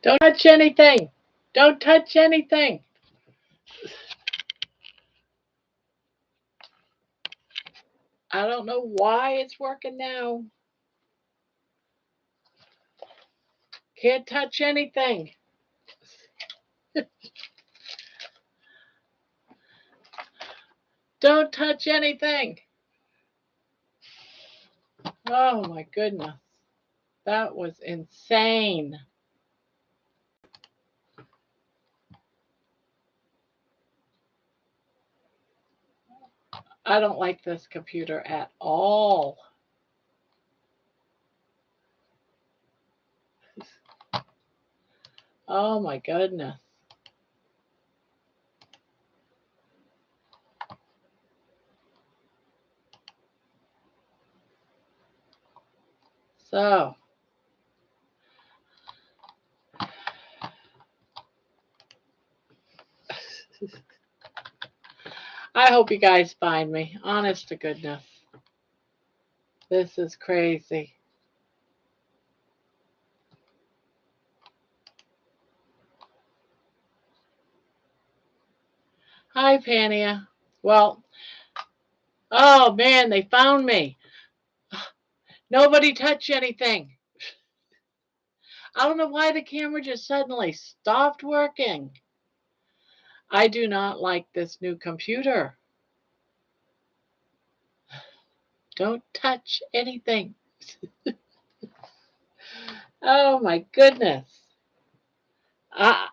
Don't touch anything. Don't touch anything. I don't know why it's working now. Can't touch anything. Don't touch anything. Oh my goodness. That was insane. I don't like this computer at all. Oh my goodness. So, I hope you guys find me. Honest to goodness. This is crazy. Hi, Pania. Well, oh man, they found me. Nobody touch anything. I don't know why the camera just suddenly stopped working. I do not like this new computer. Don't touch anything. Oh my goodness. Uh,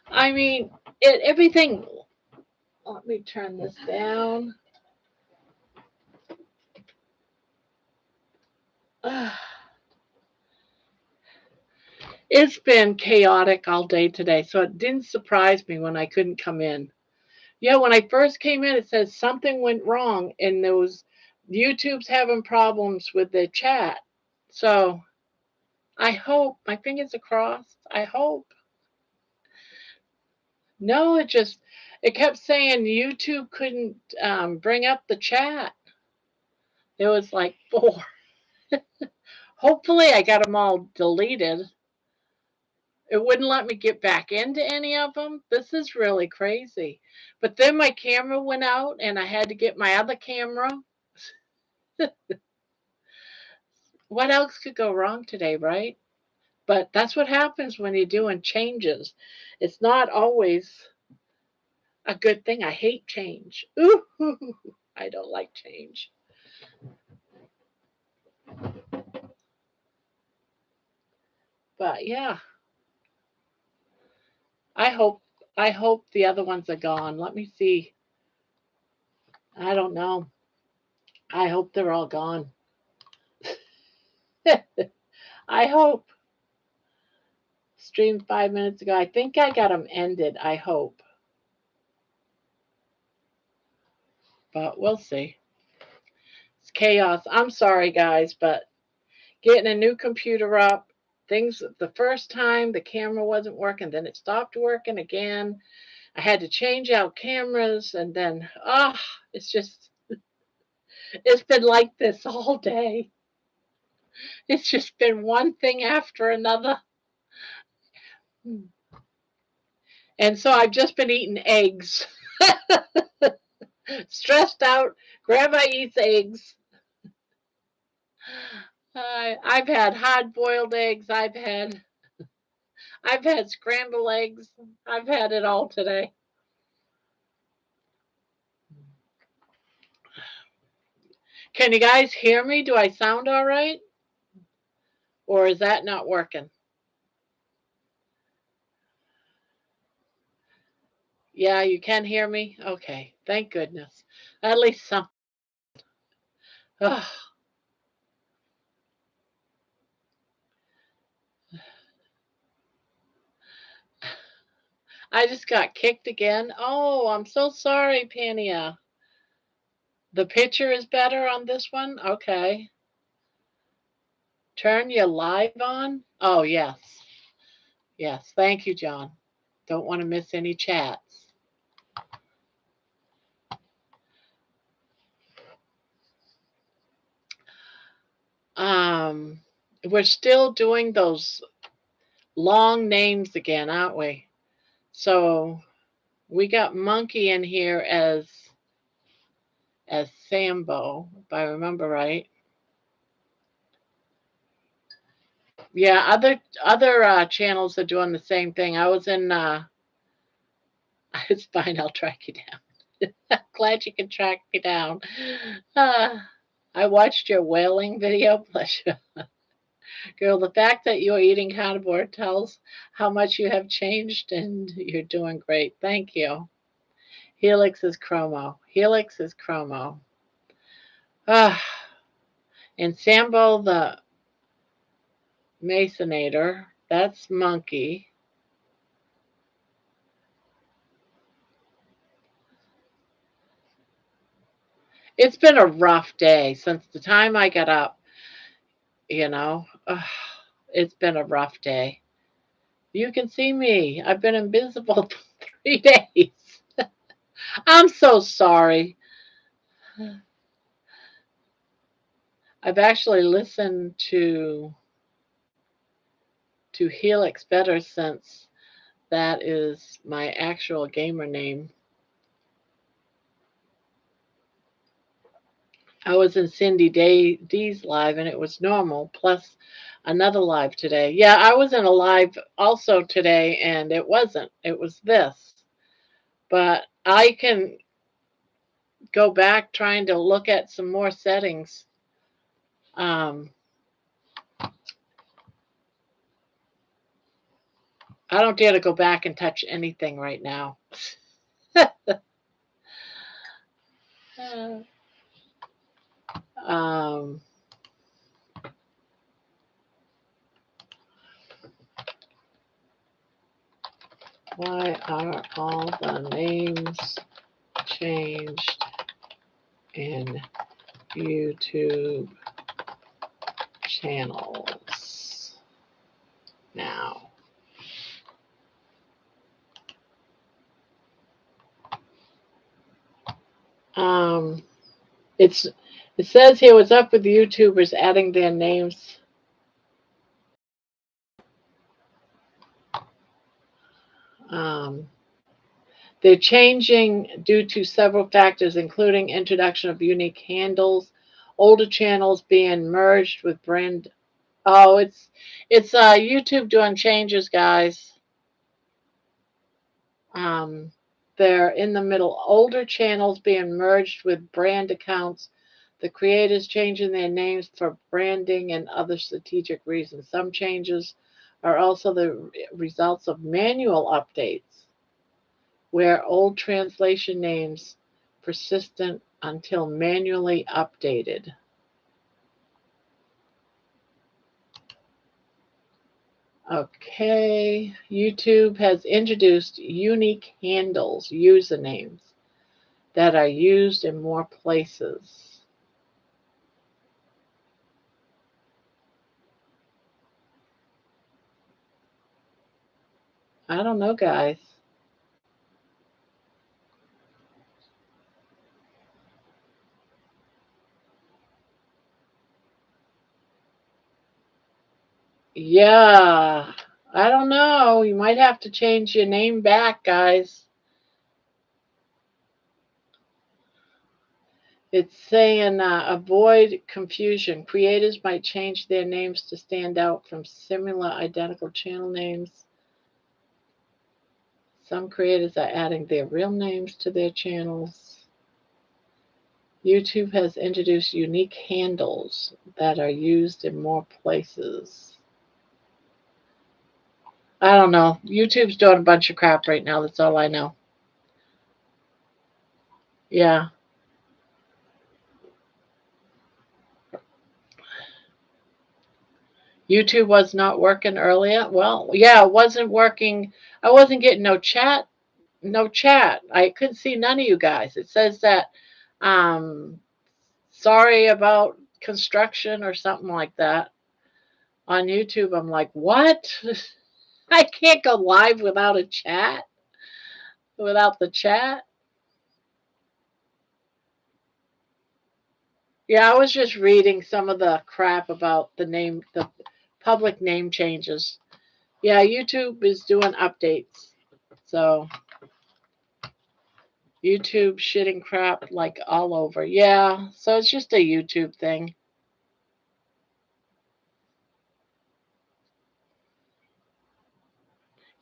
I mean, everything. Let me turn this down. It's been chaotic all day today, so it didn't surprise me when I couldn't come in. Yeah, when I first came in, it says something went wrong, and those YouTube's having problems with the chat. So I hope, my fingers are crossed. I hope. No, it kept saying YouTube couldn't bring up the chat. There was like 4. Hopefully, I got them all deleted. It wouldn't let me get back into any of them. This is really crazy. But then my camera went out, and I had to get my other camera. What else could go wrong today, right? But that's what happens when you're doing changes. It's not always a good thing. I hate change. Ooh, I don't like change. But yeah, I hope the other ones are gone. Let me see. I don't know. I hope they're all gone. I hope. Streamed 5 minutes ago. I think I got them ended. I hope. But we'll see. It's chaos. I'm sorry, guys, but getting a new computer up, things the first time the camera wasn't working, then it stopped working again. I had to change out cameras, and then it's been like this all day. It's just been one thing after another. And so I've just been eating eggs. Stressed out, Grandma eats eggs. I've had hard-boiled eggs. I've had scrambled eggs. I've had it all today. Can you guys hear me? Do I sound all right? Or is that not working? Yeah, you can hear me? Okay, thank goodness. At least some. Ugh. I just got kicked again. Oh, I'm so sorry, Pania. The picture is better on this one? Okay. Turn your live on? Oh, yes. Yes, thank you, John. Don't want to miss any chats. we're still doing those long names again, aren't we? So we got Monkey in here as Sambo, if I remember right. Yeah, other channels are doing the same thing. I was in. It's fine. I'll track you down. Glad you can track me down. Uh, I watched your whaling video. Bless you. Girl, the fact that you're eating carnivore tells how much you have changed, and you're doing great. Thank you. Helix is Chromo. Helix is Chromo. Ah, and Sambo the Masonator. That's Monkey. It's been a rough day since the time I got up, you know. It's been a rough day. You can see me. I've been invisible for 3 days. I'm so sorry. I've actually listened to Helix better since that is my actual gamer name. I was in Cindy D's live and it was normal, plus another live today. Yeah, I was in a live also today and it wasn't. It was this. But I can go back trying to look at some more settings. Um, I don't dare to go back and touch anything right now. um, why are all the names changed in YouTube channels now? Um, it's it says here what's up with the YouTubers adding their names. Um, they're changing due to several factors, including introduction of unique handles, older channels being merged with brand. Oh, it's YouTube doing changes, guys. Um, they're in the middle. Older channels being merged with brand accounts. The creators changing their names for branding and other strategic reasons. Some changes are also the results of manual updates, where old translation names persistent until manually updated. Okay, YouTube has introduced unique handles, usernames that are used in more places. I don't know, guys. Yeah, I don't know. You might have to change your name back, guys. It's saying avoid confusion. Creators might change their names to stand out from similar identical channel names. Some creators are adding their real names to their channels. YouTube has introduced unique handles that are used in more places. I don't know. YouTube's doing a bunch of crap right now. That's all I know. Yeah. YouTube was not working earlier. Well, yeah, it wasn't working. I wasn't getting no chat. No chat. I couldn't see none of you guys. It says that um sorry about construction or something like that on YouTube. I'm like, what? I can't go live without a chat, without the chat. Yeah, I was just reading some of the crap about the name, public name changes. Yeah, YouTube is doing updates. So YouTube shitting crap like all over. Yeah, so it's just a YouTube thing.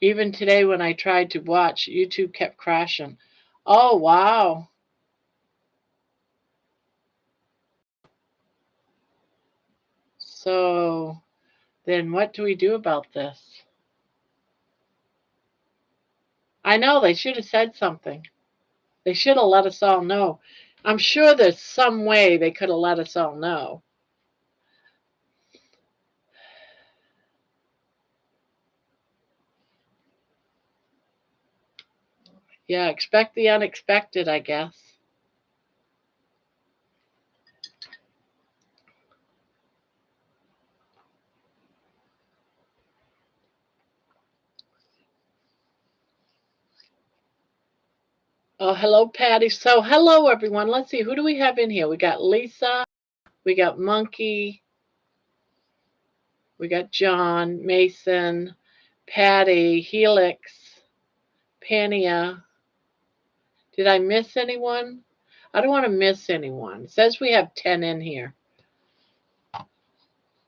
Even today when I tried to watch, YouTube kept crashing. Oh, wow. So then what do we do about this? I know they should have said something. They should have let us all know. I'm sure there's some way they could have let us all know. Yeah, expect the unexpected, I guess. Oh, hello, Patty. So, hello, everyone. Let's see. Who do we have in here? We got Lisa. We got Monkey. We got John, Mason, Patty, Helix, Pania. Did I miss anyone? I don't want to miss anyone. It says we have 10 in here.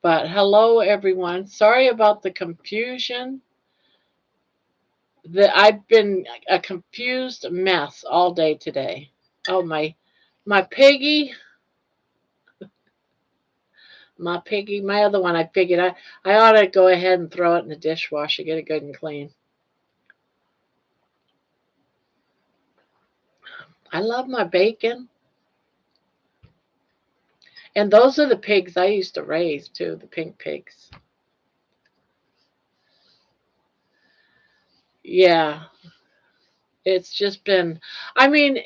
But hello, everyone. Sorry about the confusion. I've been a confused mess all day today. Oh, my piggy, my other one. I figured I ought to go ahead and throw it in the dishwasher, get it good and clean. I love my bacon. And those are the pigs I used to raise too, the pink pigs. Yeah, it's just been, I mean,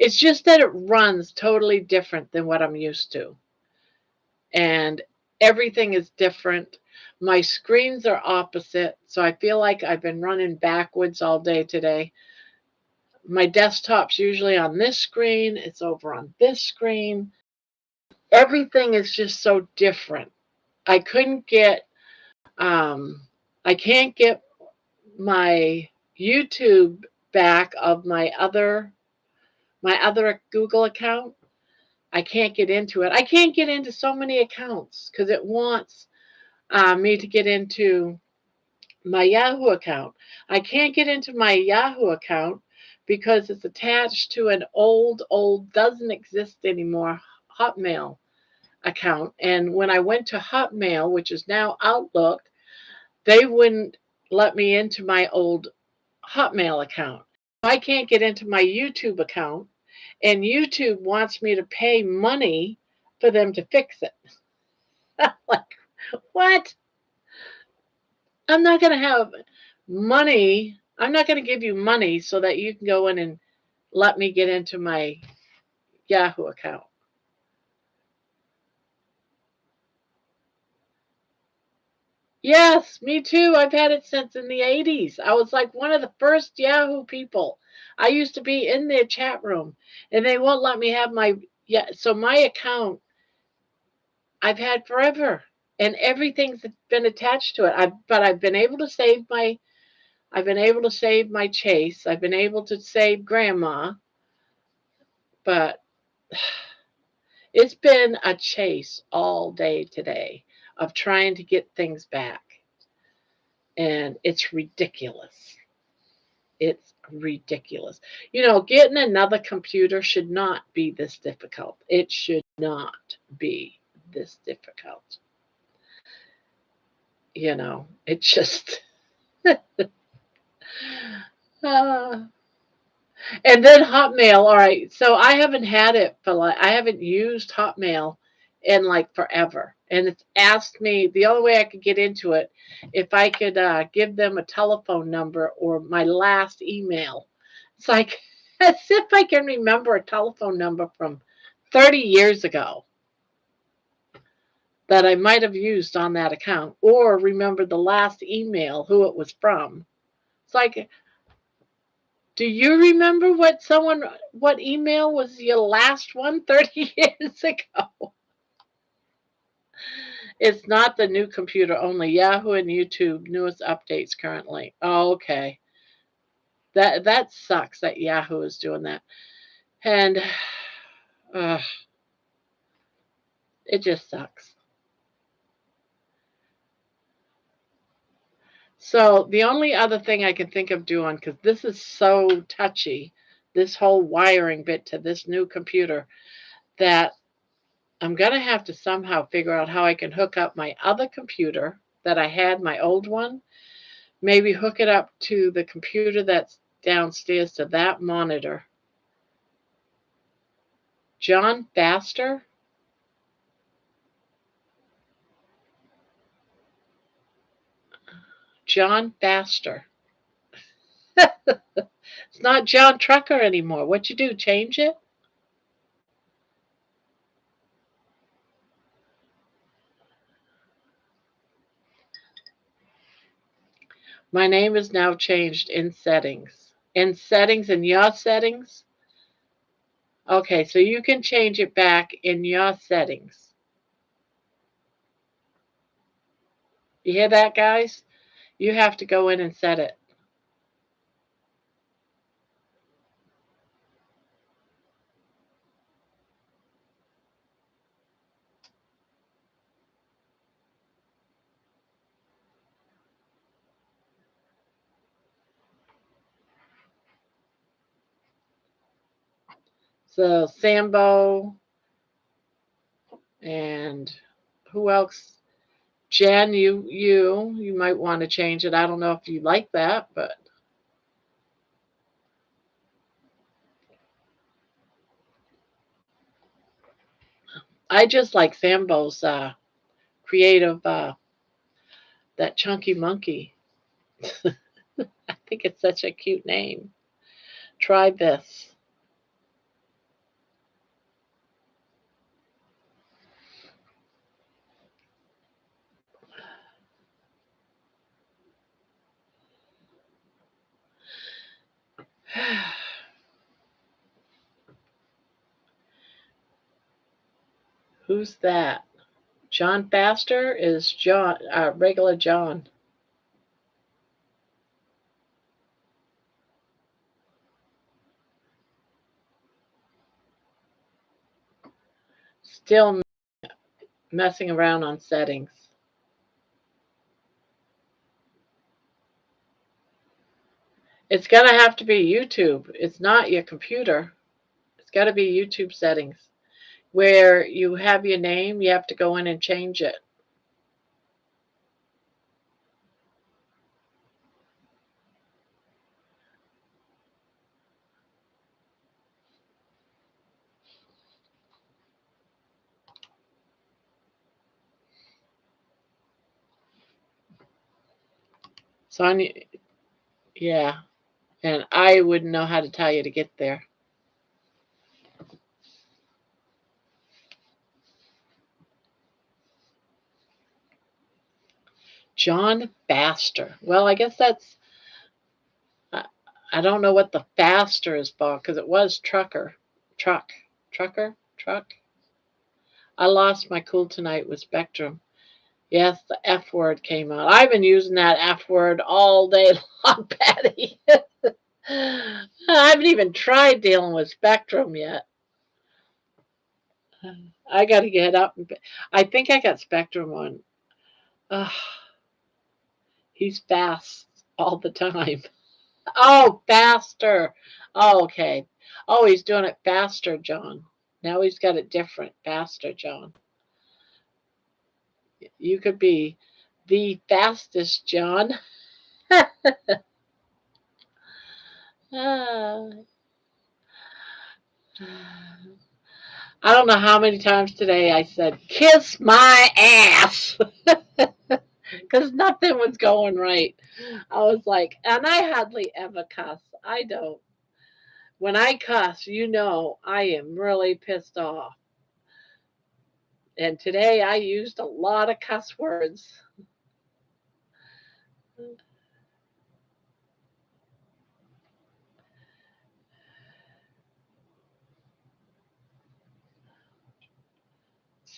it's just that it runs totally different than what I'm used to. And everything is different. My screens are opposite, so I feel like I've been running backwards all day today. My desktop's usually on this screen, it's over on this screen. Everything is just so different. I couldn't get, I can't get my YouTube back of my other Google account. I can't get into it. I can't get into so many accounts because it wants me to get into my Yahoo account. I can't get into my Yahoo account because it's attached to an old, doesn't exist anymore Hotmail account. And when I went to Hotmail, which is now Outlook, they wouldn't let me into my old Hotmail account. I can't get into my YouTube account, and YouTube wants me to pay money for them to fix it. Like, what? I'm not going to have money. I'm not going to give you money so that you can go in and let me get into my Yahoo account. Yes, me too. I've had it since in the 80s. I was like one of the first Yahoo people. I used to be in their chat room and they won't let me have my, yeah, so my account I've had forever and everything's been attached to it. But I've been able to save my Chase. I've been able to save Gramma, but it's been a chase all day today of trying to get things back. And it's ridiculous. It's ridiculous. Getting another computer should not be this difficult. It should not be this difficult. It just. And then Hotmail. All right. So I haven't had it I haven't used Hotmail in like forever. And it's asked me the only way I could get into it if I could give them a telephone number or my last email. It's like as if I can remember a telephone number from 30 years ago that I might have used on that account or remember the last email, who it was from. It's like, do you remember what email was your last one 30 years ago? It's not the new computer only. Yahoo and YouTube newest updates currently. Oh, okay. That sucks that Yahoo is doing that. And uh, it just sucks. So the only other thing I can think of doing, because this is so touchy, this whole wiring bit to this new computer, that I'm going to have to somehow figure out how I can hook up my other computer that I had, my old one, maybe hook it up to the computer that's downstairs to that monitor. John Baster? John Baster. It's not John Trucker anymore. What you do, change it? My name is now changed in settings. In settings, in your settings? Okay, so you can change it back in your settings. You hear that, guys? You have to go in and set it. So Sambo and who else? Jen, you might want to change it. I don't know if you like that, but I just like Sambo's creative that chunky monkey. I think it's such a cute name. Try this. Who's that? John Faster is John, regular John. Still messing around on settings. It's going to have to be YouTube. It's not your computer. It's got to be YouTube settings. Where you have your name, you have to go in and change it. Sonia, yeah, and I wouldn't know how to tell you to get there. John Faster. Well, I guess that's, I, I don't know what the faster is for because it was trucker. Truck. I lost my cool tonight with Spectrum. Yes, the F word came out. I've been using that F word all day long, Patty. I haven't even tried dealing with Spectrum yet. I got to get up. I think I got Spectrum on. Uh, he's fast all the time. Oh, faster. Oh, okay. Oh, he's doing it faster, John. Now he's got it different. Faster, John. You could be the fastest, John. Ah. I don't know how many times today I said, kiss my ass, because nothing was going right. I was like, and I hardly ever cuss. I don't. When I cuss, I am really pissed off. And today I used a lot of cuss words.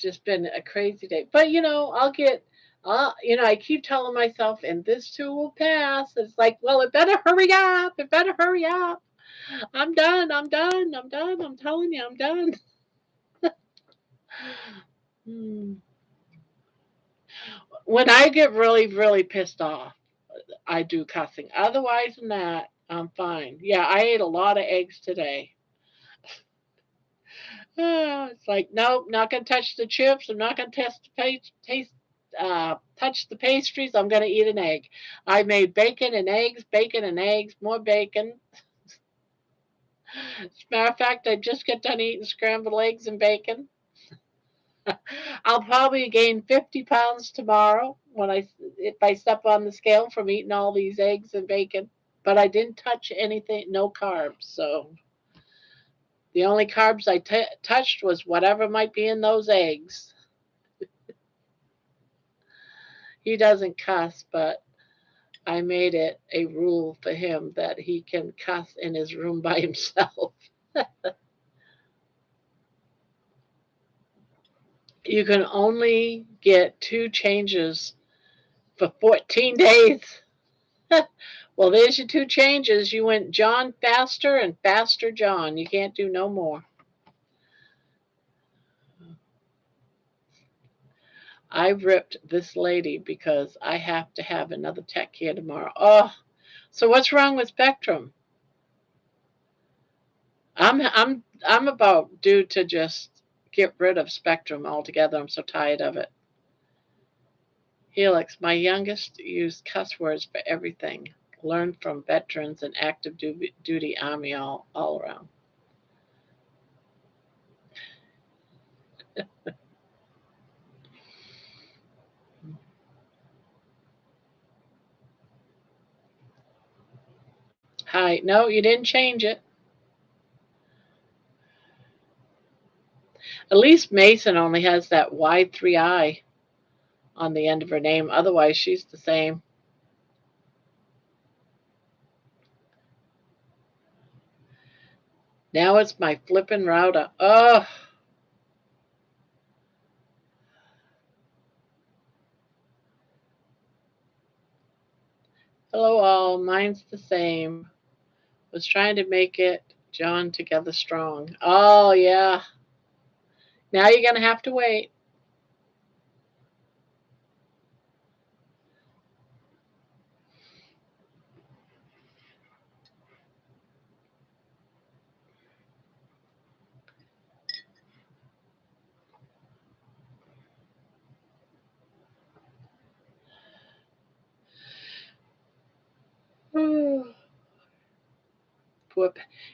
just been a crazy day. But I keep telling myself, and this too will pass. It's like, well, it better hurry up. It better hurry up. I'm done. I'm done. I'm done. I'm telling you, I'm done. Hmm. When I get really, really pissed off, I do cussing. Otherwise than that, I'm fine. Yeah, I ate a lot of eggs today. It's like, nope, not gonna touch the chips. I'm not gonna touch the pastries. I'm gonna eat an egg. I made bacon and eggs, more bacon. As a matter of fact, I just got done eating scrambled eggs and bacon. I'll probably gain 50 pounds tomorrow if I step on the scale from eating all these eggs and bacon. But I didn't touch anything, no carbs. So the only carbs I touched was whatever might be in those eggs. He doesn't cuss, but I made it a rule for him that he can cuss in his room by himself. You can only get 2 changes for 14 days. Well, there's your 2 changes. You went John faster and faster John. You can't do no more. I ripped this lady because I have to have another tech here tomorrow. Oh, so what's wrong with Spectrum? I'm about due to just get rid of Spectrum altogether. I'm so tired of it. Helix, my youngest used cuss words for everything. Learned from veterans and active duty Army all around. Hi. No, you didn't change it. At least Mason only has that Y3I on the end of her name. Otherwise, she's the same. Now it's my flippin' router. Oh. Hello, all. Mine's the same. Was trying to make it John together strong. Oh, yeah. Now you're going to have to wait.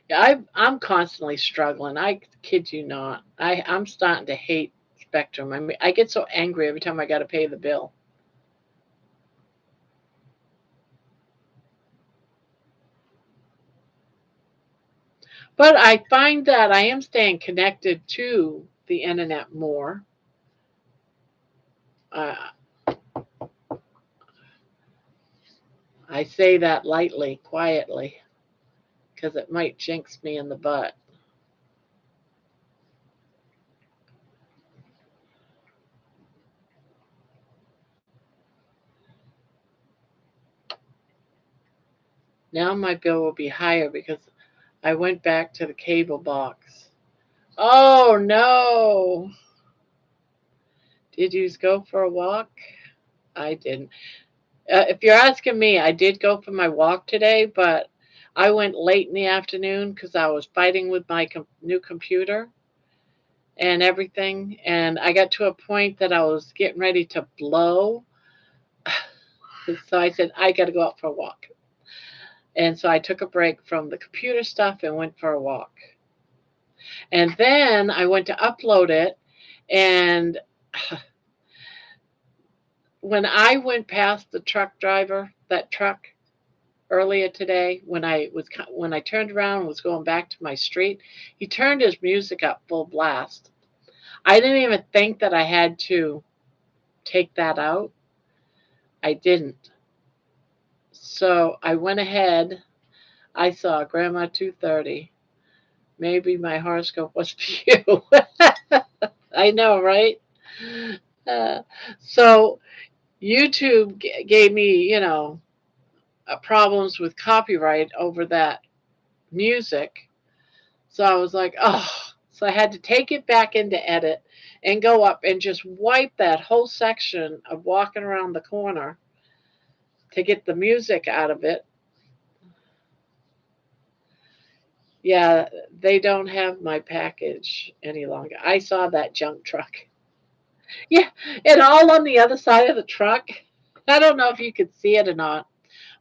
Yeah, I'm constantly struggling. I kid you not. I'm starting to hate Spectrum. I mean, I get so angry every time I got to pay the bill. But I find that I am staying connected to the internet more. Uh, I say that lightly, quietly, because it might jinx me in the butt. Now my bill will be higher because I went back to the cable box. Oh no! Did you go for a walk? I didn't. If you're asking me, I did go for my walk today, but I went late in the afternoon because I was fighting with my new computer and everything. And I got to a point that I was getting ready to blow. So I said, I got to go out for a walk. And so I took a break from the computer stuff and went for a walk. And then I went to upload it. And when I went past the truck driver, that truck earlier today, when I turned around and was going back to my street, he turned his music up full blast. I didn't even think that I had to take that out. I didn't. So I went ahead. I saw Gramma 230. Maybe my horoscope was for you. I know, right? So YouTube gave me, problems with copyright over that music. So I was like, oh, so I had to take it back into edit and go up and just wipe that whole section of walking around the corner to get the music out of it. Yeah, they don't have my package any longer. I saw that junk truck. Yeah, and all on the other side of the truck. I don't know if you could see it or not,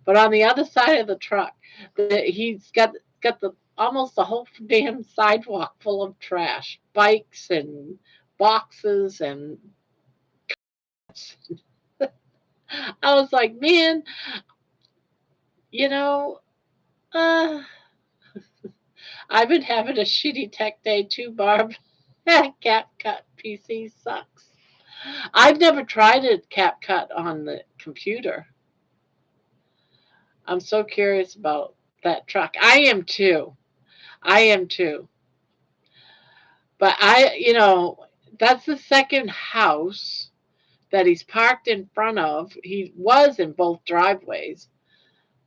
but on the other side of the truck, he's got the almost the whole damn sidewalk full of trash, bikes and boxes and. I was like, man, you know, uh, I've been having a shitty tech day too, Barb. CapCut PC sucks. I've never tried a CapCut on the computer. I'm so curious about that truck. I am too. I am too. But that's the second house that he's parked in front of. He was in both driveways,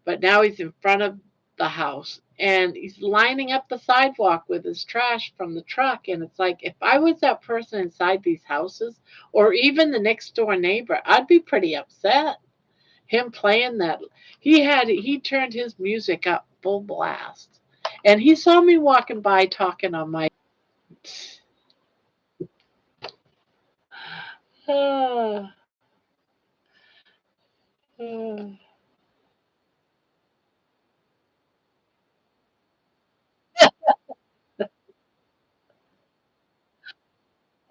but now he's in front of the house and he's lining up the sidewalk with his trash from the truck. And it's like, if I was that person inside these houses or even the next door neighbor, I'd be pretty upset. Him playing that, he turned his music up full blast. And he saw me walking by talking on my. Uh, uh,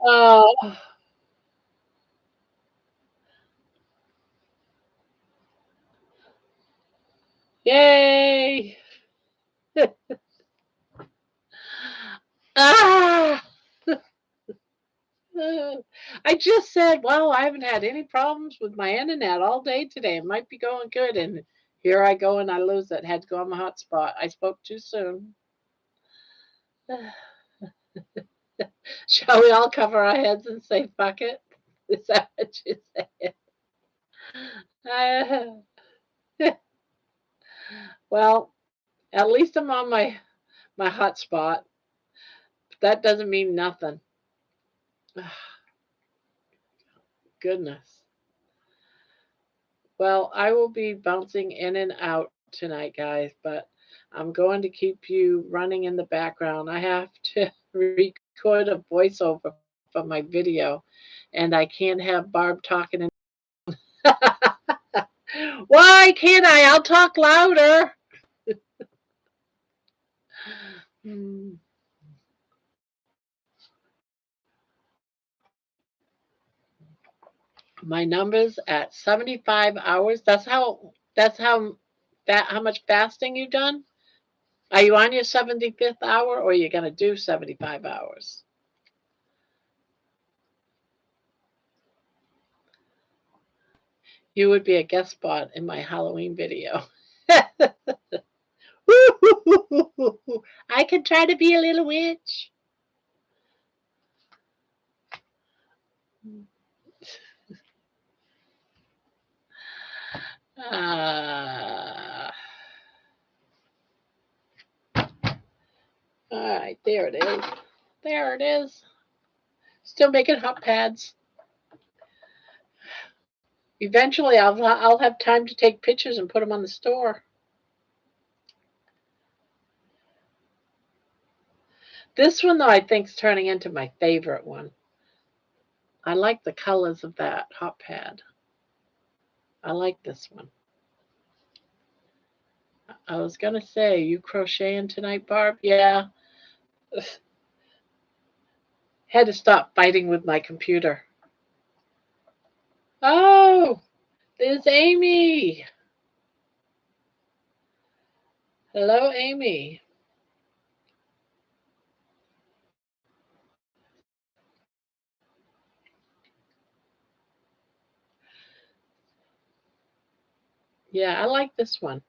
oh, yay! Ah! I just said, well, I haven't had any problems with my internet all day today. It might be going good. And here I go and I lose it. Had to go on my hotspot. I spoke too soon. Shall we all cover our heads and say, fuck it? Is that what you said? Uh, well, at least I'm on my hotspot. That doesn't mean nothing. Goodness. Well, I will be bouncing in and out tonight, guys, but I'm going to keep you running in the background. I have to record a voiceover for my video, and I can't have Barb talking. Why can't I? I'll talk louder. Hmm. My numbers at 75 hours. How much fasting you've done? Are you on your 75th hour or are you going to do 75 hours? You would be a guest spot in my Halloween video. I can try to be a little witch. Uh, all right, there it is. There it is. Still making hot pads. Eventually, I'll have time to take pictures and put them on the store. This one, though, I think is turning into my favorite one. I like the colors of that hot pad. I like this one. I was going to say, you crocheting tonight, Barb? Yeah. Had to stop fighting with my computer. Oh, there's Amy. Hello, Amy. Yeah, I like this one.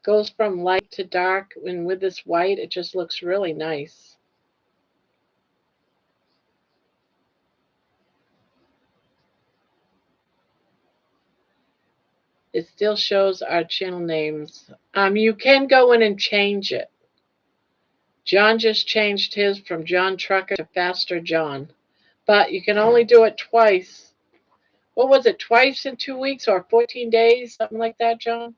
Goes from light to dark, and with this white, it just looks really nice. It still shows our channel names. You can go in and change it. John just changed his from John Trucker to Faster John. But you can only do it twice. What was it, twice in 2 weeks or 14 days? Something like that, John?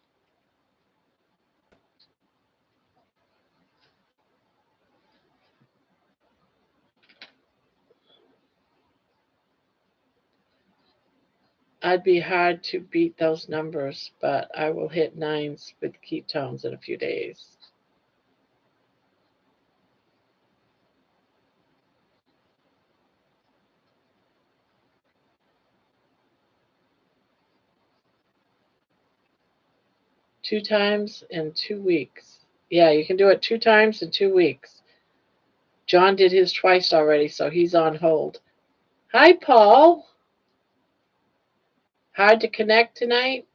I'd be hard to beat those numbers, but I will hit 9s with ketones in a few days. Two times in 2 weeks. Yeah, you can do it 2 times in 2 weeks. John did his twice already, so he's on hold. Hi, Paul. Hard to connect tonight?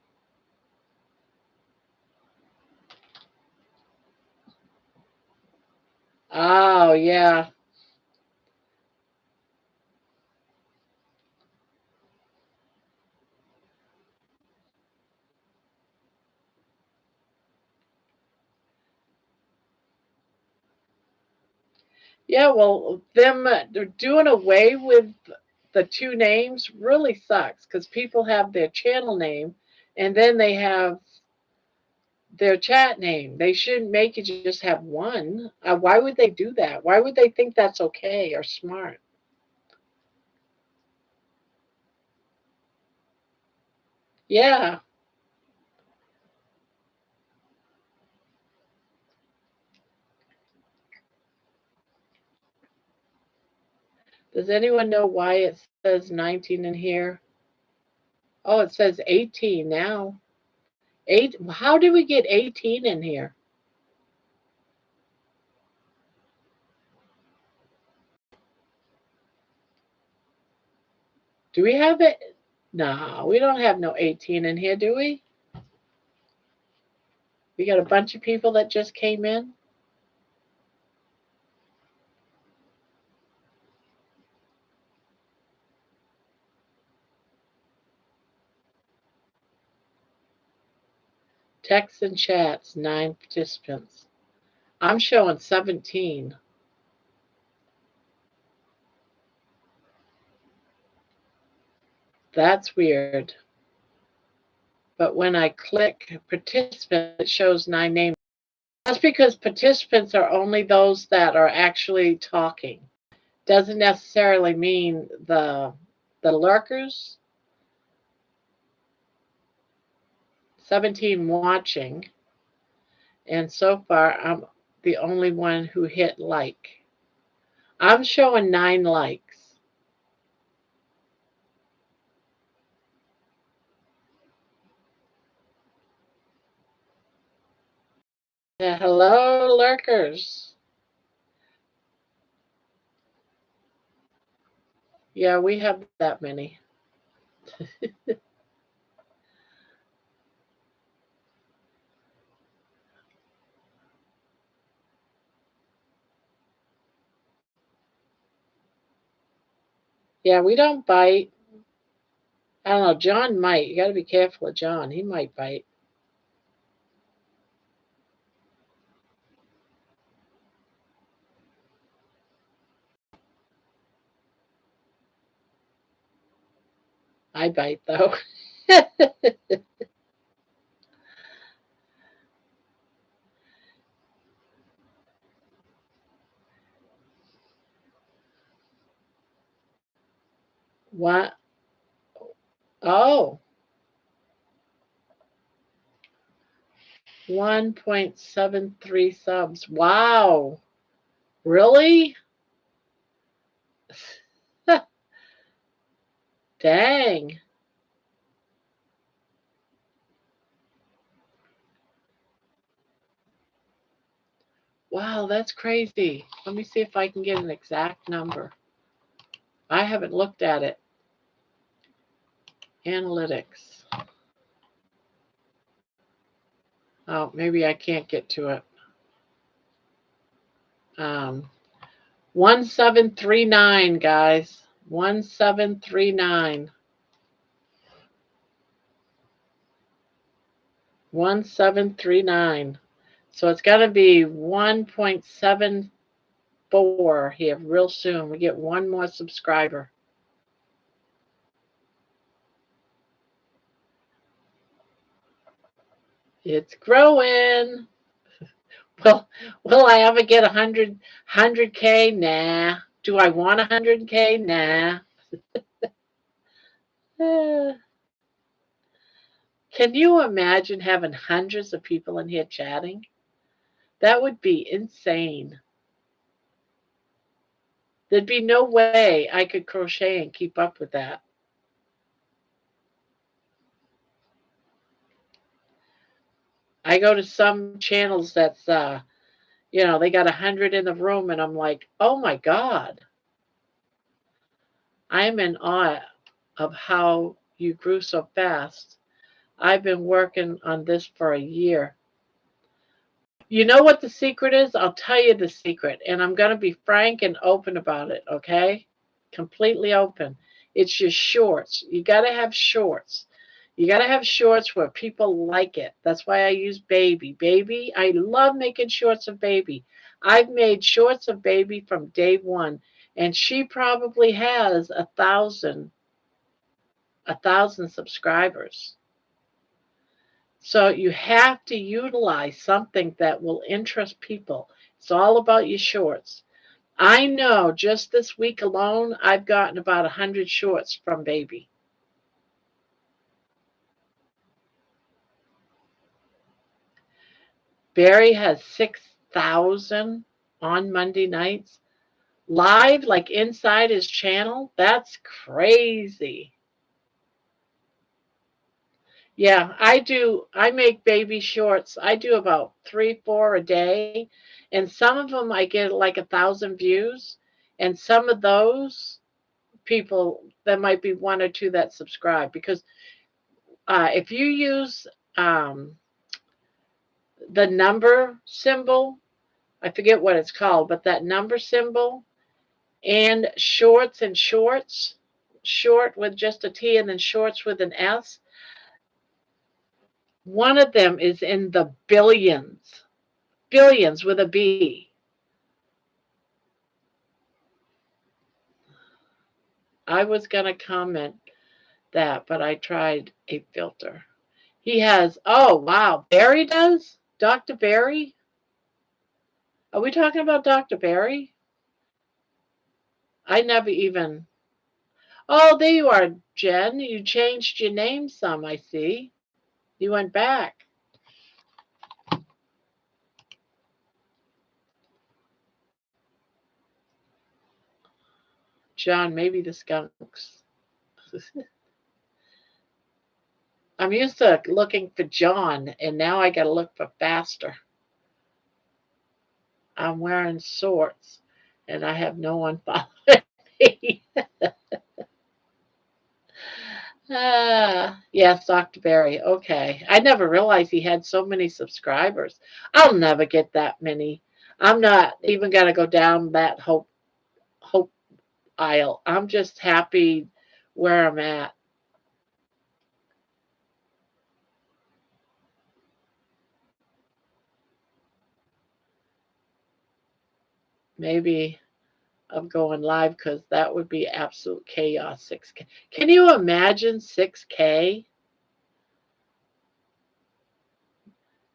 Oh, yeah. Yeah, well, them doing away with the two names really sucks because people have their channel name and then they have their chat name. They shouldn't make you just have one. Why would they do that? Why would they think that's okay or smart? Yeah. Does anyone know why it says 19 in here? Oh, it says 18 now. How did we get 18 in here? Do we have it? No, we don't have no 18 in here, do we? We got a bunch of people that just came in. Texts and chats, 9 participants. I'm showing 17. That's weird. But when I click participant, it shows 9 names. That's because participants are only those that are actually talking. Doesn't necessarily mean the lurkers. 17 watching. And so far, I'm the only one who hit like. I'm showing 9 likes. Hello, lurkers. Yeah, we have that many. Yeah, we don't bite. I don't know. John might. You got to be careful of John. He might bite. I bite, though. What? Oh, 1.73 subs. Wow. Really? Dang. Wow, that's crazy. Let me see if I can get an exact number. I haven't looked at it. Analytics. Oh, maybe I can't get to it. 1739, guys. 1739. 1739. So it's got to be 1.74 here real soon. We get one more subscriber. It's growing. Will I ever get 100K? Nah. Do I want 100K? Nah. Can you imagine having hundreds of people in here chatting? That would be insane. There'd be no way I could crochet and keep up with that. I go to some channels that's they got 100 in the room and I'm like, "Oh my God." I'm in awe of how you grew so fast. I've been working on this for a year. You know what the secret is? I'll tell you the secret, and I'm going to be frank and open about it, okay? Completely open. It's your shorts. You got to have shorts. You got to have shorts where people like it. That's why I use baby. Baby, I love making shorts of baby. I've made shorts of baby from day one, and she probably has a thousand subscribers. So you have to utilize something that will interest people. It's all about your shorts. I know just this week alone, I've gotten about 100 shorts from baby. Barry has 6,000 on Monday nights. Live, like inside his channel, that's crazy. Yeah, I do. I make baby shorts. I do about 3, 4 a day. And some of them I get like 1,000 views. And some of those people, there might be one or two that subscribe. Because if you use the number symbol, I forget what it's called, but that number symbol, and shorts and shorts, short with just a T and then shorts with an S, one of them is in the billions. Billions with a B. I was going to comment that, but I tried a filter. He has, oh, wow. Barry does? Dr. Barry? Are we talking about Dr. Barry? I never even. Oh, there you are, Jen. You changed your name some, I see. You went back. John, maybe the skunks. I'm used to looking for John, and now I got to look for faster. I'm wearing shorts, and I have no one following me. Yes, Dr. Barry. Okay. I never realized he had so many subscribers. I'll never get that many. I'm not even going to go down that hope aisle. I'm just happy where I'm at. Maybe I'm going live because that would be absolute chaos. 6K. Can you imagine 6K?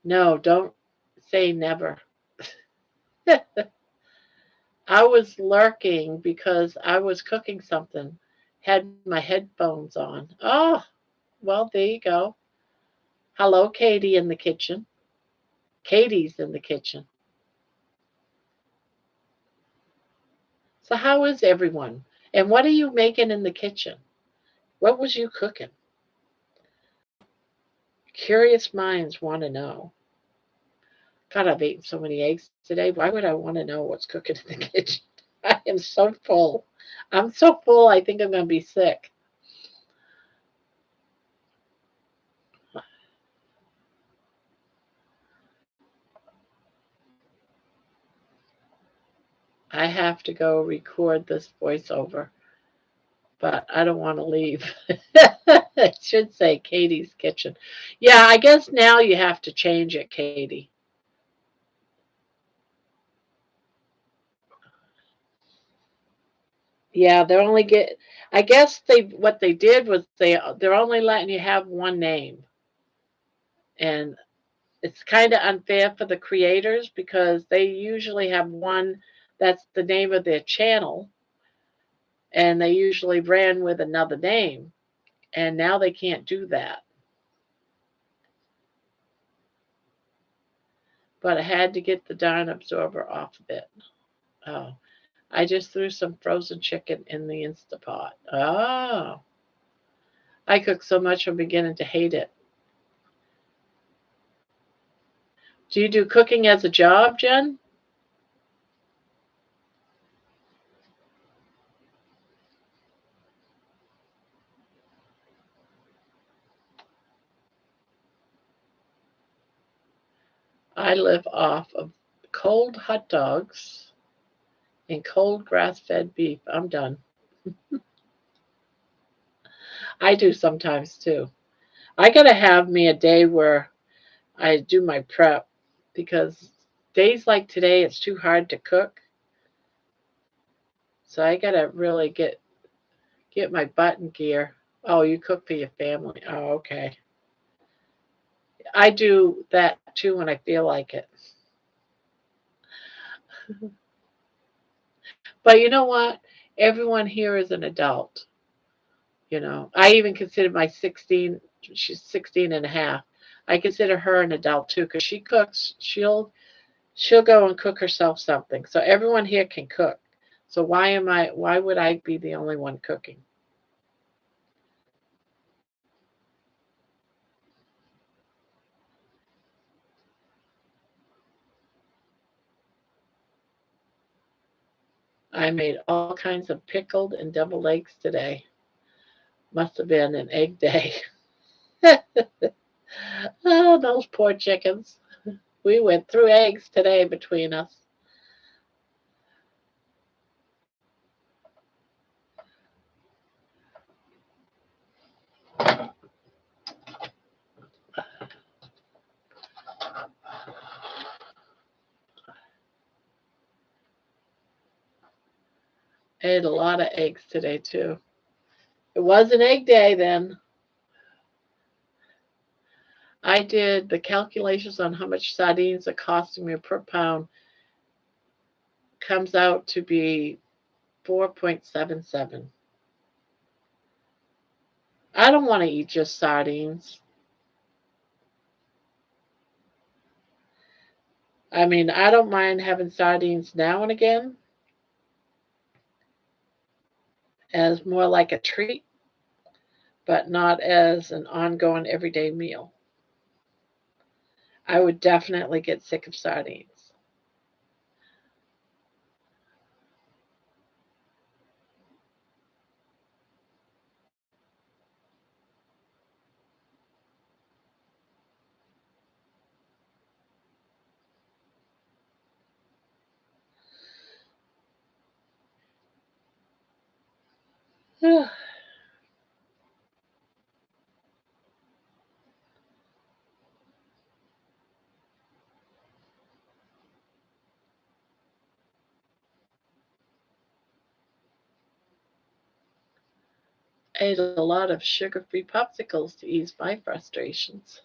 No, don't say never. I was lurking because I was cooking something, had my headphones on. Oh, well, there you go. Hello, Katie in the kitchen. Katie's in the kitchen. So, how is everyone? And what are you making in the kitchen? What was you cooking? Curious minds want to know. God, I've eaten so many eggs today. Why would I want to know what's cooking in the kitchen? I am so full. I'm so full, I think I'm going to be sick. I have to go record this voiceover. but I don't want to leave. It should say Katie's Kitchen. Yeah, I guess now you have to change it, Katie. Yeah, they're only get. I guess they what they did was they're only letting you have one name, and it's kind of unfair for the creators because they usually have one that's the name of their channel, and they usually ran with another name, and now they can't do that. But I had to get the darn absorber off of it. Oh, I just threw some frozen chicken in the Instapot. Oh, I cook so much I'm beginning to hate it. Do you do cooking as a job, Jen? I live off of cold hot dogs and cold grass fed beef. I'm done. I do sometimes too. I got to have me a day where I do my prep because days like today, it's too hard to cook. So I got to really get my butt in gear. Oh, you cook for your family. Oh, okay. I do that too when I feel like it. But you know what? Everyone here is an adult. I even consider my 16, she's 16 and a half. I consider her an adult too because she cooks. She'll go and cook herself something. So everyone here can cook. So why would I be the only one cooking? I made all kinds of pickled and deviled eggs today. Must have been an egg day. Oh, those poor chickens. We went through eggs today between us. I ate a lot of eggs today too. It was an egg day then. I did the calculations on how much sardines are costing me per pound. Comes out to be 4.77. I don't want to eat just sardines. I mean, I don't mind having sardines now and again as more like a treat, but not as an ongoing everyday meal. I would definitely get sick of sardines. I ate a lot of sugar free popsicles to ease my frustrations.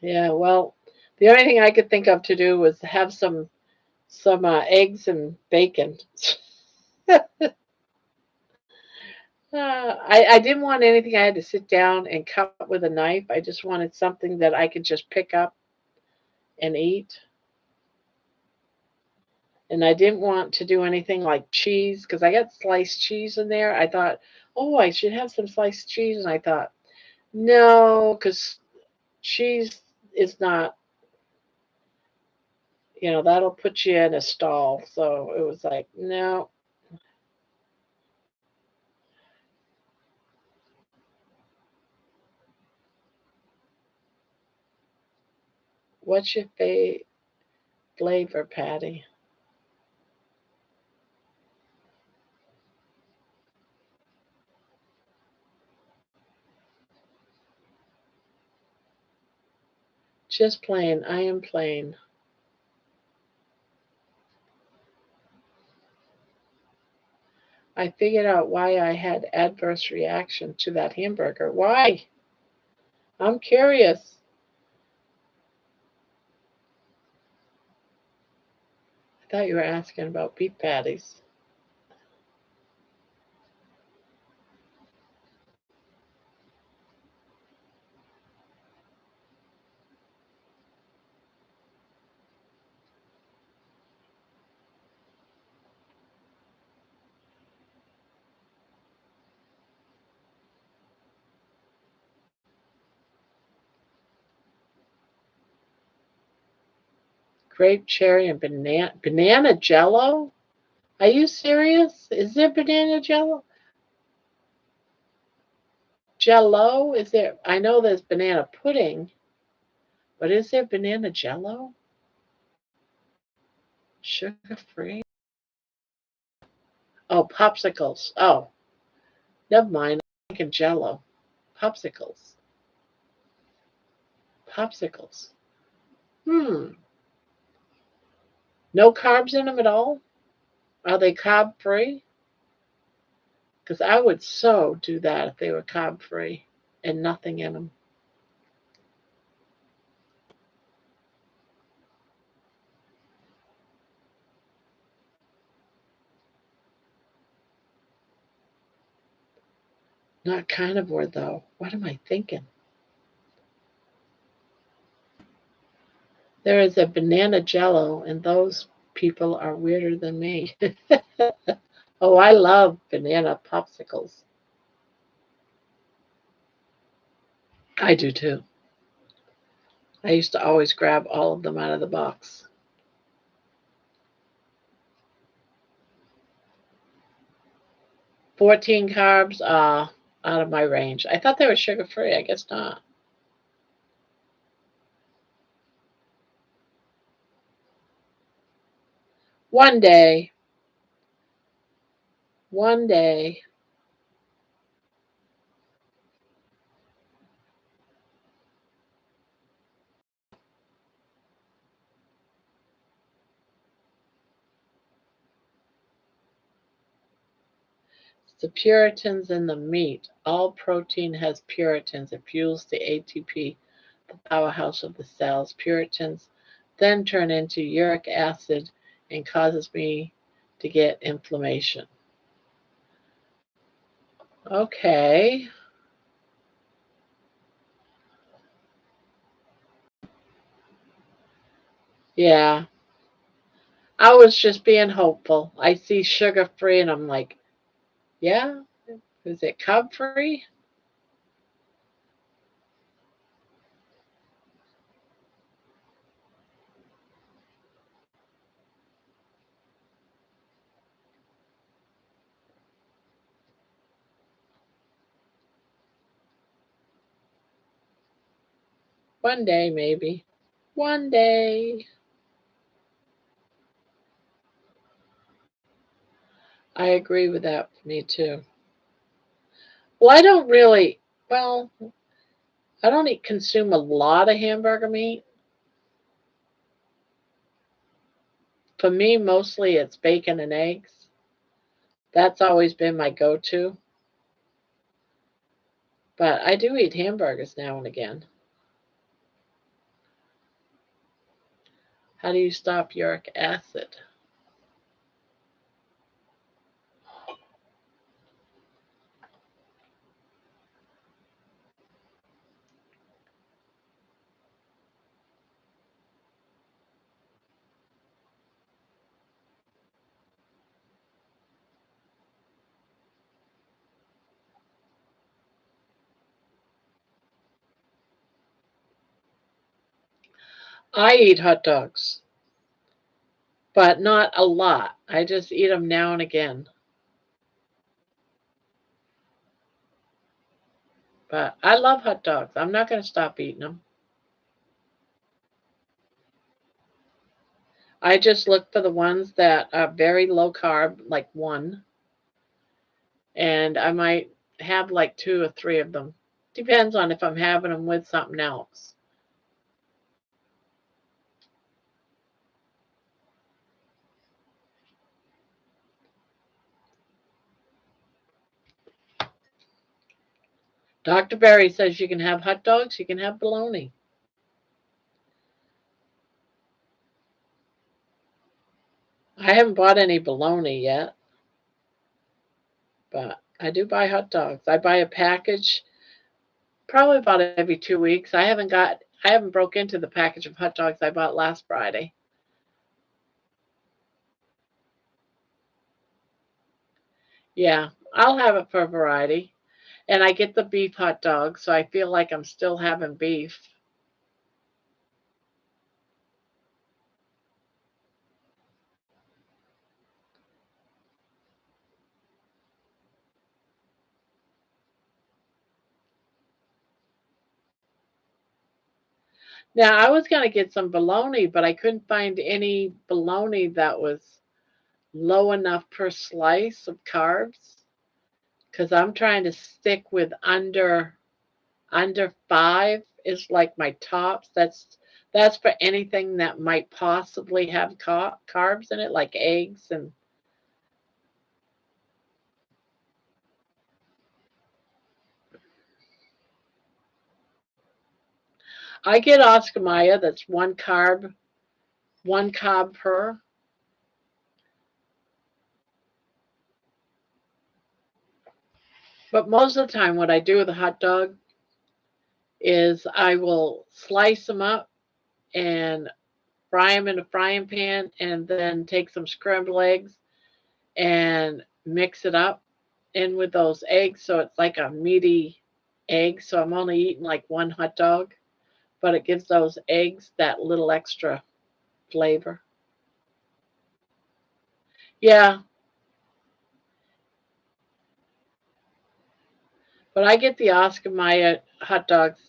Yeah, well, the only thing I could think of to do was have some eggs and bacon. I didn't want anything I had to sit down and cut with a knife. I just wanted something that I could just pick up and eat. And I didn't want to do anything like cheese because I got sliced cheese in there. I thought, oh, I should have some sliced cheese. And I thought, no, because cheese is not, that'll put you in a stall. So it was like, no. What's your flavor, Patty? Just plain. I am plain. I figured out why I had adverse reaction to that hamburger. Why? I'm curious. I thought you were asking about beef patties. Grape, cherry, and banana jello? Are you serious? Is there banana jello? Jello? Is there? I know there's banana pudding, but is there banana jello? Sugar free? Oh, popsicles. Oh, never mind. I'm thinking jello. Popsicles. Popsicles. Hmm. No carbs in them at all? Are they carb free? Because I would so do that if they were carb free and nothing in them. Not carnivore though. What am I thinking? There is a banana jello, and those people are weirder than me. Oh, I love banana popsicles. I do too. I used to always grab all of them out of the box. 14 carbs, out of my range. I thought they were sugar free. I guess not. One day, one day. The Puritans in the meat. All protein has Puritans. It fuels the ATP, the powerhouse of the cells. Puritans then turn into uric acid and causes me to get inflammation. Okay. Yeah. I was just being hopeful. I see sugar free and I'm like, yeah, is it carb free? One day, maybe. One day. I agree with that. Me too. Well, I don't really, well, I don't eat, consume a lot of hamburger meat. For me, mostly it's bacon and eggs. That's always been my go to. But I do eat hamburgers now and again. How do you stop uric acid? I eat hot dogs, but not a lot. I just eat them now and again. But I love hot dogs. I'm not going to stop eating them. I just look for the ones that are very low carb, like one, and I might have like two or three of them. Depends on if I'm having them with something else. Dr. Berry says you can have hot dogs, you can have bologna. I haven't bought any bologna yet, but I do buy hot dogs. I buy a package probably about every 2 weeks. I haven't broke into the package of hot dogs I bought last Friday. Yeah, I'll have it for a variety. And I get the beef hot dog, so I feel like I'm still having beef. Now, I was going to get some bologna, but I couldn't find any bologna that was low enough per slice of carbs because I'm trying to stick with under 5 is like my tops. That's for anything that might possibly have carbs in it, like eggs. And I get Oscar Mayer that's one carb per. But most of the time, what I do with a hot dog is I will slice them up and fry them in a frying pan, and then take some scrambled eggs and mix it up in with those eggs so it's like a meaty egg. So I'm only eating like one hot dog, but it gives those eggs that little extra flavor. Yeah, but I get the Oscar Mayer hot dogs.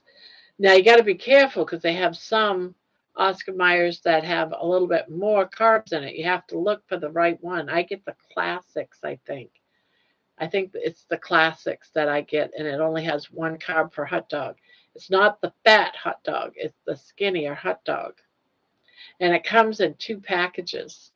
Now you got to be careful because they have some Oscar Mayers that have a little bit more carbs in it. You have to look for the right one. I get the classics, I think. I think it's the classics that I get, and it only has one carb per hot dog. It's not the fat hot dog, it's the skinnier hot dog. And it comes in two packages.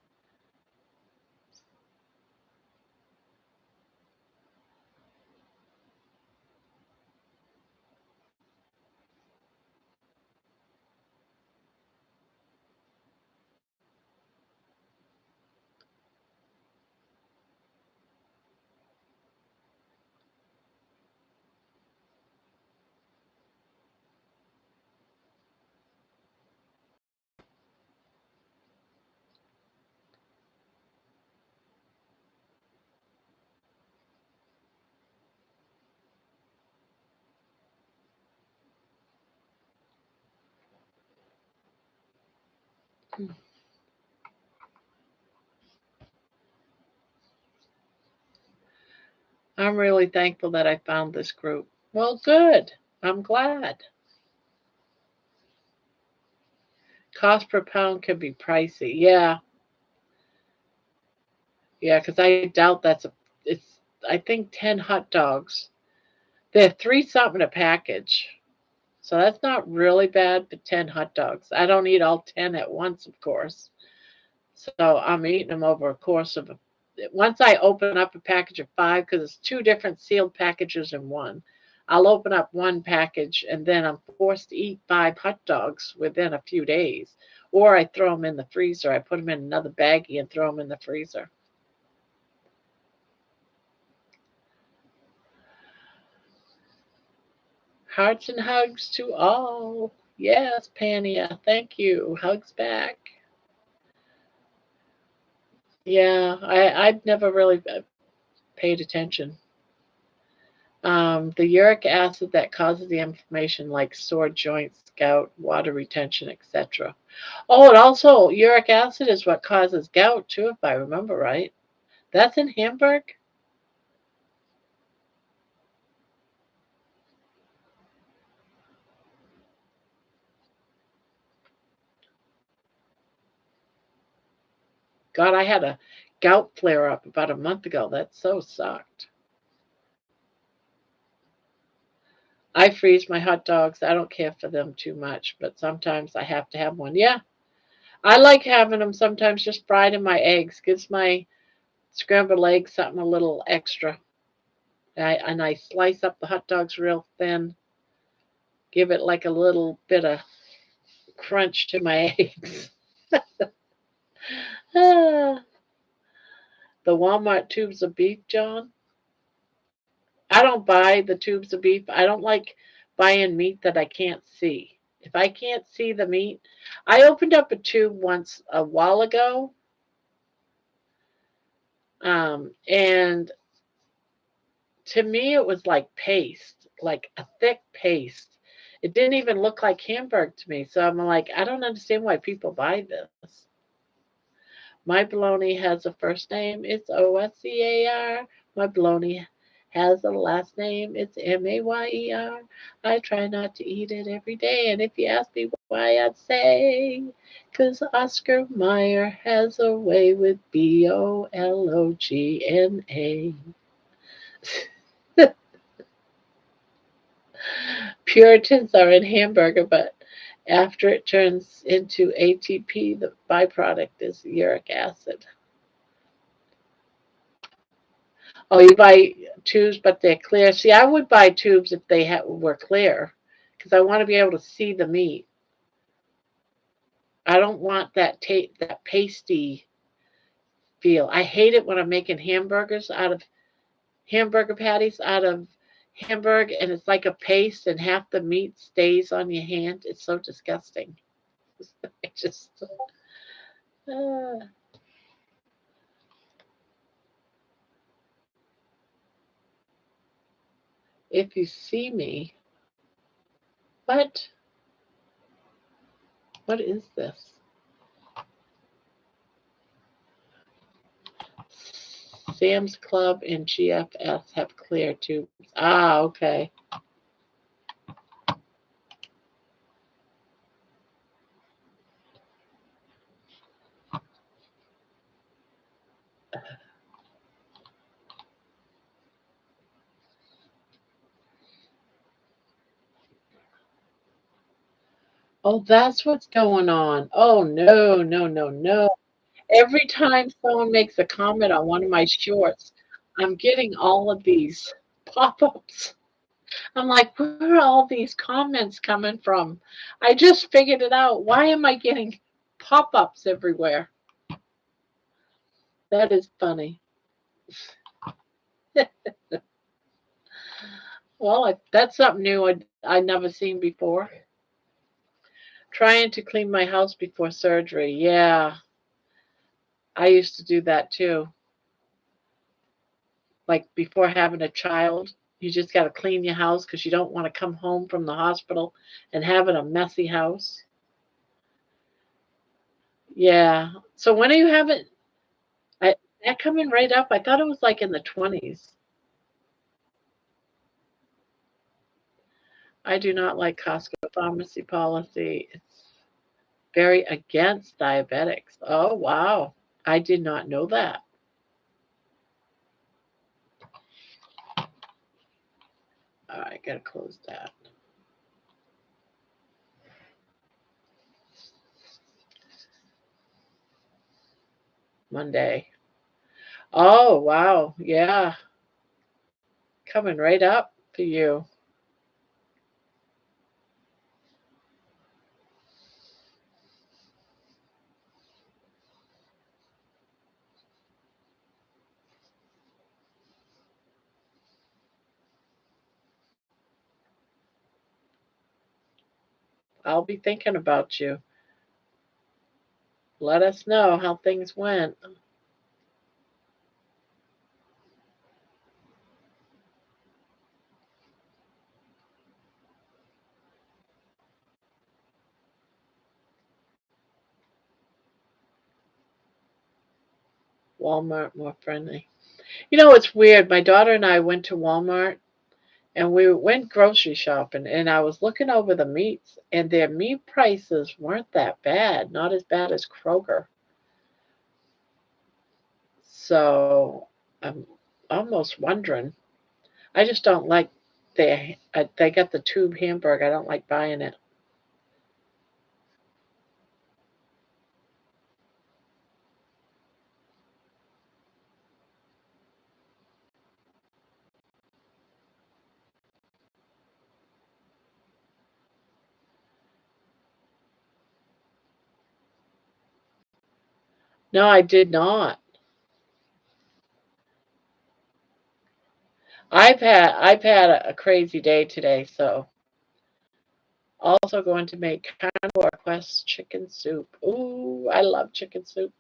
I'm really thankful that I found this group. Well, good. I'm glad. Cost per pound can be pricey. Yeah, yeah, because I doubt it's, I think 10 hot dogs. They're three something a package. So that's not really bad for 10 hot dogs. I don't eat all 10 at once, of course. So I'm eating them over a course of once I open up a package of five, because it's two different sealed packages in one. I'll open up one package and then I'm forced to eat five hot dogs within a few days. Or I throw them in the freezer. I put them in another baggie and throw them in the freezer. Hearts and hugs to all. Yes, Pania. Thank you. Hugs back. Yeah, I've never really paid attention. The uric acid that causes the inflammation, like sore joints, gout, water retention, etc. Oh, and also uric acid is what causes gout too, if I remember right. That's in Hamburg. God, I had a gout flare up about a month ago. That so sucked. I freeze my hot dogs. I don't care for them too much, but sometimes I have to have one. Yeah, I like having them sometimes just fried in my eggs. Gives my scrambled eggs something a little extra. And I slice up the hot dogs real thin, give it like a little bit of crunch to my eggs. Ah, the Walmart tubes of beef, John. I don't buy the tubes of beef. I don't like buying meat that I can't see. If I can't see the meat, I opened up a tube once a while ago, and to me it was like paste, like a thick paste. It didn't even look like hamburg to me. So I'm like, I don't understand why people buy this. My bologna has a first name, it's Oscar. My bologna has a last name, it's Mayer. I try not to eat it every day, and if you ask me why, I'd say, 'cause Oscar Mayer has a way with Bologna. Puritans are in hamburger, but after it turns into ATP, the byproduct is uric acid. Oh, you buy tubes, but they're clear. See, I would buy tubes if they were clear, because I want to be able to see the meat. I don't want that pasty feel. I hate it when I'm making hamburger patties out of hamburg, and it's like a paste, and half the meat stays on your hand. It's so disgusting. I just, uh, if you see me, what? What is this? Sam's Club and GFS have clear tubes. Ah, okay. Oh, that's what's going on. Oh, no, no, no, no. Every time someone makes a comment on one of my shorts, I'm getting all of these pop-ups. I'm like, where are all these comments coming from? I just figured it out. Why am I getting pop-ups everywhere? That is funny. Well, that's something new I never seen before. Trying to clean my house before surgery. Yeah, I used to do that too. Like before having a child, you just got to clean your house because you don't want to come home from the hospital and having a messy house. Yeah. So when are you having that coming right up? I thought it was like in the 20s. I do not like Costco pharmacy policy. It's very against diabetics. Oh, wow. I did not know that. All right, gotta close that. Monday. Oh, wow. Yeah. Coming right up for you. I'll be thinking about you. Let us know how things went. Walmart more friendly. You know, it's weird. My daughter and I went to Walmart and we went grocery shopping, and I was looking over the meats, and their meat prices weren't that bad, not as bad as Kroger. So I'm almost wondering. I just don't like they got the tube hamburger. I don't like buying it. No, I did not. I've had a crazy day today, so also going to make carnivore quest chicken soup. Ooh, I love chicken soup.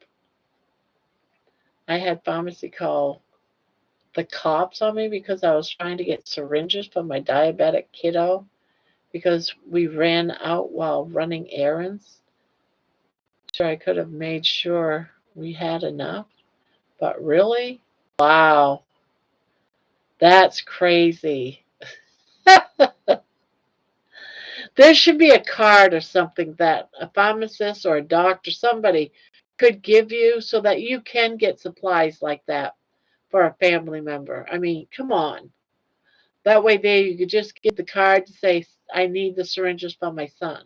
I had pharmacy call the cops on me because I was trying to get syringes for my diabetic kiddo because we ran out while running errands. Sure, I could have made sure we had enough, but really? Wow, that's crazy. There should be a card or something that a pharmacist or a doctor, somebody could give you so that you can get supplies like that for a family member. I mean, come on. That way, there you could just get the card to say, I need the syringes for my son,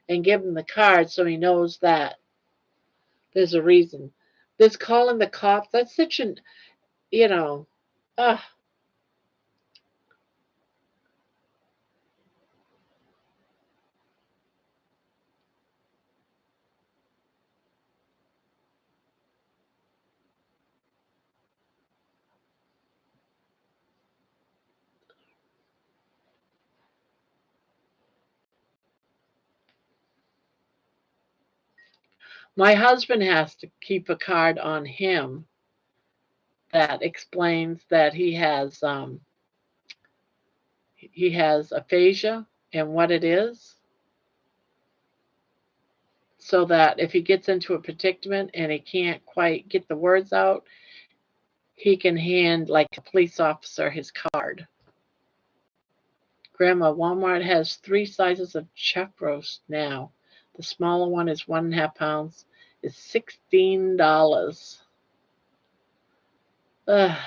and give him the card so he knows that there's a reason. This calling the cops, that's such an, you know, uh, my husband has to keep a card on him that explains that he has aphasia and what it is, so that if he gets into a predicament and he can't quite get the words out, he can hand like a police officer his card. Grandma, Walmart has 3 sizes of chuck roast now. The smaller one is 1.5 pounds. Is $16. Ugh.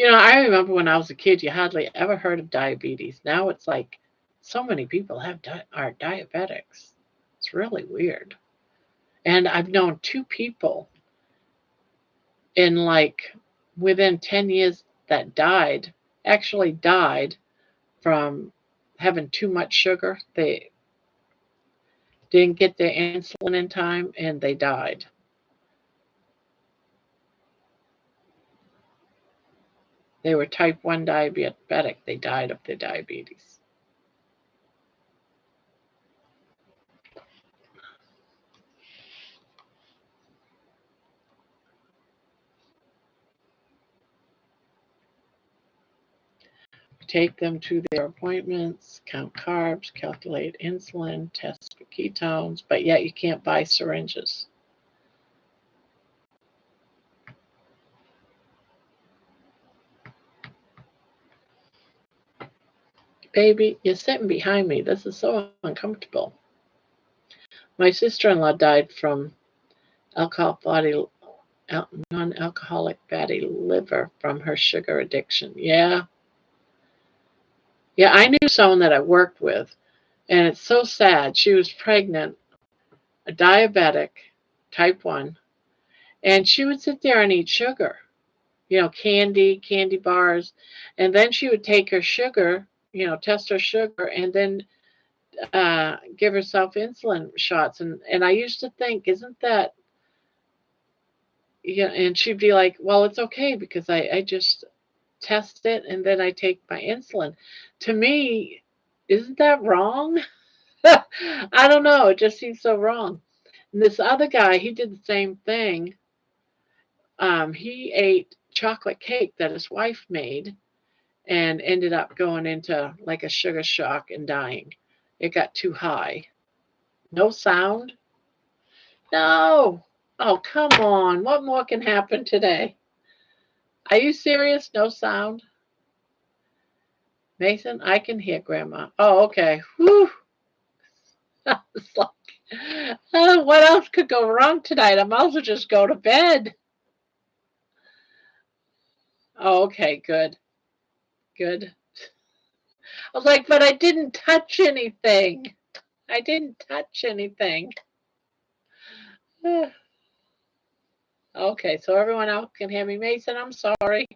I remember when I was a kid, you hardly ever heard of diabetes. Now it's like so many people are diabetics. It's really weird. And I've known 2 people in like within 10 years that actually died from having too much sugar. They didn't get their insulin in time and they died. They were type 1 diabetic. They died of their diabetes. Take them to their appointments, count carbs, calculate insulin, test for ketones, but yet you can't buy syringes. Baby, you're sitting behind me. This is so uncomfortable. My sister-in-law died from alcohol fatty non-alcoholic fatty liver from her sugar addiction. Yeah. Yeah, I knew someone that I worked with, and it's so sad. She was pregnant, a diabetic, type 1, and she would sit there and eat sugar, candy bars, and then she would take her sugar, test her sugar, and then give herself insulin shots. And I used to think, isn't that, and she'd be like, well, it's okay because I just test it and then I take my insulin. To me, isn't that wrong? I don't know. It just seems so wrong. And this other guy, he did the same thing. He ate chocolate cake that his wife made and ended up going into like a sugar shock and dying. It got too high. No sound? No. Oh, come on. What more can happen today? Are you serious? No sound? Mason, I can hear Grandma. Oh, okay. Whew. It's like, what else could go wrong tonight? I might as well just go to bed. Oh, okay, good. Good. I was like, but I didn't touch anything. I didn't touch anything. Okay, so everyone else can hear me. Mason, I'm sorry.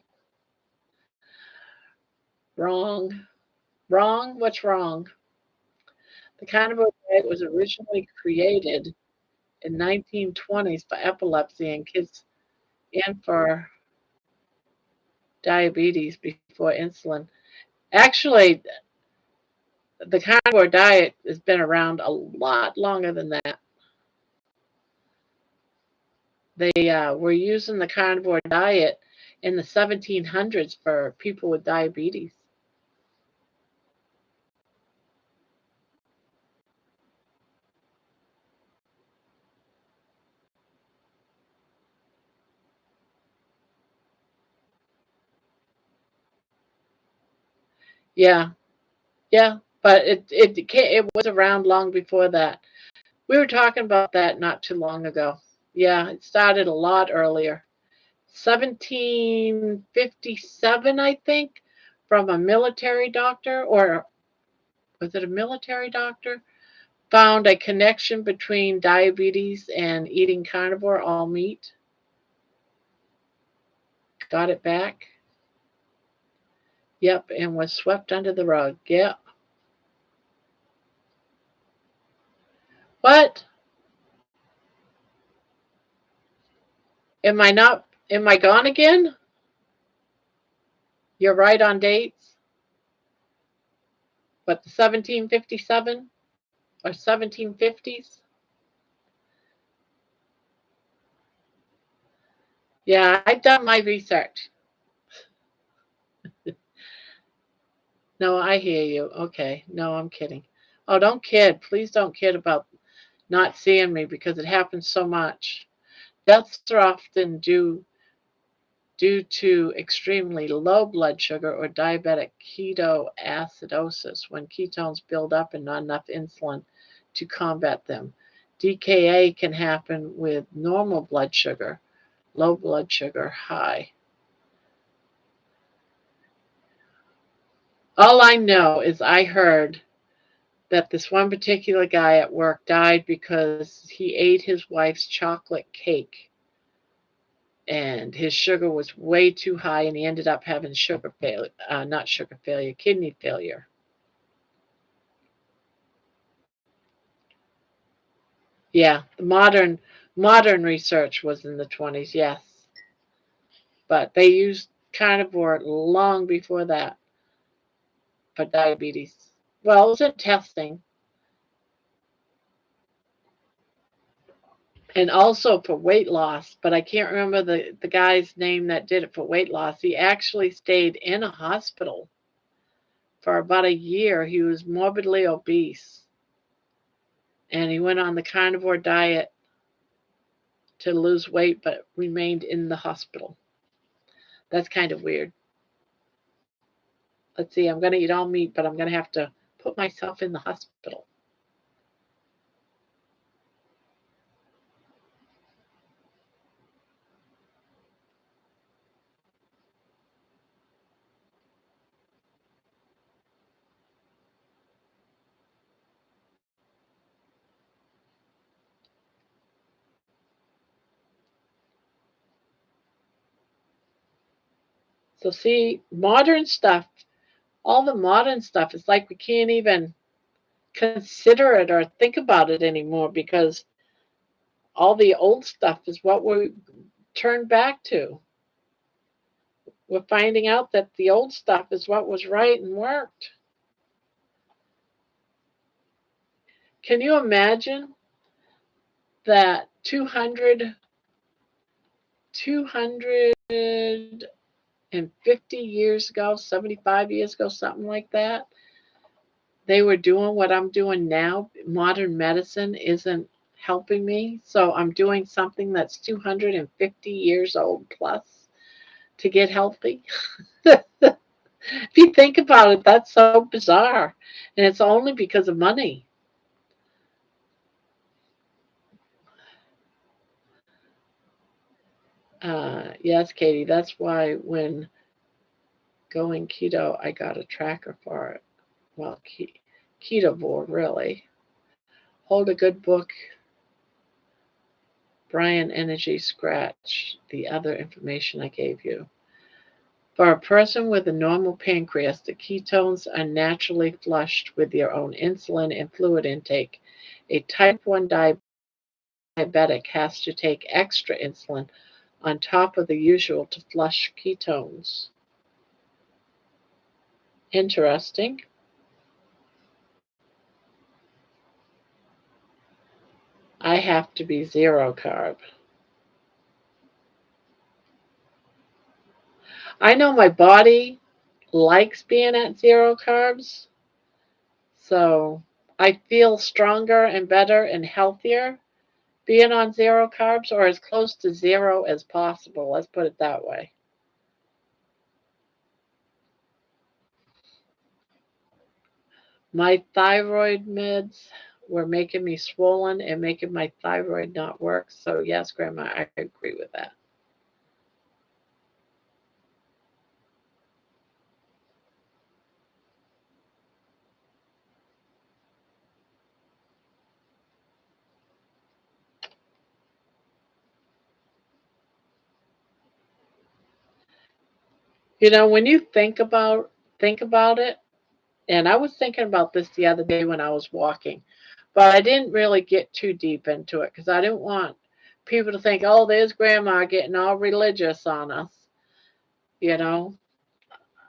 Wrong. Wrong? What's wrong? The carnivore diet was originally created in 1920s for epilepsy and kids and for diabetes before insulin. Actually, the carnivore diet has been around a lot longer than that. They were using the carnivore diet in the 1700s for people with diabetes. Yeah, yeah, but it was around long before that. We were talking about that not too long ago. Yeah, it started a lot earlier. 1757, I think, from a military doctor, or was it a military doctor? Found a connection between diabetes and eating carnivore, all meat. Got it back. Yep, and was swept under the rug. Yep. What? Am I gone again? You're right on dates. But the 1757 or 1750s? Yeah, I've done my research. No, I hear you. Okay. No, I'm kidding. Oh, don't kid. Please don't kid about not seeing me because it happens so much. Deaths are often due to extremely low blood sugar or diabetic ketoacidosis when ketones build up and not enough insulin to combat them. DKA can happen with normal blood sugar, low blood sugar, high. All I know is I heard that this one particular guy at work died because he ate his wife's chocolate cake and his sugar was way too high and he ended up having sugar failure, not sugar failure, kidney failure. Yeah, the modern research was in the 20s, yes. But they used carnivore long before that for diabetes. Well, it was in testing and also for weight loss, but I can't remember the guy's name that did it for weight loss. He actually stayed in a hospital for about a year. He was morbidly obese and he went on the carnivore diet to lose weight but remained in the hospital. That's kind of weird. Let's see, I'm going to eat all meat, but I'm going to have to put myself in the hospital. So, see, modern stuff, all the modern stuff, it's like we can't even consider it or think about it anymore because all the old stuff is what we turn back to. We're finding out that the old stuff is what was right and worked. Can you imagine that 250 years ago, 75 years ago, something like that, they were doing what I'm doing now? Modern medicine isn't helping me, so I'm doing something that's 250 years old plus to get healthy. If you think about it, that's so bizarre. And it's only because of money. Yes, Katie, that's why when going keto, I got a tracker for it. Well, ketovore, really. Hold a good book, Brian Energy Scratch, the other information I gave you. For a person with a normal pancreas, the ketones are naturally flushed with your own insulin and fluid intake. A type 1 diabetic has to take extra insulin on top of the usual to flush ketones. Interesting. I have to be zero carb. I know my body likes being at zero carbs, so I feel stronger and better and healthier being on zero carbs or as close to zero as possible. Let's put it that way. My thyroid meds were making me swollen and making my thyroid not work. So, yes, Grandma, I agree with that. You know, when you think about it, and I was thinking about this the other day when I was walking, but I didn't really get too deep into it because I didn't want people to think, oh, there's Grandma getting all religious on us, you know,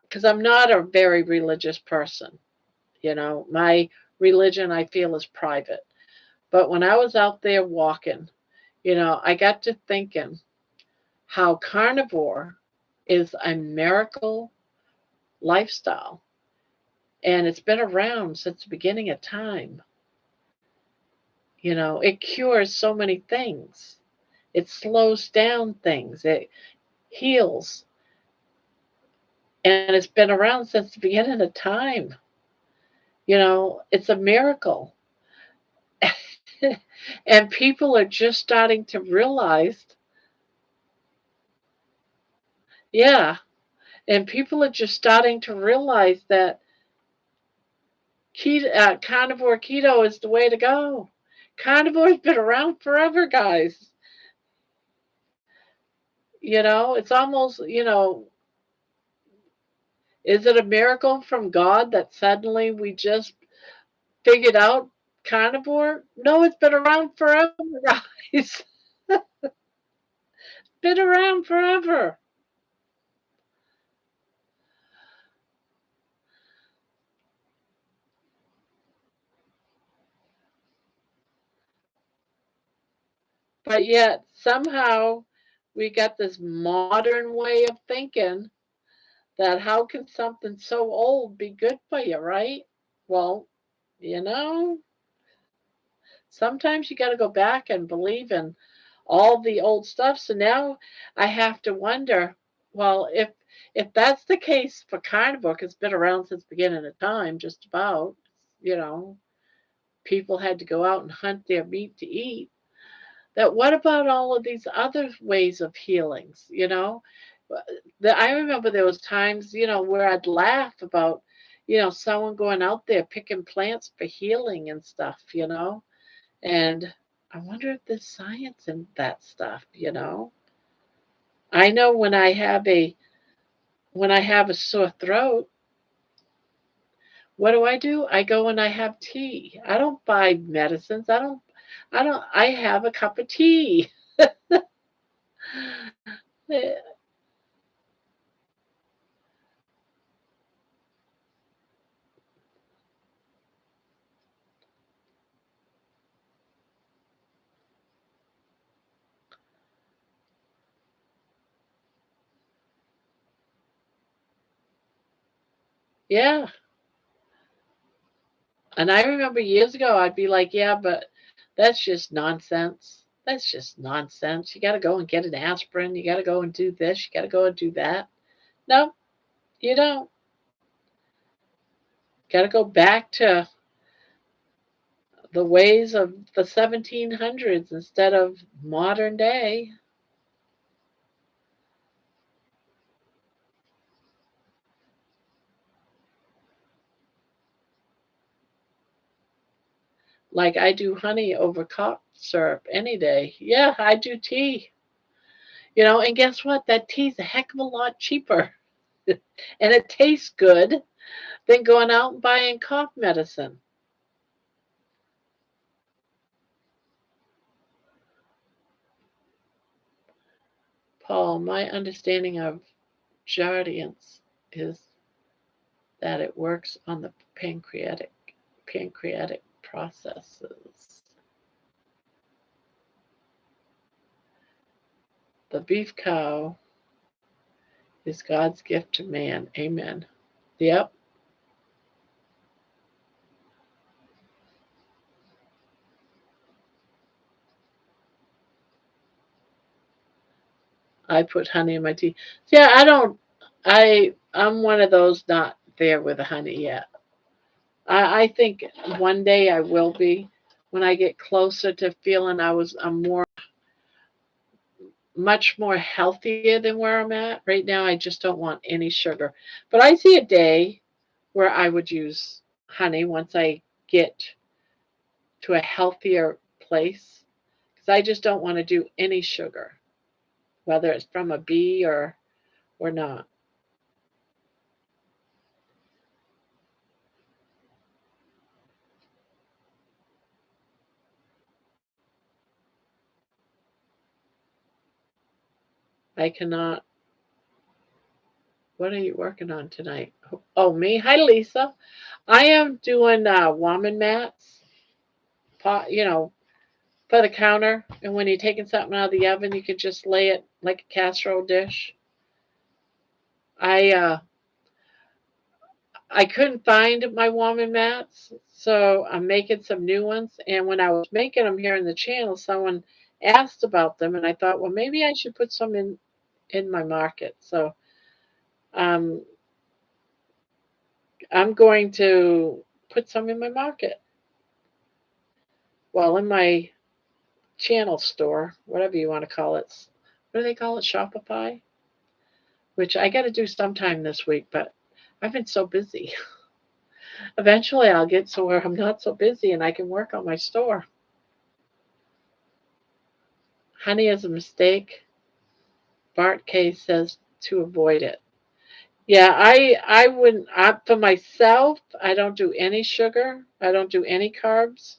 because I'm not a very religious person. My religion I feel is private. But when I was out there walking, I got to thinking how carnivore is a miracle lifestyle. And it's been around since the beginning of time. It cures so many things. It slows down things. It heals. And it's been around since the beginning of time. It's a miracle. And people are just starting to realize, yeah, and people are just starting to realize that carnivore keto is the way to go. Carnivore's been around forever, guys. It's almost, is it a miracle from God that suddenly we just figured out carnivore? No, it's been around forever, guys. Been around forever. But yet, somehow, we got this modern way of thinking that how can something so old be good for you, right? Well, you know, sometimes you got to go back and believe in all the old stuff. So now I have to wonder, well, if that's the case for carnivore, 'cause it's been around since the beginning of time, just about, you know, people had to go out and hunt their meat to eat. That what about all of these other ways of healings, I remember there was times, where I'd laugh about, someone going out there picking plants for healing and stuff, and I wonder if there's science in that stuff. I know when I have a sore throat, what do? I go and I have tea. I don't buy medicines. I have a cup of tea. Yeah. And I remember years ago, I'd be like, yeah, but that's just nonsense. That's just nonsense. You got to go and get an aspirin. You got to go and do this. You got to go and do that. No, you don't. Got to go back to the ways of the 1700s instead of modern day. Like I do honey over cough syrup any day. Yeah, I do tea. And guess what? That tea's a heck of a lot cheaper. And it tastes good than going out and buying cough medicine. Paul, my understanding of Jardiance is that it works on the pancreatic processes. The beef cow is God's gift to man. Amen. Yep. I put honey in my tea. Yeah, I don't. I'm one of those not there with the honey yet. I think one day I will be when I get closer to feeling I'm much more healthier than where I'm at. Right now I just don't want any sugar. But I see a day where I would use honey once I get to a healthier place because I just don't want to do any sugar, whether it's from a bee or not. I cannot. What are you working on tonight? Oh, me. Hi, Lisa. I am doing woman mats, for the counter. And when you're taking something out of the oven, you can just lay it like a casserole dish. I uh, I couldn't find my woman mats, so I'm making some new ones. And when I was making them here in the channel, someone asked about them, and I thought, well, maybe I should put some in my market. So um, I'm going to put some in my market. Well, in my channel store, whatever you want to call it. What do they call it? Shopify? Which I got to do sometime this week, but I've been so busy. Eventually, I'll get to where I'm not so busy and I can work on my store. Honey is a mistake. Bart K says to avoid it. Yeah, I wouldn't. For myself, I don't do any sugar. I don't do any carbs.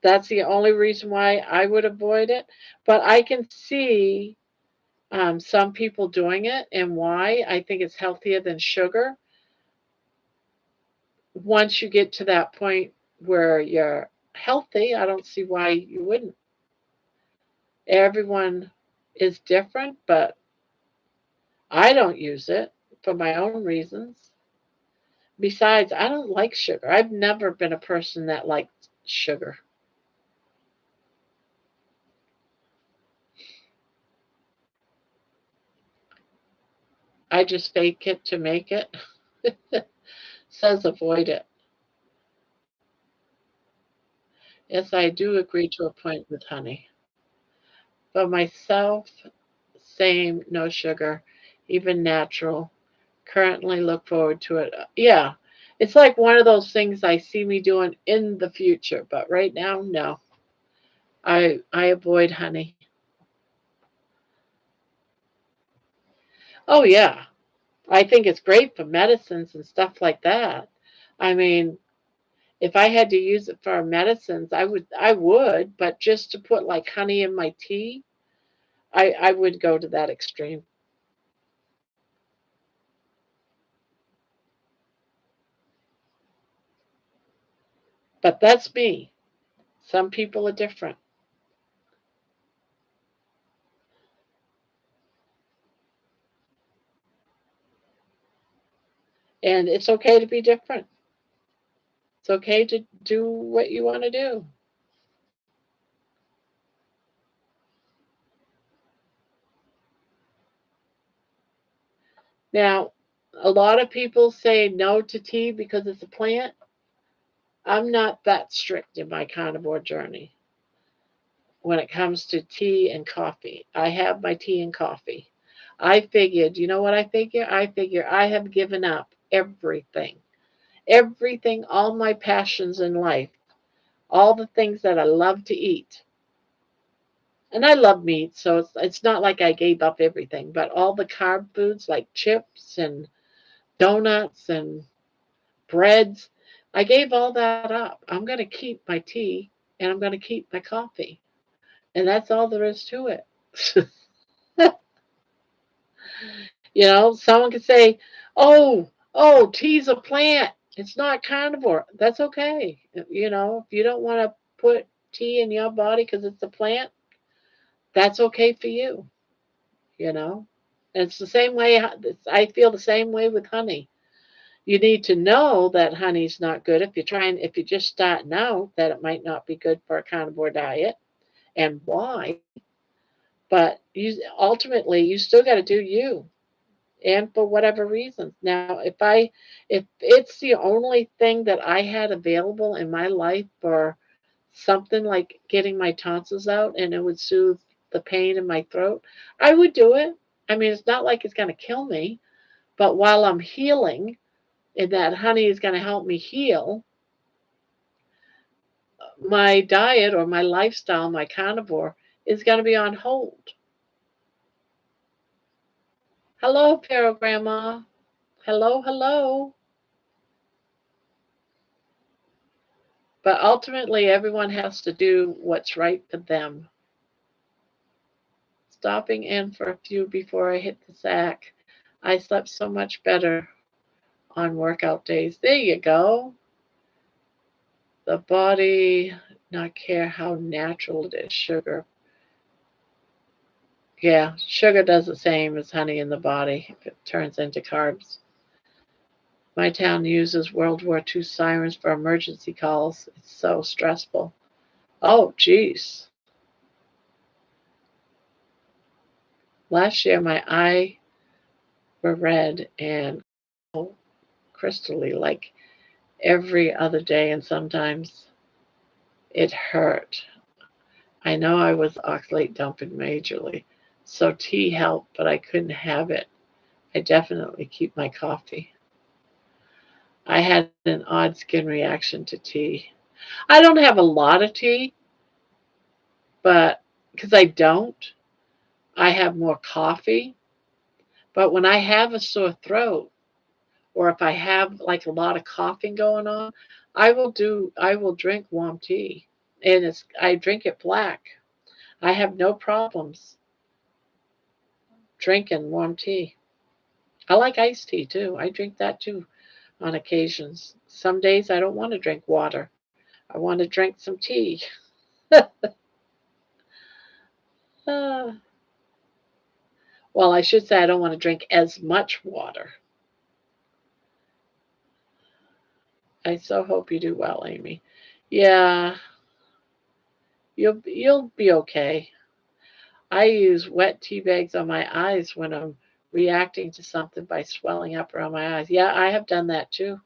That's the only reason why I would avoid it. But I can see some people doing it and why. I think it's healthier than sugar. Once you get to that point where you're healthy, I don't see why you wouldn't. Everyone is different, but I don't use it for my own reasons. Besides, I don't like sugar. I've never been a person that liked sugar. I just fake it to make it. Says avoid it. Yes, I do agree to a point with honey. For myself, same, no sugar, even natural. Currently look forward to it. Yeah, it's like one of those things I see me doing in the future, but right now, no. I avoid honey. Oh yeah, I think it's great for medicines and stuff like that. I mean, if I had to use it for medicines, I would, but just to put like honey in my tea, I would go to that extreme. But that's me. Some people are different. And it's okay to be different. It's okay to do what you want to do. Now, A lot of people say no to tea because it's a plant. I'm not that strict in my carnivore journey when it comes to tea and coffee. I have my tea and coffee. I figured, you know what I figure? I figure I have given up everything, everything, all my passions in life, all the things that I love to eat. And I love meat, so it's not like I gave up everything, but all the carb foods like chips and donuts and breads, I gave all that up. I'm going to keep my tea and I'm going to keep my coffee. And that's all there is to it. Someone could say, oh, tea's a plant. It's not carnivore. That's okay. If you don't want to put tea in your body because it's a plant, that's okay for you. You know, and it's the same way. I feel the same way with honey. You need to know that honey's not good if you're just starting out, that it might not be good for a carnivore diet and why. But ultimately you still got to do you, and for whatever reasons. Now, if it's the only thing that I had available in my life for something like getting my tonsils out and it would soothe the pain in my throat, I would do it. I mean, it's not like it's going to kill me, but while I'm healing, and that honey is going to help me heal, my diet or my lifestyle, my carnivore, is going to be on hold. Hello, Pero Grandma. Hello, hello. But ultimately, everyone has to do what's right for them. Stopping in for a few before I hit the sack. I slept so much better on workout days. There you go. The body not care how natural it is. Sugar. Yeah, sugar does the same as honey in the body if it turns into carbs. My town uses World War II sirens for emergency calls. It's so stressful. Oh, geez. Last year, my eye were red and crystally like every other day, and sometimes it hurt. I know I was oxalate dumping majorly, so tea helped, but I couldn't have it. I definitely keep my coffee. I had an odd skin reaction to tea. I don't have a lot of tea, but because I don't, I have more coffee. But when I have a sore throat, or if I have like a lot of coughing going on, I will drink warm tea. And I drink it black. I have no problems drinking warm tea. I like iced tea too. I drink that too on occasions. Some days I don't want to drink water. I want to drink some tea. Uh, well, I should say I don't want to drink as much water. I so hope you do well, Amy. Yeah, you'll be okay. I use wet tea bags on my eyes when I'm reacting to something by swelling up around my eyes. Yeah, I have done that too.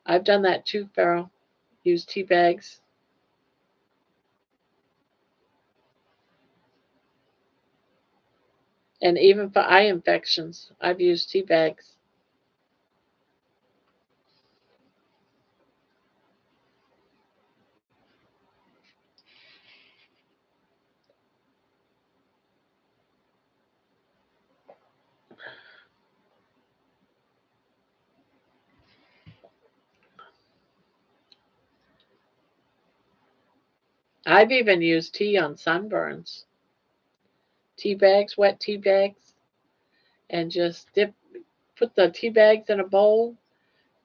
I've done that too, Farrell. Use tea bags. And even for eye infections, I've used tea bags. I've even used tea on sunburns. Tea bags, wet tea bags, and just put the tea bags in a bowl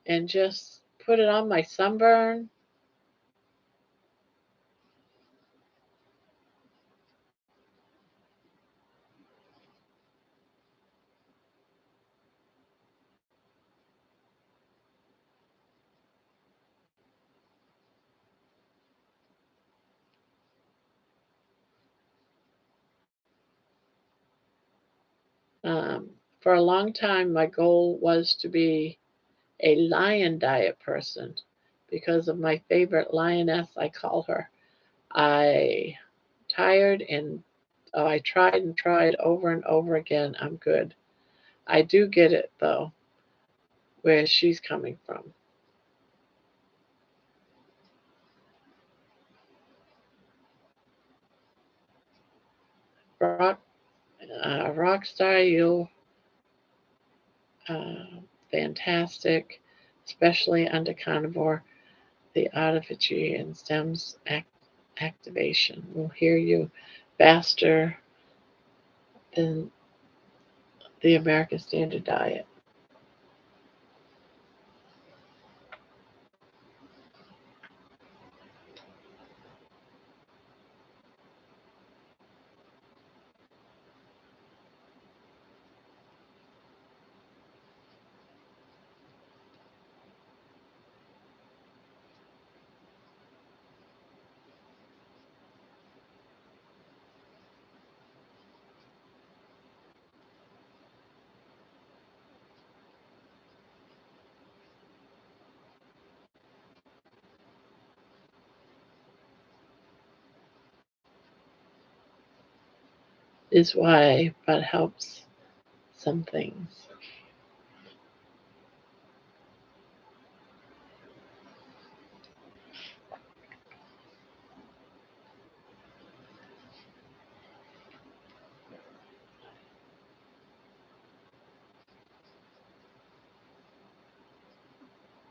and just put it on my sunburn. For a long time, my goal was to be a lion diet person because of my favorite lioness, I call her. I tired and I tried and tried over and over again. I'm good. I do get it though, where she's coming from. Rock, Rockstar, you uh, fantastic, especially under carnivore. The autophagy and stems activation will hear you faster than the American Standard Diet. Is why, but helps some things.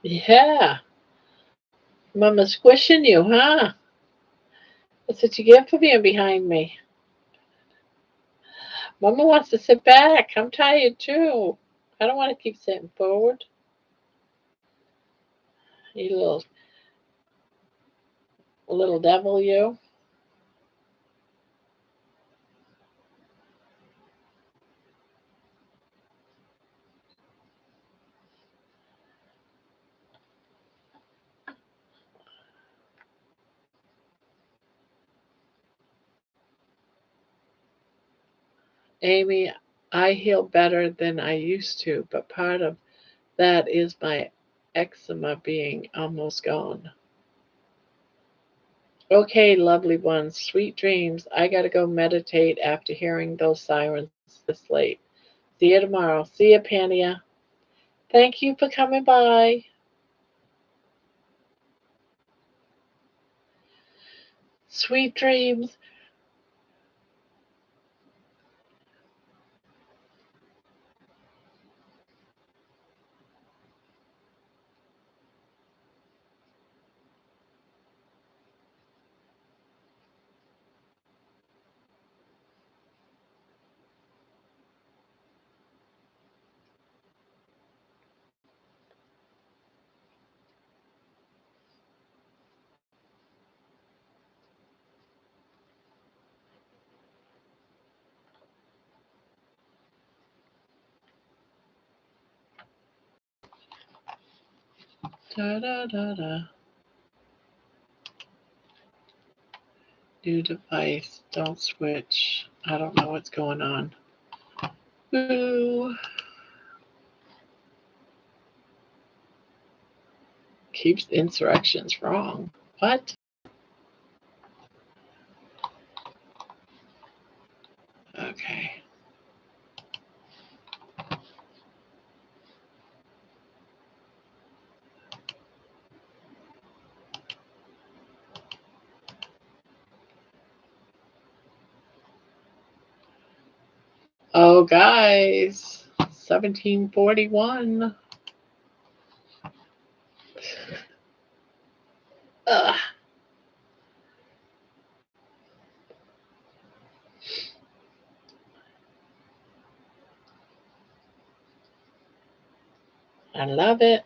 Yeah, Mama squishing you, huh? That's what you get for being behind me. Mama wants to sit back. I'm tired too. I don't want to keep sitting forward. You little devil, you. Amy, I heal better than I used to, but part of that is my eczema being almost gone. Okay, lovely ones, sweet dreams. I gotta go meditate after hearing those sirens this late. See you tomorrow. See you, Pania. Thank you for coming by. Sweet dreams. Da da da da. New device. Don't switch. I don't know what's going on. Ooh. Keeps instructions wrong. What? Okay. Oh, guys. 1741. Ugh. I love it.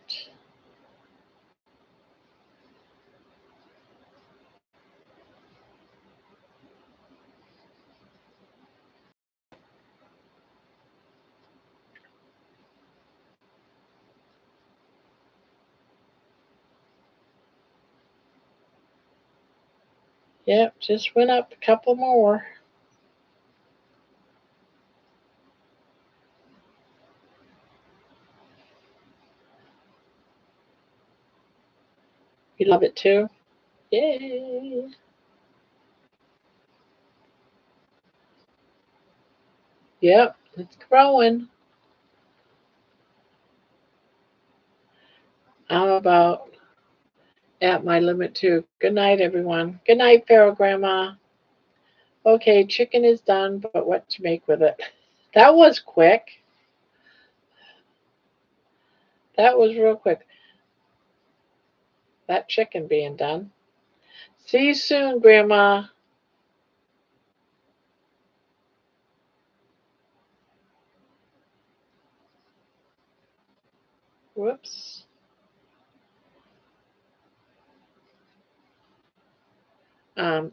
Yep, just went up a couple more. You love it too? Yay! Yep, it's growing. I'm about at my limit too. Good night, everyone. Good night, Pharaoh Grandma. Okay, chicken is done, but what to make with it? That was quick. That was real quick. That chicken being done. See you soon, Grandma. Whoops.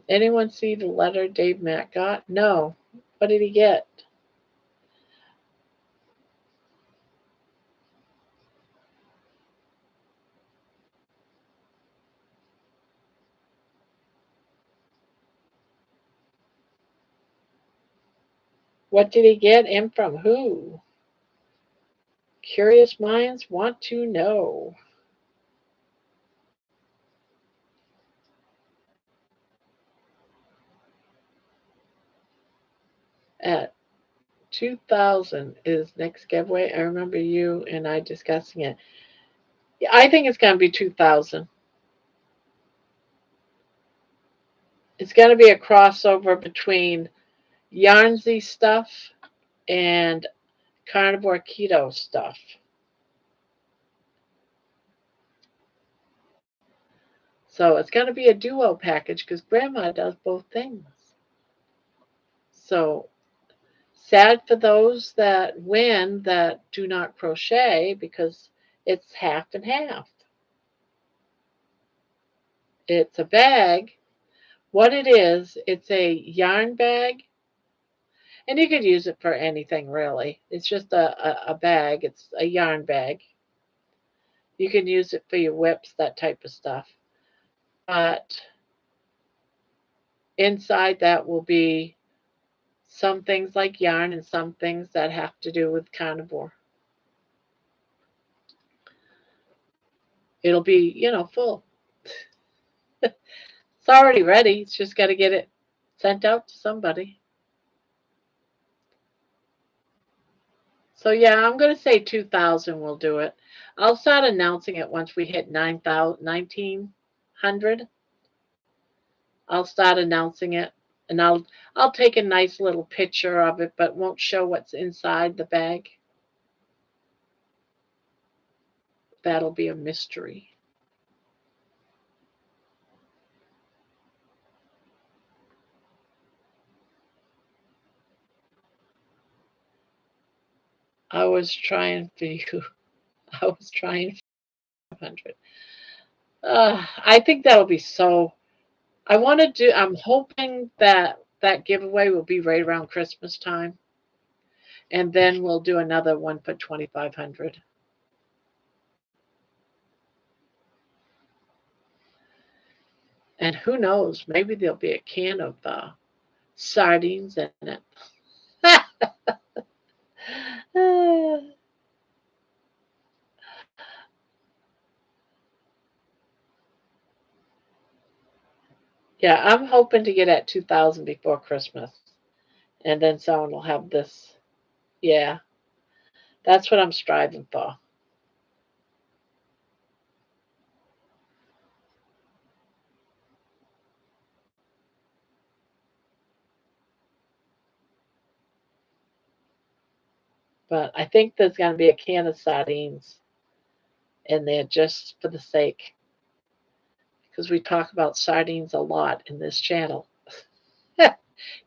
Anyone see the letter Dave Matt got? No. What did he get? What did he get and from who? Curious minds want to know. At 2000 is next giveaway. I remember you and I discussing it. I think it's going to be 2000. It's going to be a crossover between Yarnsy stuff and carnivore keto stuff. So it's going to be a duo package because Grandma does both things. So sad for those that win that do not crochet because it's half and half. It's a bag. What it is, it's a yarn bag. And you could use it for anything really. It's just a bag. It's a yarn bag. You can use it for your whips, that type of stuff. But inside that will be some things like yarn and some things that have to do with carnivore. It'll be, full. It's already ready. It's just got to get it sent out to somebody. So yeah, I'm going to say 2000 will do it. I'll start announcing it once we hit 1900. I'll start announcing it and I'll take a nice little picture of it but won't show what's inside the bag. That'll be a mystery. I was trying for you. I was trying for 500. I think that'll be so. I want to do. I'm hoping that that giveaway will be right around Christmas time, and then we'll do another one for 2,500. And who knows? Maybe there'll be a can of sardines in it. Yeah, I'm hoping to get at 2,000 before Christmas, and then someone will have this. Yeah, that's what I'm striving for. But I think there's going to be a can of sardines in there just for the sake, because we talk about sardines a lot in this channel.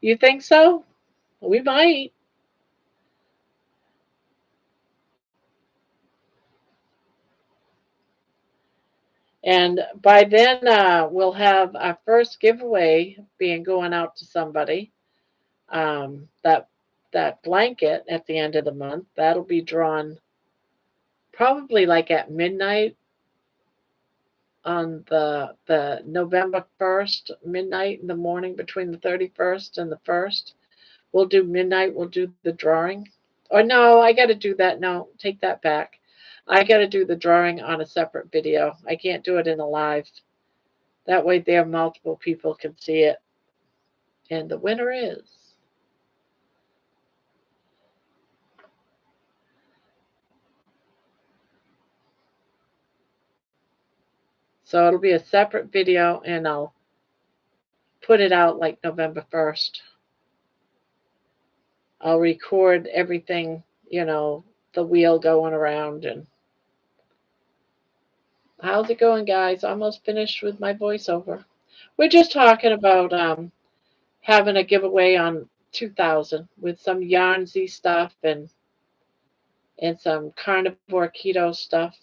You think so? We might. And by then, we'll have our first giveaway being going out to somebody. That blanket at the end of the month that'll be drawn probably like at midnight on the November 1st, midnight in the morning between the 31st and the 1st. We'll do midnight. We'll do the drawing. Or no, I got to do that. No, take that back. I got to do the drawing on a separate video. I can't do it in a live. That way there multiple people can see it. And the winner is... So it'll be a separate video, and I'll put it out like November 1st. I'll record everything, the wheel going around. And how's it going, guys? Almost finished with my voiceover. We're just talking about having a giveaway on 2000 with some yarnsy stuff and some carnivore keto stuff.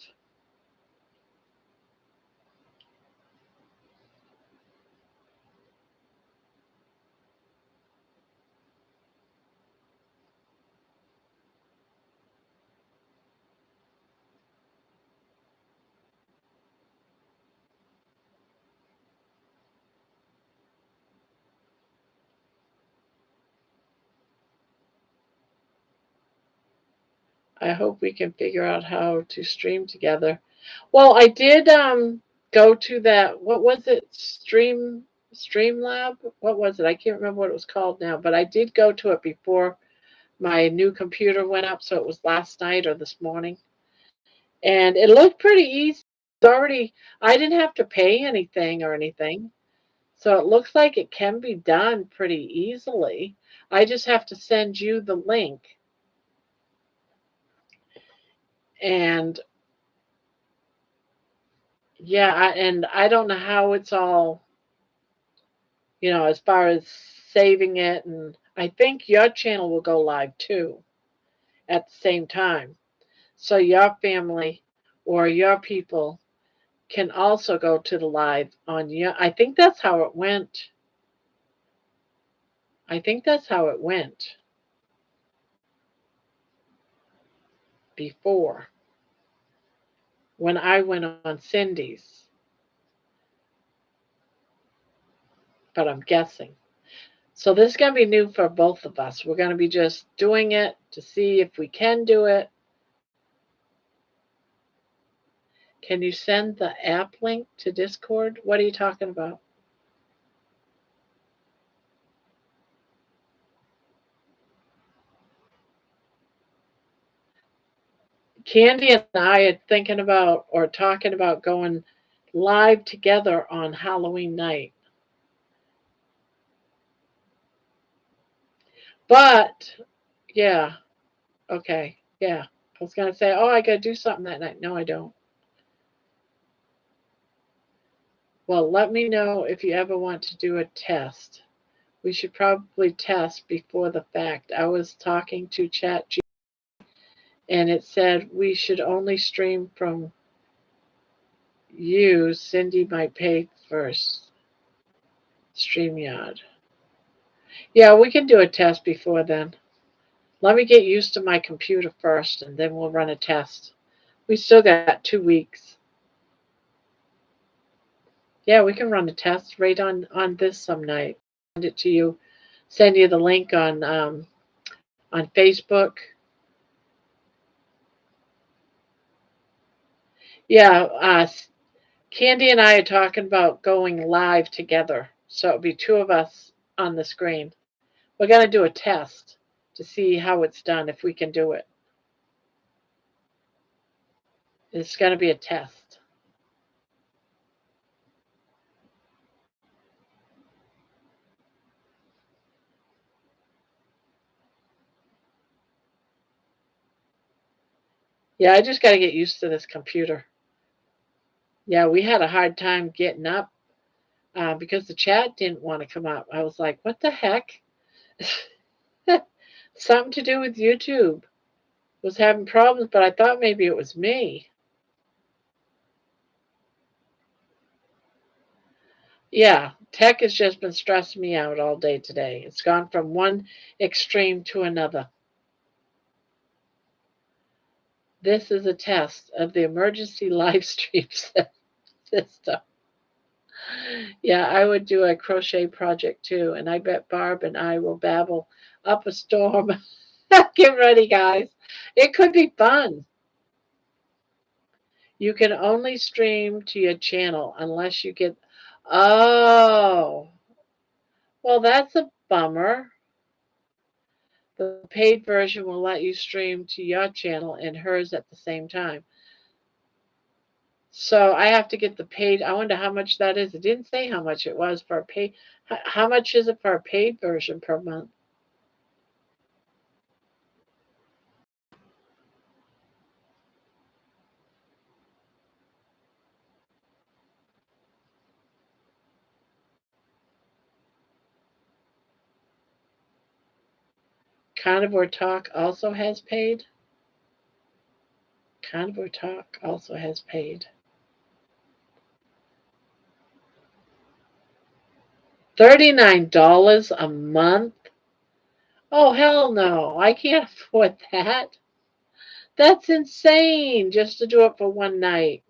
I hope we can figure out how to stream together. Well, I did go to that, what was it? Streamlab? What was it? I can't remember what it was called now, but I did go to it before my new computer went up, so it was last night or this morning. And it looked pretty easy. I didn't have to pay anything or anything. So it looks like it can be done pretty easily. I just have to send you the link. And yeah, and I don't know how it's all, as far as saving it. And I think your channel will go live too at the same time. So your family or your people can also go to the live on your. I think that's how it went. Before, when I went on Cindy's. But I'm guessing. So this is going to be new for both of us. We're going to be just doing it to see if we can do it. Can you send the app link to Discord? What are you talking about? Candy and I are thinking about or talking about going live together on Halloween night. But, yeah, okay, yeah. I was going to say, I got to do something that night. No, I don't. Well, let me know if you ever want to do a test. We should probably test before the fact. I was talking to ChatGPT, and it said we should only stream from you. Cindy might pay first. StreamYard. Yeah, we can do a test before then. Let me get used to my computer first, and then we'll run a test. We still got 2 weeks. Yeah, we can run a test right on this some night. Send it to you. Send you the link on Facebook. Yeah, Candy and I are talking about going live together. So it'll be 2 of us on the screen. We're going to do a test to see how it's done, if we can do it. It's going to be a test. Yeah, I just got to get used to this computer. Yeah, we had a hard time getting up because the chat didn't want to come up. I was like, what the heck? Something to do with YouTube was having problems, but I thought maybe it was me. Yeah, tech has just been stressing me out all day today. It's gone from one extreme to another. This is a test of the emergency live stream system. Yeah, I would do a crochet project too, and I bet Barb and I will babble up a storm. Get ready, guys. It could be fun. You can only stream to your channel unless you get... Oh, well, that's a bummer. The paid version will let you stream to your channel and hers at the same time. So I have to get the paid. I wonder how much that is. It didn't say how much it was for a paid. How much is it for a paid version per month? Carnivore Talk also has paid. Carnivore Talk also has paid. $39 a month? Oh, hell no. I can't afford that. That's insane just to do it for one night.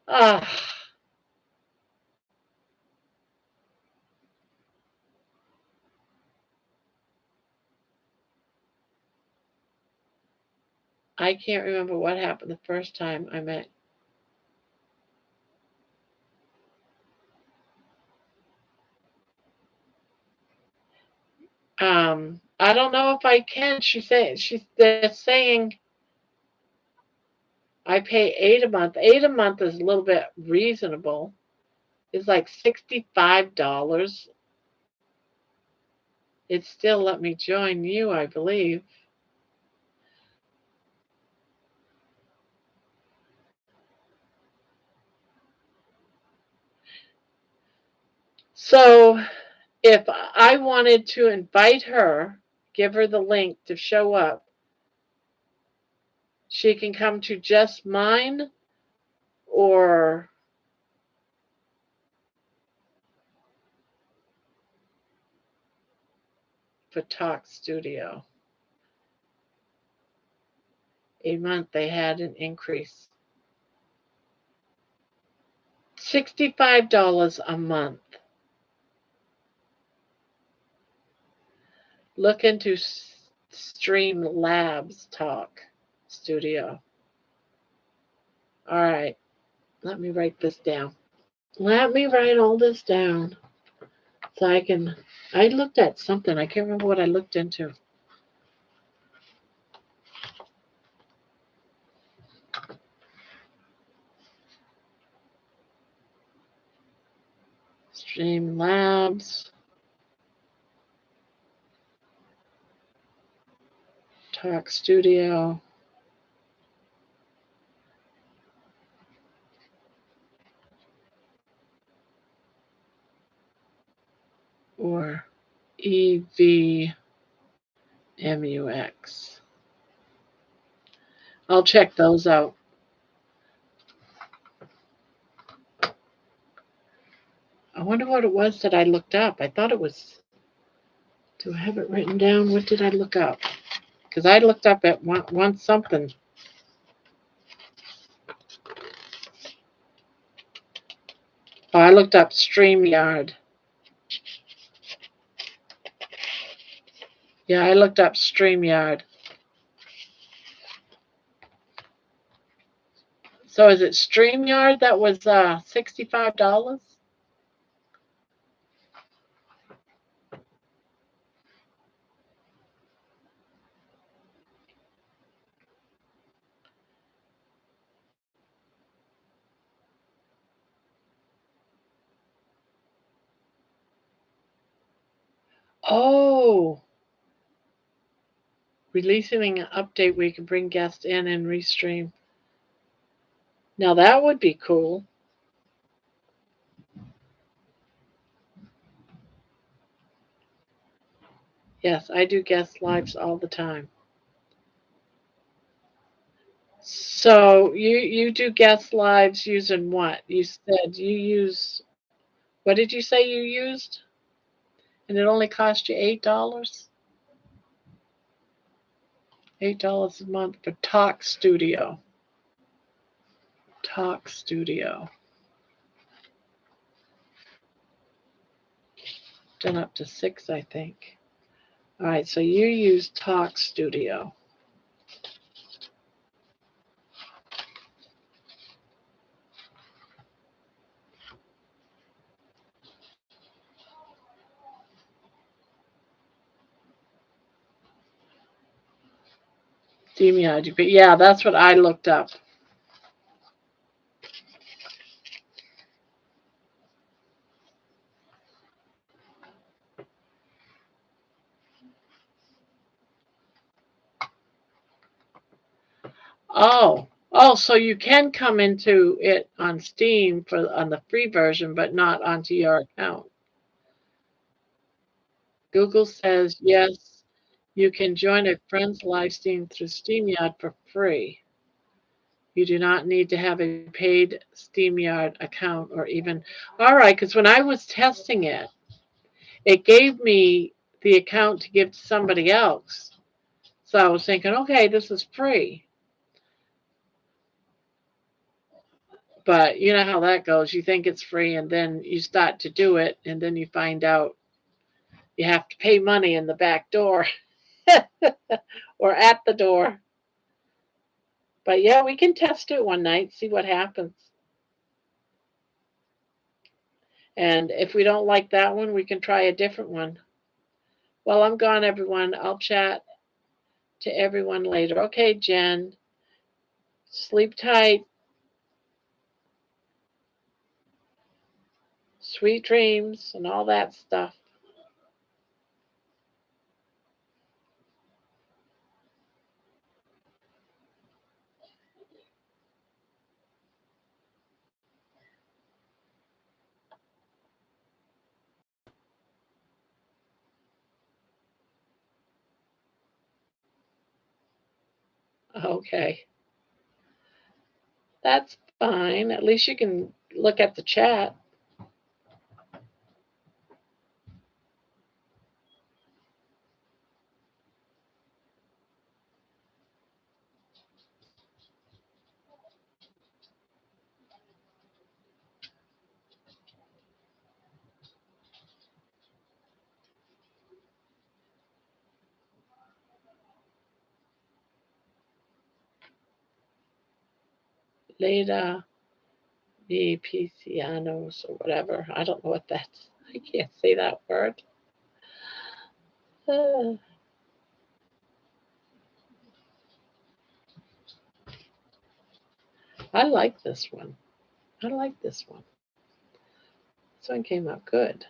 Ah, I can't remember what happened the first time I met. I don't know if I can. They're saying I pay 8 a month. 8 a month is a little bit reasonable. It's like $65. It still let me join you, I believe. So if I wanted to invite her, give her the link to show up, she can come to just mine or for Talk Studio. A month they had an increase. $65 a month. Look into Stream Labs Talk Studio. All right, let me write this down. Let me write all this down so I can. I looked at something. I can't remember what I looked into. Stream Labs Talk Studio. Or EVMUX. I'll check those out. I wonder what it was that I looked up. I thought it was. Do I have it written down? What did I look up? Because I looked up at one something. Oh, I looked up StreamYard. Yeah, I looked up StreamYard. So is it StreamYard that was $65? Oh, releasing an update where you can bring guests in and restream. Now that would be cool. Yes, I do guest lives all the time. So you do guest lives using what? You said you use, what did you say you used? And it only cost you $8? $8 a month for Talk Studio. Talk Studio. Done up to 6, I think. All right, so you use Talk Studio. SteamYard. Yeah, that's what I looked up. Oh, so you can come into it on Steam on the free version, but not onto your account. Google says yes, you can join a friend's live stream through StreamYard for free. You do not need to have a paid StreamYard account or even. All right, because when I was testing it, it gave me the account to give to somebody else. So I was thinking, okay, this is free. But you know how that goes. You think it's free and then you start to do it and then you find out you have to pay money in the back door or at the door. But yeah, we can test it one night, see what happens. And if we don't like that one, we can try a different one. Well, I'm gone, everyone. I'll chat to everyone later. Okay, Jen. Sleep tight. Sweet dreams and all that stuff. Okay. That's fine. At least you can look at the chat. Leda mi Pisianos or whatever. I don't know what that's. I can't say that word. Uh, I like this one. I like this one. This one came out good.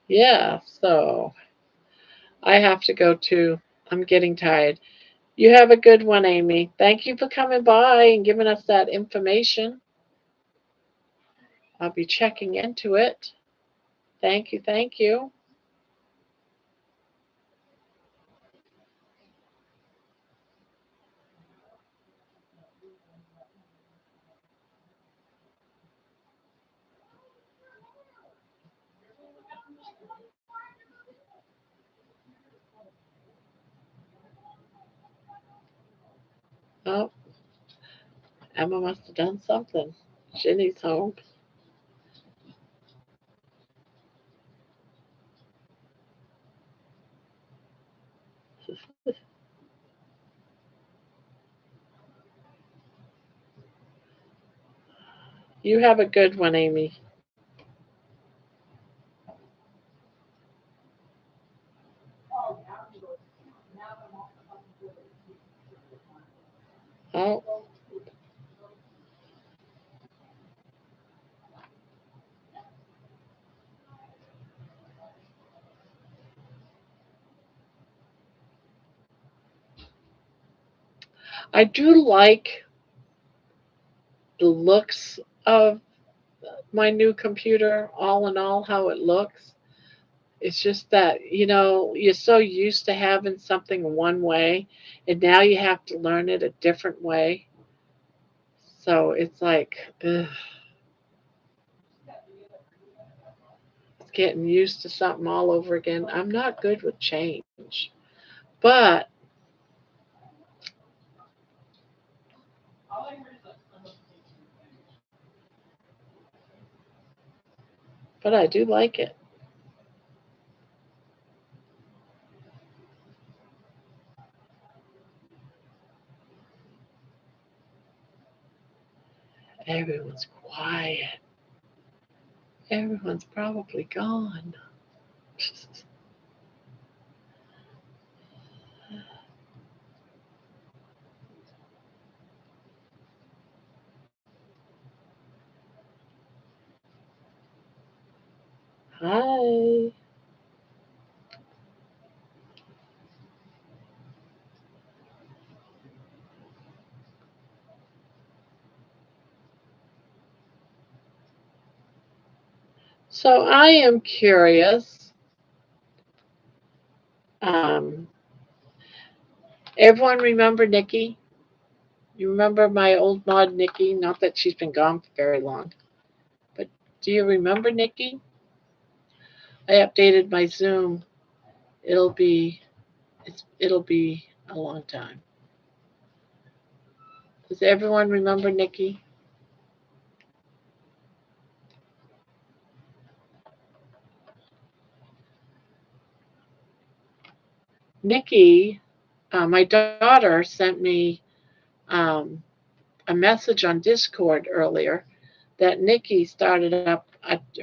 Yeah, so I have to go too. I'm getting tired. You have a good one, Amy. Thank you for coming by and giving us that information. I'll be checking into it. Thank you. Thank you. Oh, Emma must have done something. Ginny's home. You have a good one, Amy. Oh, I do like the looks of my new computer, all in all, how it looks. It's just that, you're so used to having something one way, and now you have to learn it a different way. So it's like, ugh, it's getting used to something all over again. I'm not good with change, but I do like it. Everyone's quiet. Everyone's probably gone. Hi. So I am curious. Um, Everyone remember Nikki? You remember my old mod Nikki? Not that she's been gone for very long, but do you remember Nikki? I updated my Zoom. It'll be it'll be a long time. Does everyone remember Nikki? Nikki, my daughter sent me um, a message on Discord earlier that Nikki started up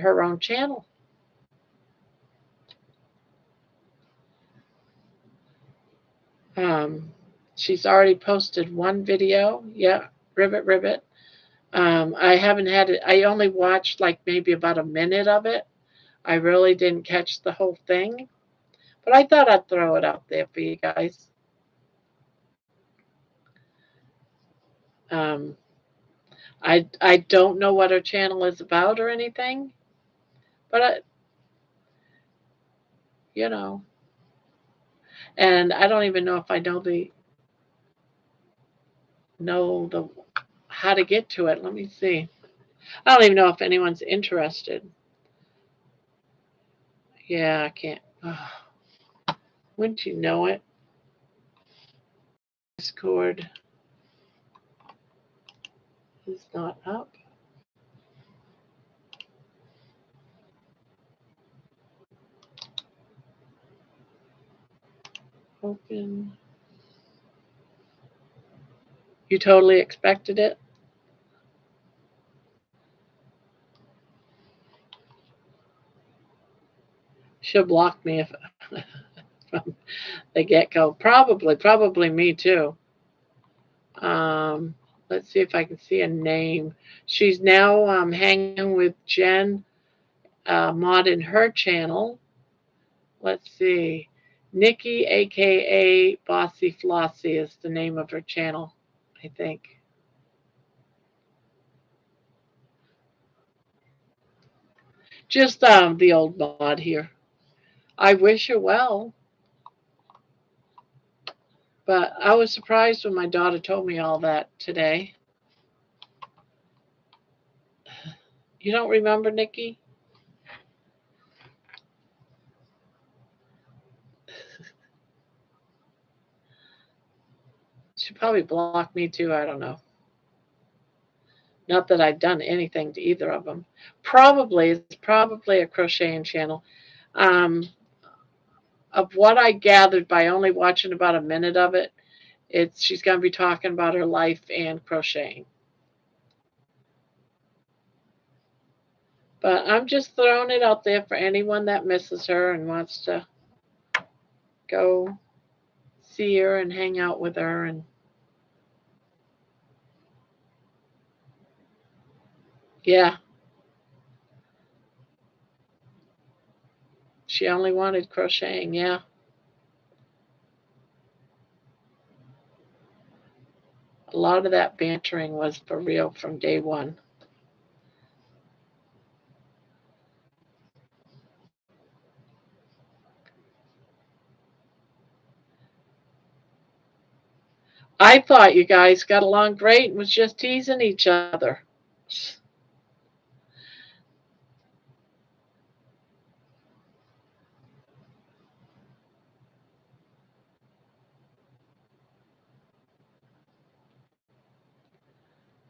her own channel. Um, she's already posted one video. Yeah, ribbit, ribbit. I haven't had it. I only watched like maybe about a minute of it. I really didn't catch the whole thing, but I thought I'd throw it out there for you guys. Um, I don't know what her channel is about or anything, but you know, and I don't even know if I know the how to get to it. Let me see. I don't even know if anyone's interested. Yeah, I can't. Oh, wouldn't you know it? Discord is not up. Open. You totally expected it? She'll block me if from the get go. Probably me too. Um, let's see if I can see a name. She's now hanging with Jen Mod in her channel. Let's see. Nikki, aka Bossy Flossie, is the name of her channel, I think. Just the old mod here. I wish her well, but I was surprised when my daughter told me all that today. You don't remember Nikki? She probably blocked me too. I don't know. Not that I've done anything to either of them. It's probably a crocheting channel. Um, of what I gathered by only watching about a minute of it, she's going to be talking about her life and crocheting. But I'm just throwing it out there for anyone that misses her and wants to go see her and hang out with her. And yeah, she only wanted crocheting. Yeah. A lot of that bantering was for real from day one. I thought you guys got along great and was just teasing each other.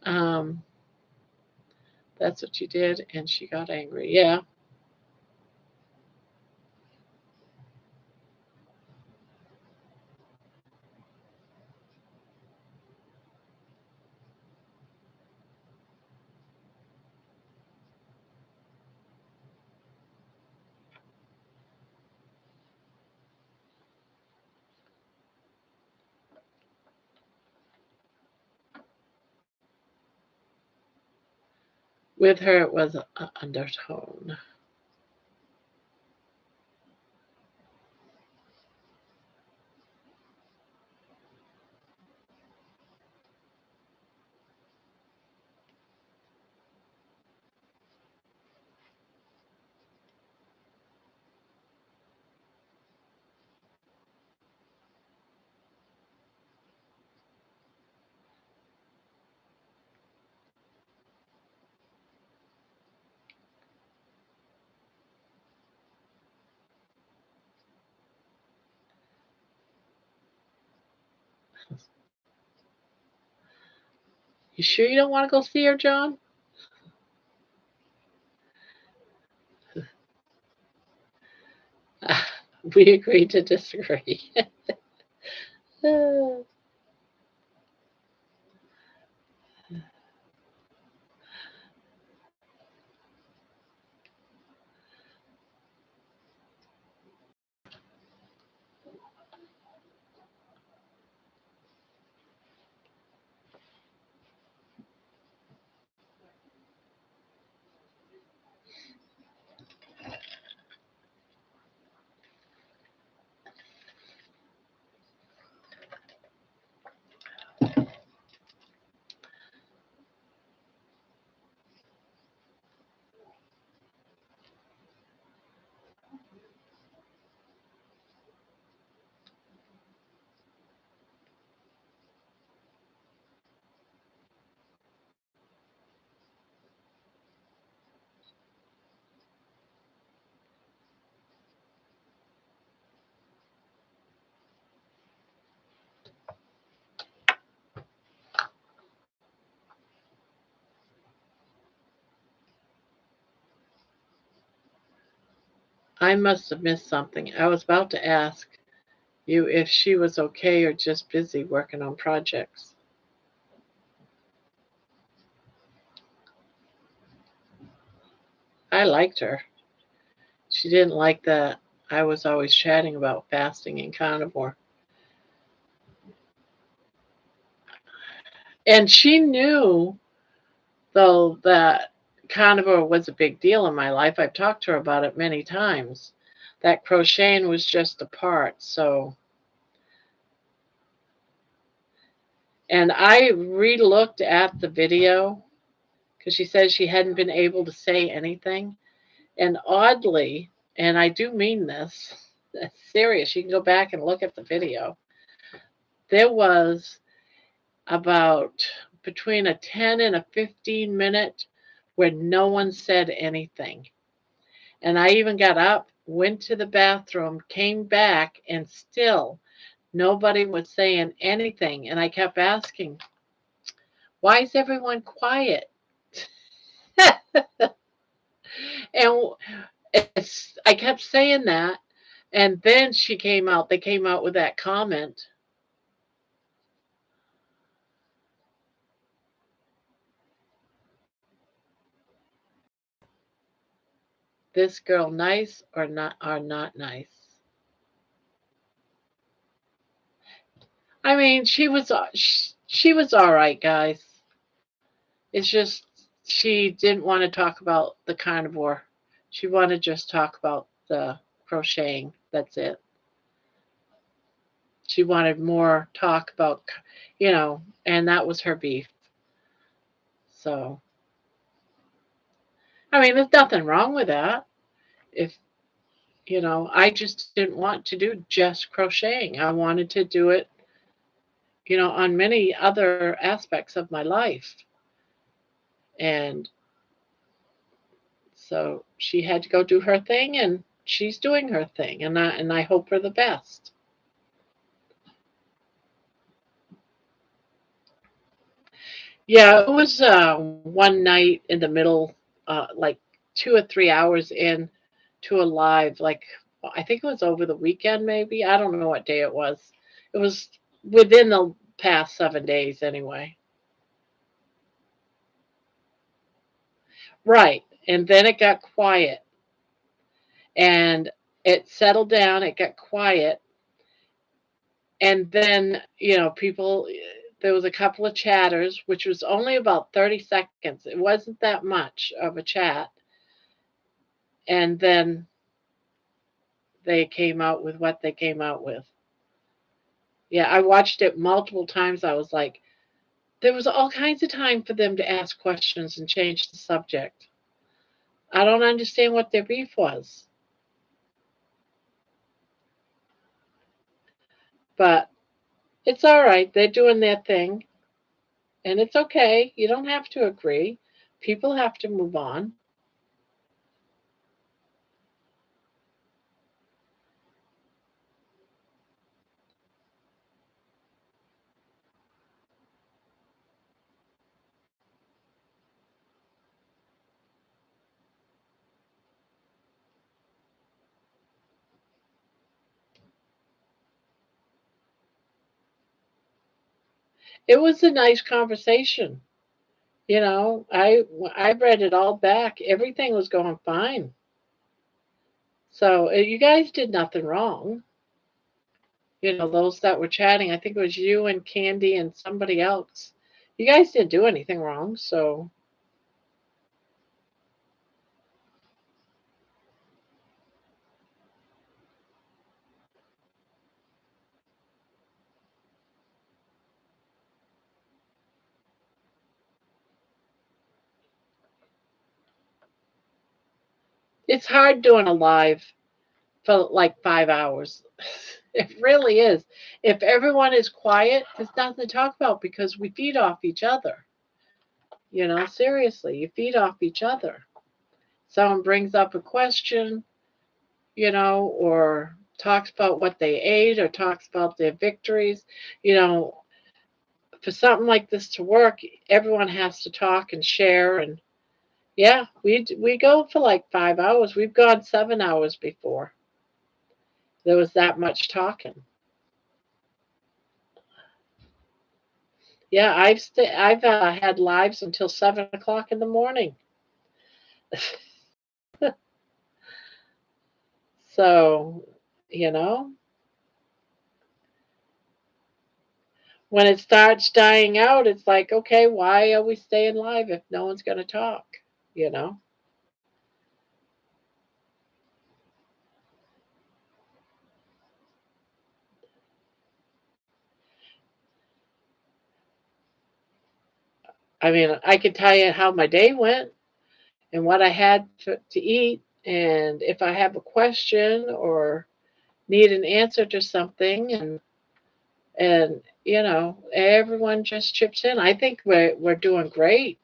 Um, that's what you did, and she got angry. Yeah. With her, it was an undertone. You sure you don't want to go see her, John? We agree to disagree. I must have missed something. I was about to ask you if she was okay or just busy working on projects. I liked her. She didn't like that I was always chatting about fasting and carnivore. And she knew, though, that carnivore was a big deal in my life. I've talked to her about it many times. That crocheting was just a part. So, and I re-looked at the video because she said she hadn't been able to say anything. And oddly, and I do mean this, that's serious. You can go back and look at the video. There was about between a 10 and a 15 minute where no one said anything. And I even got up, went to the bathroom, came back, and still nobody was saying anything. And I kept asking, why is everyone quiet? And I kept saying that. And then they came out with that comment. This girl nice or not nice? I mean, she was all right, guys. It's just she didn't want to talk about the carnivore. She wanted to just talk about the crocheting. That's it. She wanted more talk about, and that was her beef. So, I mean, there's nothing wrong with that. If, I just didn't want to do just crocheting. I wanted to do it, on many other aspects of my life. And so she had to go do her thing, and she's doing her thing, and I hope for the best. Yeah, it was one night in the middle, like 2 or 3 hours in to a live. Like I think it was over the weekend, maybe. I don't know what day it was. It was within the past 7 days, anyway. Right, and then it got quiet, and it settled down. It got quiet, and then people there was a couple of chatters, which was only about 30 seconds. It wasn't that much of a chat. And then they came out with what they came out with. Yeah, I watched it multiple times. I was like, there was all kinds of time for them to ask questions and change the subject. I don't understand what their beef was. But it's all right. They're doing their thing. And it's okay. You don't have to agree. People have to move on. It was a nice conversation. I read it all back. Everything was going fine. So you guys did nothing wrong. Those that were chatting, I think it was you and Candy and somebody else. You guys didn't do anything wrong, so it's hard doing a live for like 5 hours. It really is. If everyone is quiet, there's nothing to talk about because we feed off each other. Seriously, you feed off each other. Someone brings up a question, or talks about what they ate or talks about their victories. You know, for something like this to work, everyone has to talk and share. And yeah, we go for like 5 hours. We've gone 7 hours before. There was that much talking. Yeah, I've had lives until 7 o'clock in the morning. So, you know, when it starts dying out, it's like, okay, why are we staying live if no one's going to talk? You know, I mean, I could tell you how my day went and what I had to eat, and if I have a question or need an answer to something, and everyone just chips in. I think we're doing great.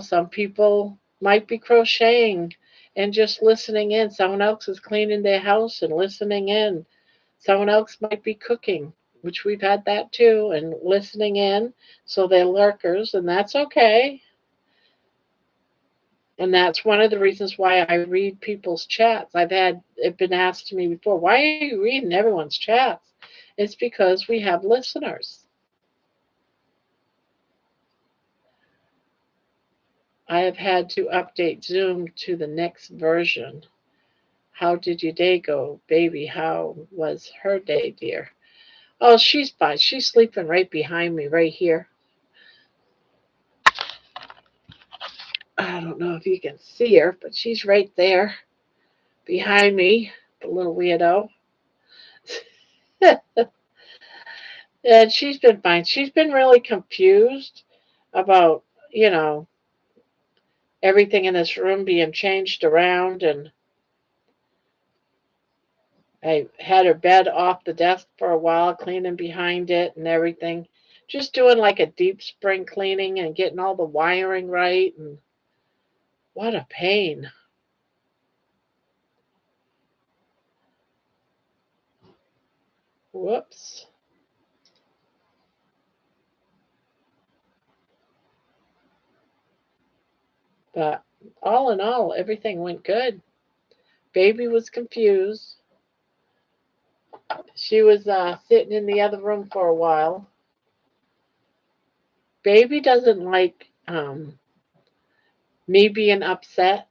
Some people might be crocheting and just listening in. Someone else is cleaning their house and listening in. Someone else might be cooking, which we've had that too, and listening in. So they're lurkers, and that's okay. And that's one of the reasons why I read people's chats. I've had it been asked to me before, why are you reading everyone's chats? It's because we have listeners. I have had to update Zoom to the next version. How did your day go, baby? How was her day, dear? Oh, she's fine. She's sleeping right behind me, right here. I don't know if you can see her, but she's right there behind me, the little weirdo. And she's been fine. She's been really confused about, you know, everything in this room being changed around. And I had her bed off the desk for a while, cleaning behind it and everything. Just doing like a deep spring cleaning and getting all the wiring right. And what a pain. Whoops. But all in all, everything went good. Baby was confused. She was sitting in the other room for a while. Baby doesn't like me being upset.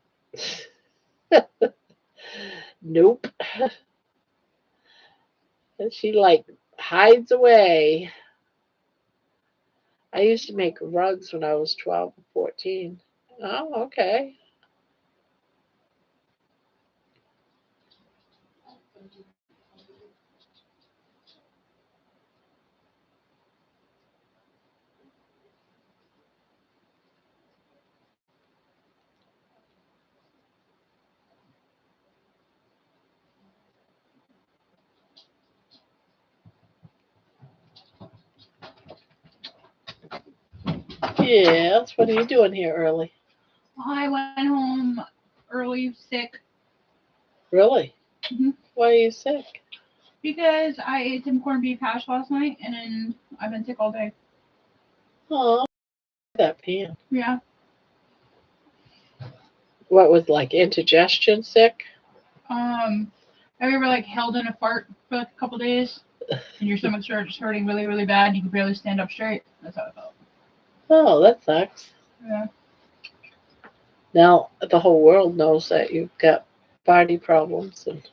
Nope. She like hides away. I used to make rugs when I was 12 or 14. Oh, okay. Yes, what are you doing here early? I went home early sick. Really? Mhm. Why are you sick? Because I ate some corned beef hash last night and then I've been sick all day. Oh, that pan. Yeah. What was like indigestion sick? Have you ever like held in a fart for like a couple days and your stomach starts hurting really, really bad and you can barely stand up straight? That's how I felt. Oh, that sucks. Yeah. Now the whole world knows that you've got body problems and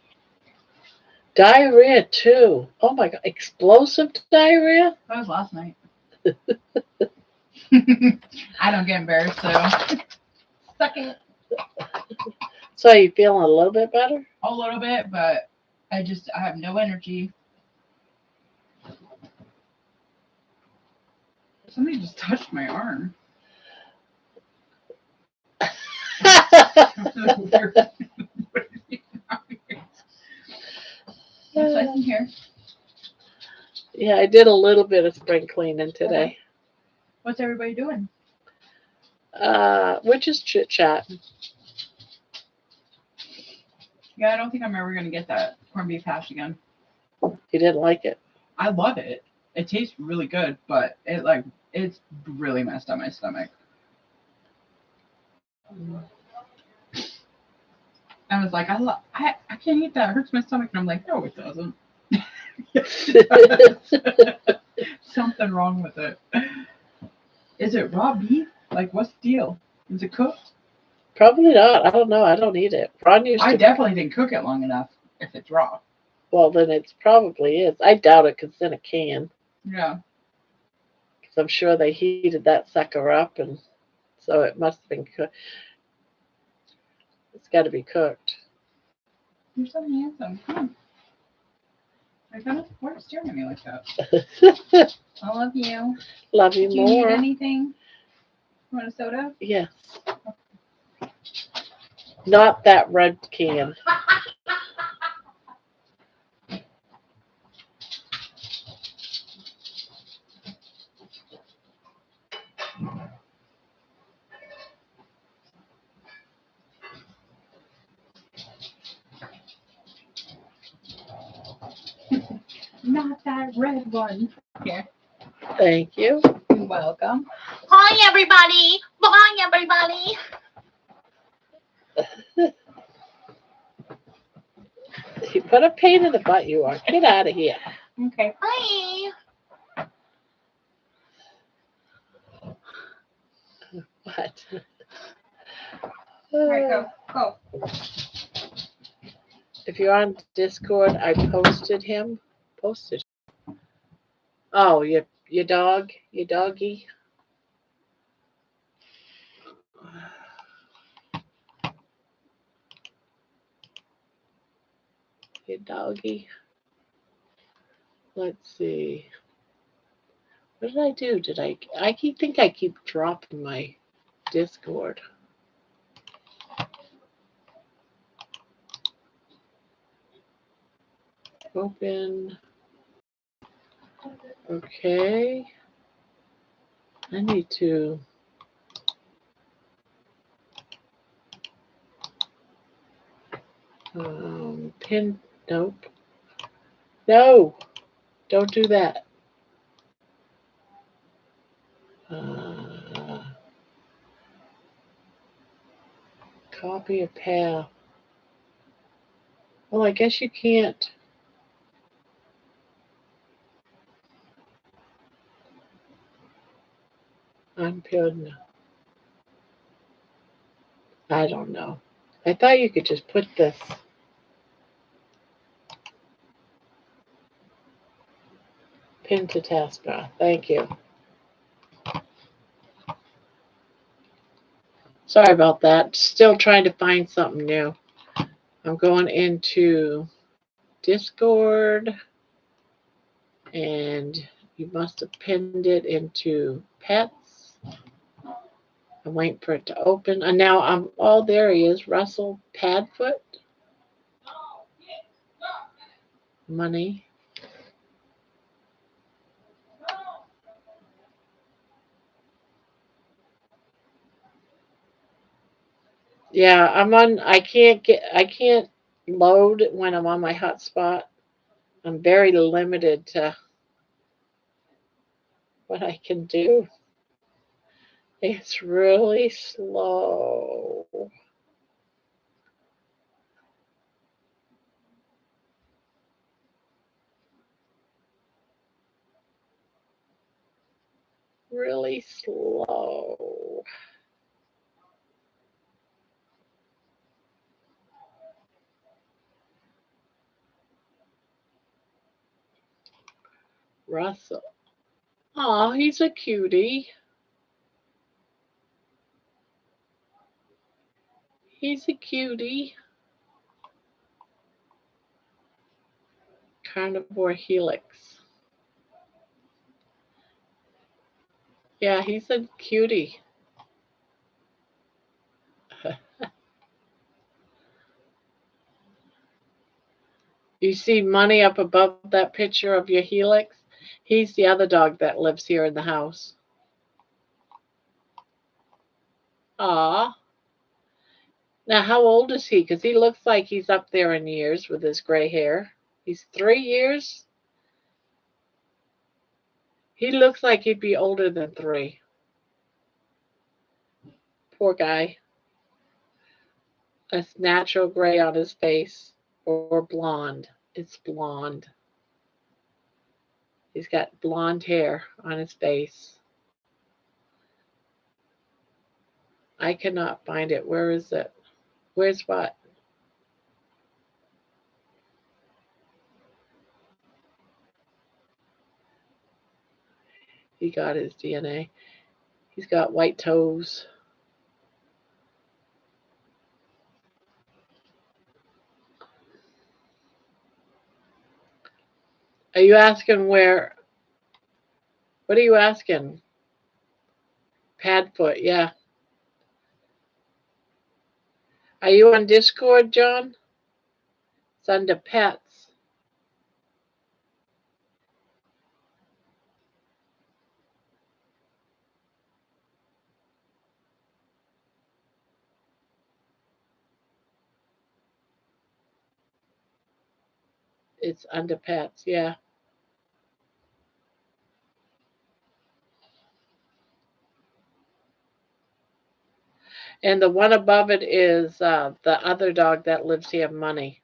diarrhea too. Oh my god, explosive diarrhea? That was last night. I don't get embarrassed, so suck it. So are you feeling a little bit better? A little bit, but I have no energy. Somebody just touched my arm. Weird. It's nice in here. Yeah, I did a little bit of spring cleaning today. What's everybody doing? We're just chit chatting. Yeah, I don't think I'm ever gonna get that corned beef hash again. You didn't like it? I love it. It tastes really good, but it's really messed up my stomach. I was like, I can't eat that. It hurts my stomach, and I'm like, no, it doesn't. Something wrong with it. Is it raw beef? Like, what's the deal? Is it cooked? Probably not. I don't know. I don't eat it. Ron used I to. definitely didn't cook it long enough if it's raw. Well, then it probably is. I doubt it because it's in a can. Yeah. Because I'm sure they heated that sucker up, and so it must have been cooked. It's got to be cooked. You're so handsome. Come on. I kind of why are you staring at me like that? I love you. Love you Do you more. need anything? You want a soda? Yes. Not that red can. Not that red one. Here. Thank you. You're welcome. Hi, everybody. Bye, everybody. What a pain in the butt you are. Get out of here. Okay. Hi. What? All right, go. Go. If you're on Discord, I posted him. Posted. Oh, your dog, your doggy. Your doggy. Let's see. What did I do? Think I keep dropping my Discord. Open. Okay. I need to. Pin. Nope. No. Don't do that. Copy a path. Well, I guess you can't. Unpin. I don't know. I thought you could just put this. Pin to taskbar. Thank you. Sorry about that. Still trying to find something new. I'm going into Discord, and you must have pinned it into pets. I'm waiting for it to open. And now there he is, Russell Padfoot. Money. Yeah, I can't load when I'm on my hotspot. I'm very limited to what I can do. It's really slow. Really slow. Russell. Oh, he's a cutie. He's a cutie. Carnivore helix. Yeah, he's a cutie. You see Money up above that picture of your helix? He's the other dog that lives here in the house. Aw. Now, how old is he? Because he looks like he's up there in years with his gray hair. He's 3 years? He looks like he'd be older than 3. Poor guy. That's natural gray on his face. Or blonde. It's blonde. He's got blonde hair on his face. I cannot find it. Where is it? Where's what? He got his DNA. He's got white toes. Are you asking where? What are you asking? Padfoot, yeah. Are you on Discord, John? It's under pets. It's under pets, yeah. And the one above it is the other dog that lives here, Money.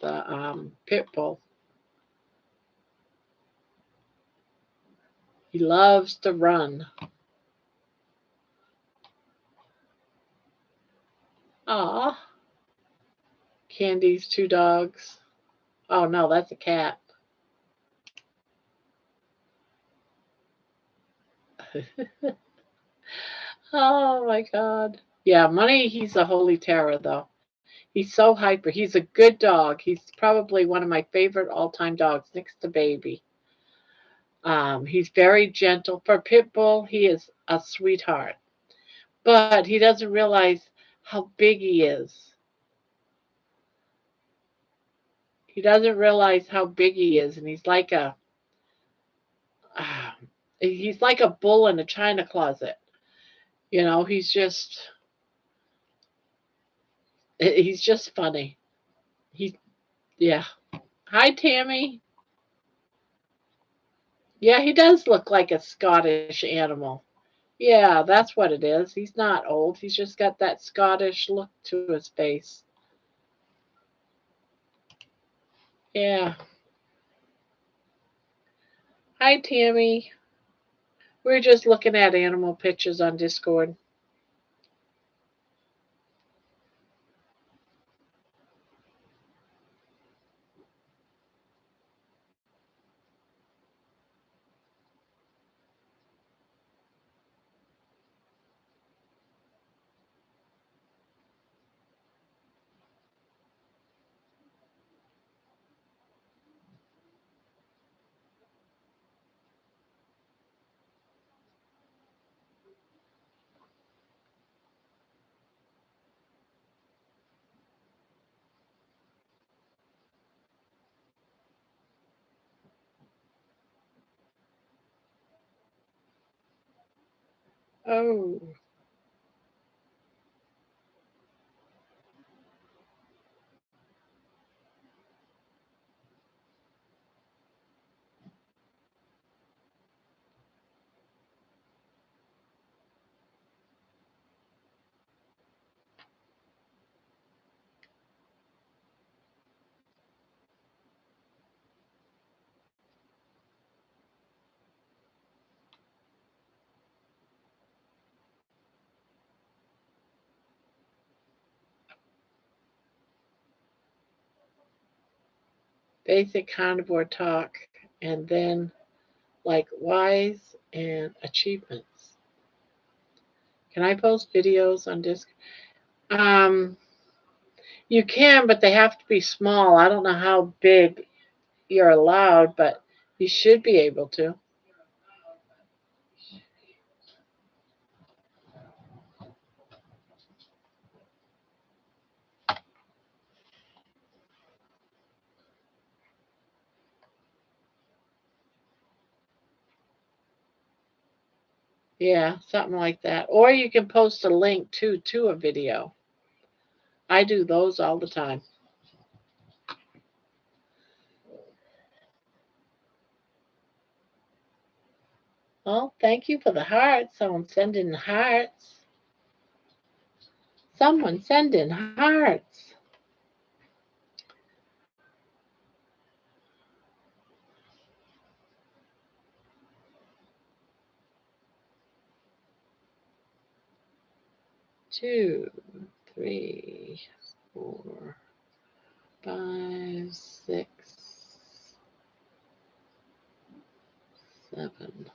The pit bull. He loves to run. Aw. Candy's 2 dogs. Oh no, that's a cat. Oh my God. Yeah, Money, he's a holy terror though. He's so hyper. He's a good dog. He's probably one of my favorite all-time dogs next to Baby. He's very gentle. For pit bull, he is a sweetheart. But he doesn't realize how big he is. He doesn't realize how big he is, and he's like a bull in a china closet. You know, he's just funny. Yeah. Hi, Tammy. Yeah, he does look like a Scottish animal. Yeah, that's what it is. He's not old. He's just got that Scottish look to his face. Yeah. Hi, Tammy. We're just looking at animal pictures on Discord. Oh. Basic carnivore talk, and then like whys and achievements. Can I post videos on Disc? You can, but they have to be small. I don't know how big you're allowed, but you should be able to. Yeah, something like that. Or you can post a link to a video. I do those all the time. Well, thank you for the hearts. Someone send in hearts. Someone send in hearts. Two, three, 4, 5, 6, 7.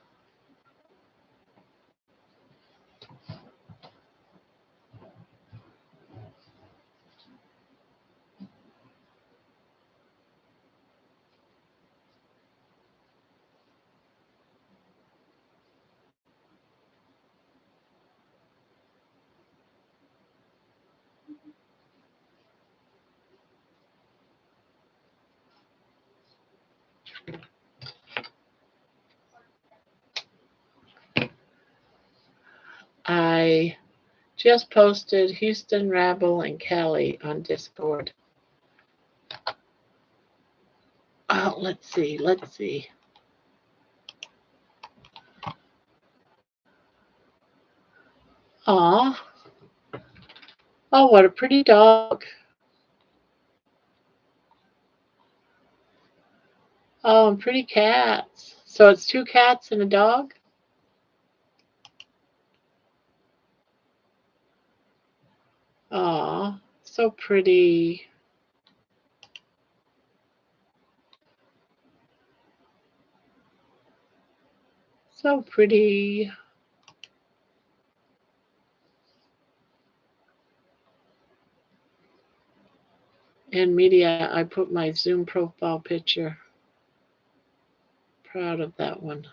I just posted Houston, Rabble, and Kelly on Discord. Oh, let's see. Aw. Oh, what a pretty dog. Oh, and pretty cats. So it's 2 cats and a dog? Aw, so pretty. So pretty. And media, I put my Zoom profile picture. Proud of that one.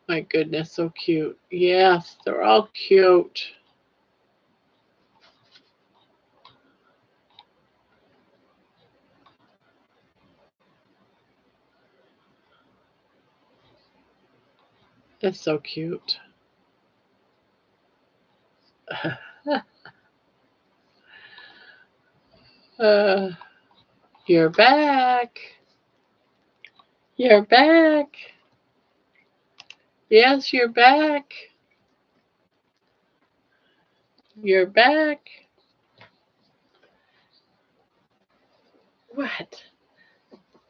My goodness, so cute. Yes, they're all cute. That's so cute. uh, you're back. You're back. Yes, you're back. You're back. What?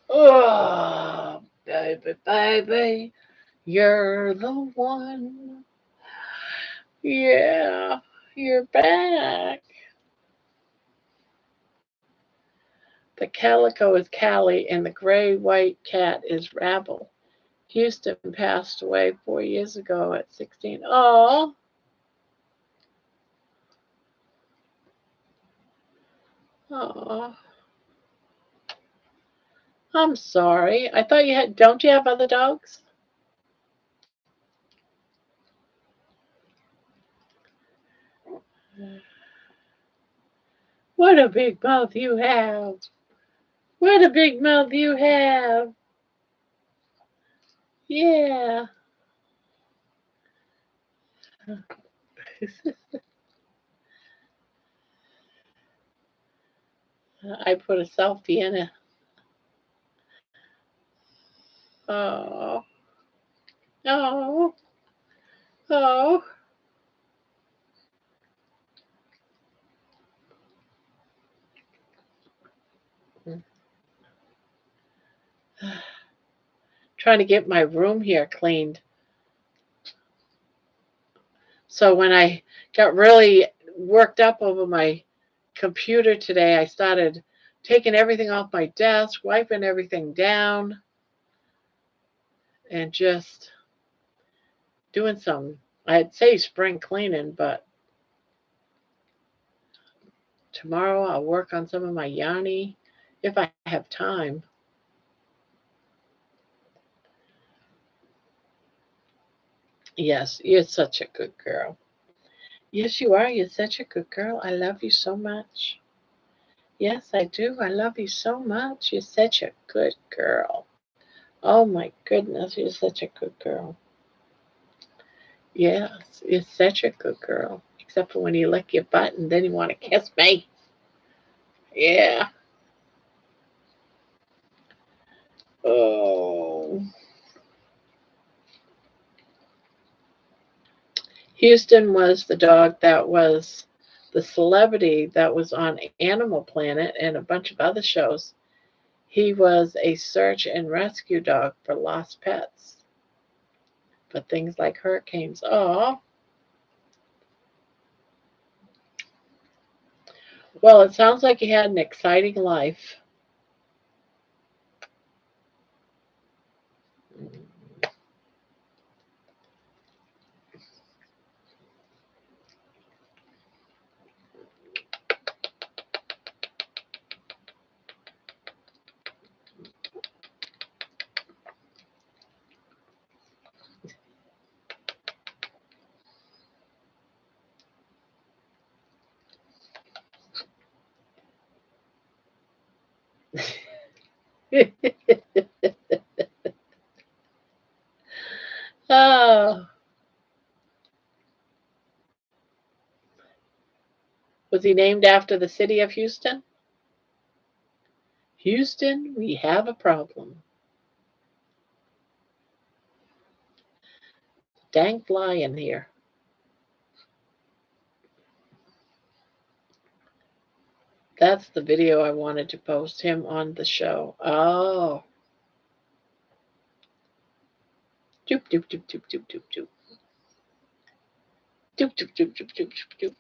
Oh, baby, you're the one. Yeah, you're back. The calico is Callie, and the gray-white cat is Rabble. Houston passed away 4 years ago at 16. Oh, oh, I'm sorry. I thought you had. Don't you have other dogs? What a big mouth you have. What a big mouth you have. Yeah. I put a selfie in it. Oh. Oh. Oh. Trying to get my room here cleaned. So when I got really worked up over my computer today, I started taking everything off my desk, wiping everything down, and just doing some, I'd say spring cleaning, but tomorrow I'll work on some of my yarny if I have time. Yes, you're such a good girl. Yes, you are. You're such a good girl. I love you so much. Yes, I do. I love you so much. You're such a good girl. Oh my goodness, you're such a good girl. Yes, you're such a good girl. Except for when you lick your butt and then you want to kiss me. Yeah. Oh. Houston was the dog that was the celebrity that was on Animal Planet and a bunch of other shows. He was a search and rescue dog for lost pets, for things like hurricanes. Oh, well, it sounds like he had an exciting life. Oh, was he named after the city of Houston? Houston, we have a problem. Dang fly in here. That's the video I wanted to post him on the show. Oh. Doop, doop, doop, doop, doop, doop, doop. Doop, doop, doop, doop, doop, doop, doop.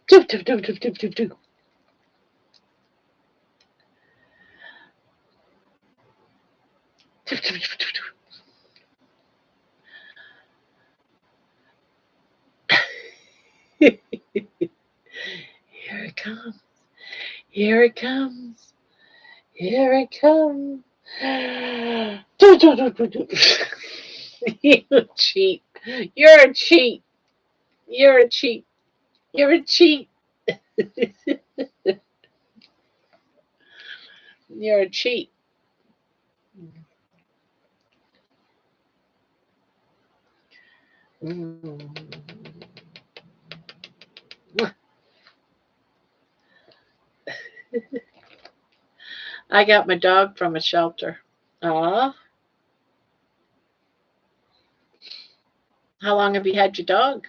Doop, doop, doop, doop, doop, doop, doop. Doop, doop, doop, doop, doop. Here it comes. Here it comes. Here it comes. Doop, doop, doop, doop, doop. You cheat. You're a cheat. You're a cheat. You're a cheat. You're a cheat. Mm. I got my dog from a shelter. Ah, how long have you had your dog?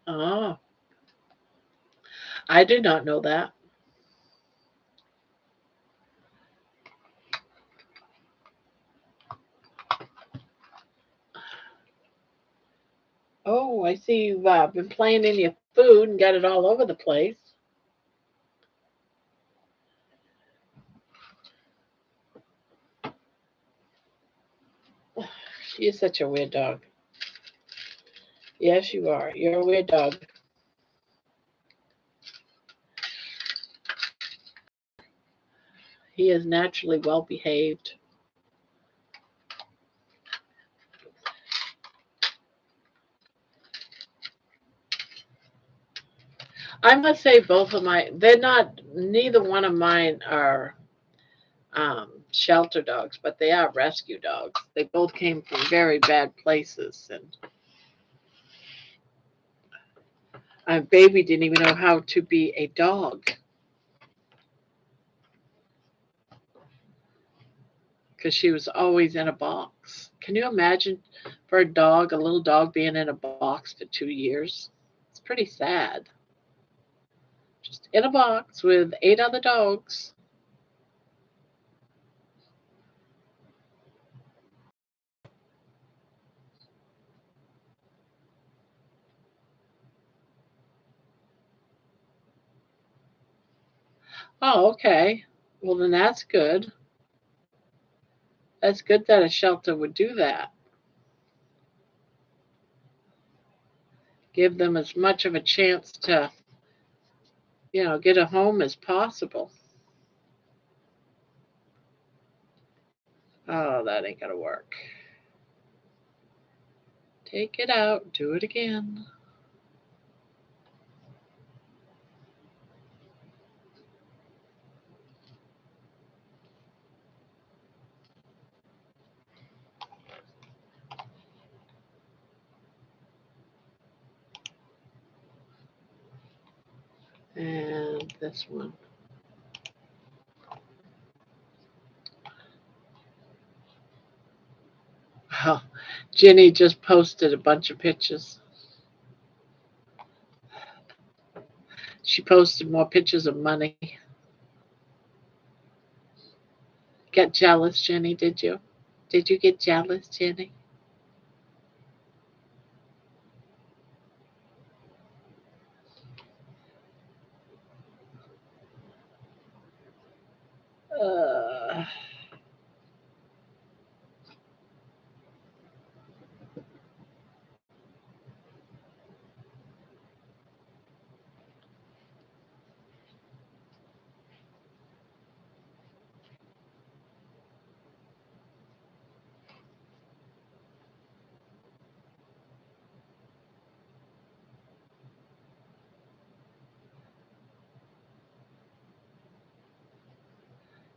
Oh, I did not know that. Oh, I see you've been playing in your food and got it all over the place. You're such a weird dog. Yes, you are. You're a weird dog. He is naturally well behaved. I must say both of neither one of mine are shelter dogs, but they are rescue dogs. They both came from very bad places, and baby didn't even know how to be a dog because she was always in a box. Can you imagine for a little dog being in a box for 2 years? It's pretty sad. Just in a box with 8 other dogs. Oh, okay. Well, then that's good. That's good that a shelter would do that. Give them as much of a chance to, get a home as possible. Oh, that ain't gonna work. Take it out, do it again. And this one. Oh, Jenny just posted a bunch of pictures. She posted more pictures of money. Get jealous, Jenny, did you? Did you get jealous, Jenny? Uh,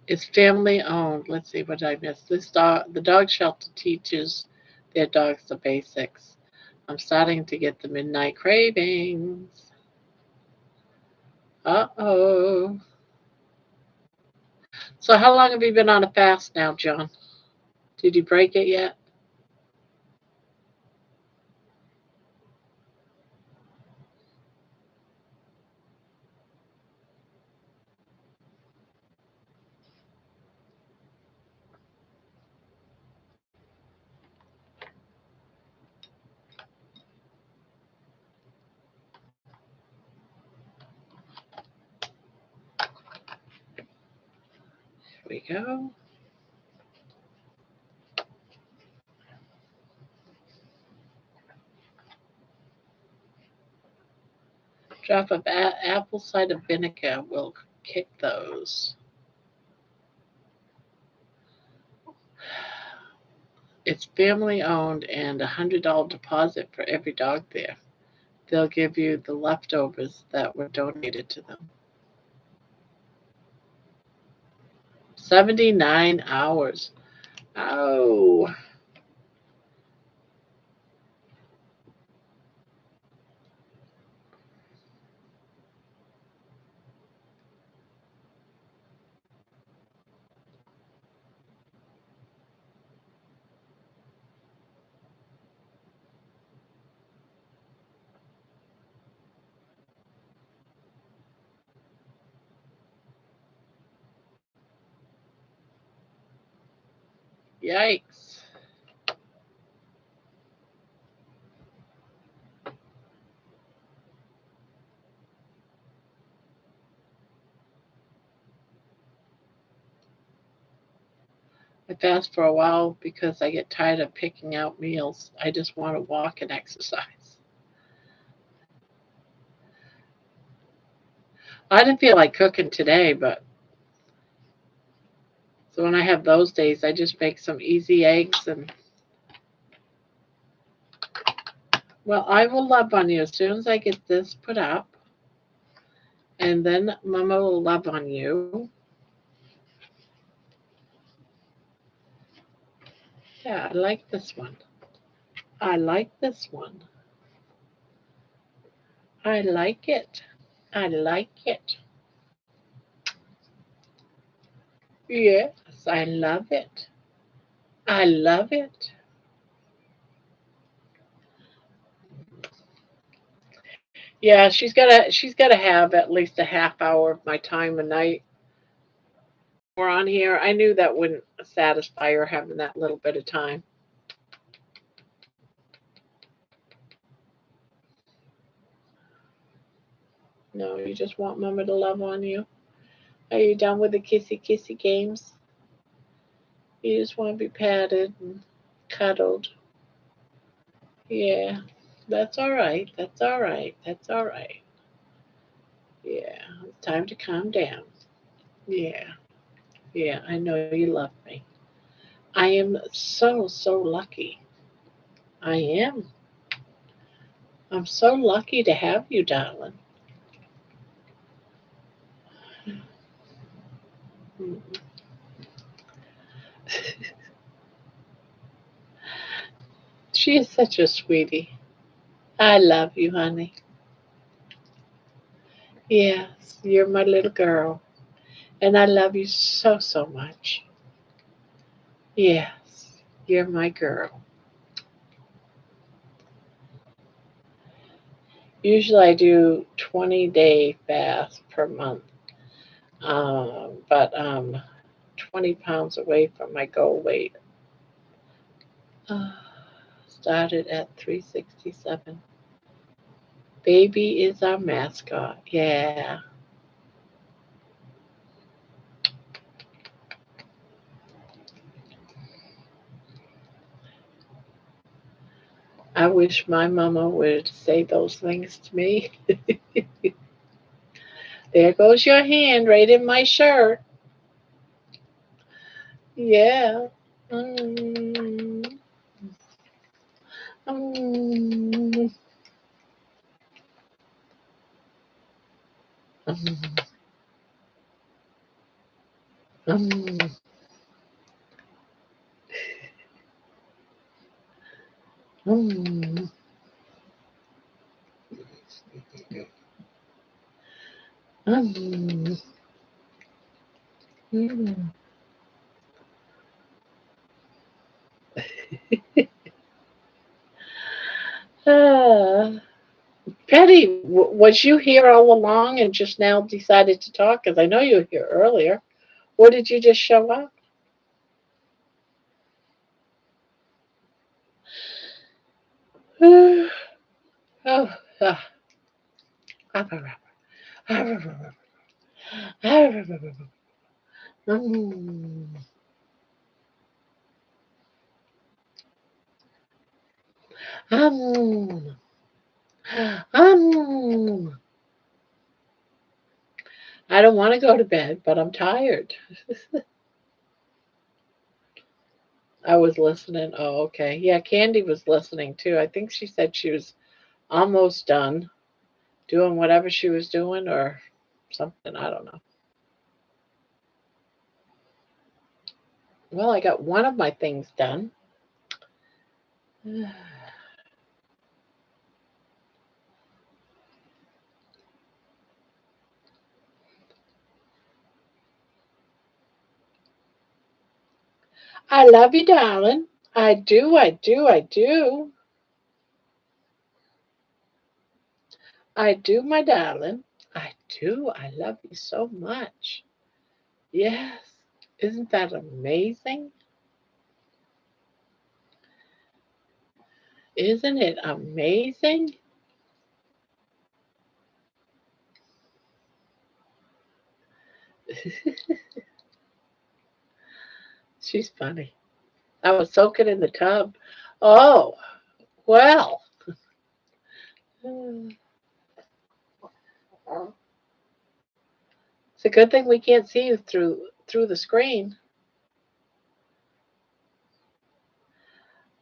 it's family owned. Let's see what I missed. The dog shelter teaches their dogs the basics. I'm starting to get the midnight cravings. Uh-oh. So how long have you been on a fast now, John? Did you break it yet? Here we go. Drop of apple cider vinegar will kick those. It's family owned and $100 deposit for every dog there. They'll give you the leftovers that were donated to them. 79 hours. Oh, yikes. I fast for a while because I get tired of picking out meals. I just want to walk and exercise. I didn't feel like cooking today, but so when I have those days, I just make some easy eggs and well, I will love on you as soon as I get this put up. And then Mama will love on you. Yeah, I like this one. I like this one. I like it. I like it. Yes, I love it. I love it. Yeah, she's gotta have at least a half hour of my time a night. We're on here. I knew that wouldn't satisfy her having that little bit of time. No, you just want Mama to love on you. Are you done with the kissy kissy games? You just want to be patted and cuddled. Yeah, that's all right. That's all right. That's all right. Yeah, it's time to calm down. Yeah, yeah, I know you love me. I am so, so lucky. I am. I'm so lucky to have you, darling. She is such a sweetie. I love you, honey. Yes, you're my little girl. And I love you so, so much. Yes, you're my girl. Usually I do 20-day fast per month. But 20 pounds away from my goal weight. Uh, Started at 367. Baby is our mascot. Yeah. I wish my mama would say those things to me. There goes your hand right in my shirt. Yeah. Mm, mm, mm, mm, mm, mm, mm. Ah. Patty, was you here all along and just now decided to talk? Because I know you were here earlier. Or did you just show up? Oh, ah, ah, ah, mm, mm, mm. I don't want to go to bed, but I'm tired. I was listening. Oh, okay. Yeah, Candy was listening too. I think she said she was almost done doing whatever she was doing or something. I don't know. Well, I got one of my things done. I love you, darling. I do, I do, I do. I do, my darling. I do. I love you so much. Yes. Isn't that amazing? Isn't it amazing? She's funny. I was soaking in the tub. Oh, well. It's a good thing we can't see you through the screen.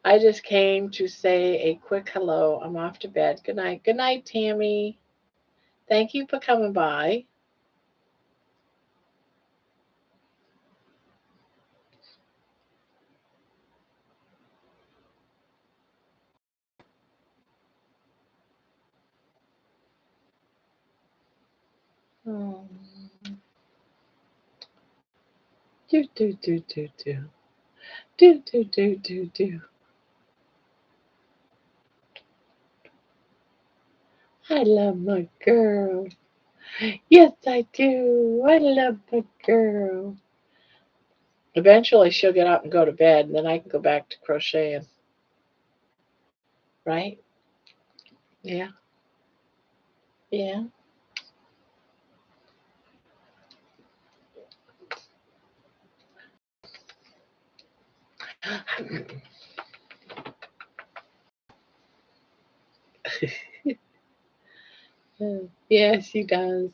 I just came to say a quick hello. I'm off to bed. Good night. Good night, Tammy. Thank you for coming by. Oh. Do do do do do. Do do do do do. I love my girl. Yes, I do. I love my girl. Eventually, she'll get up and go to bed, and then I can go back to crocheting. Right? Yeah. Yeah. Yes, she does.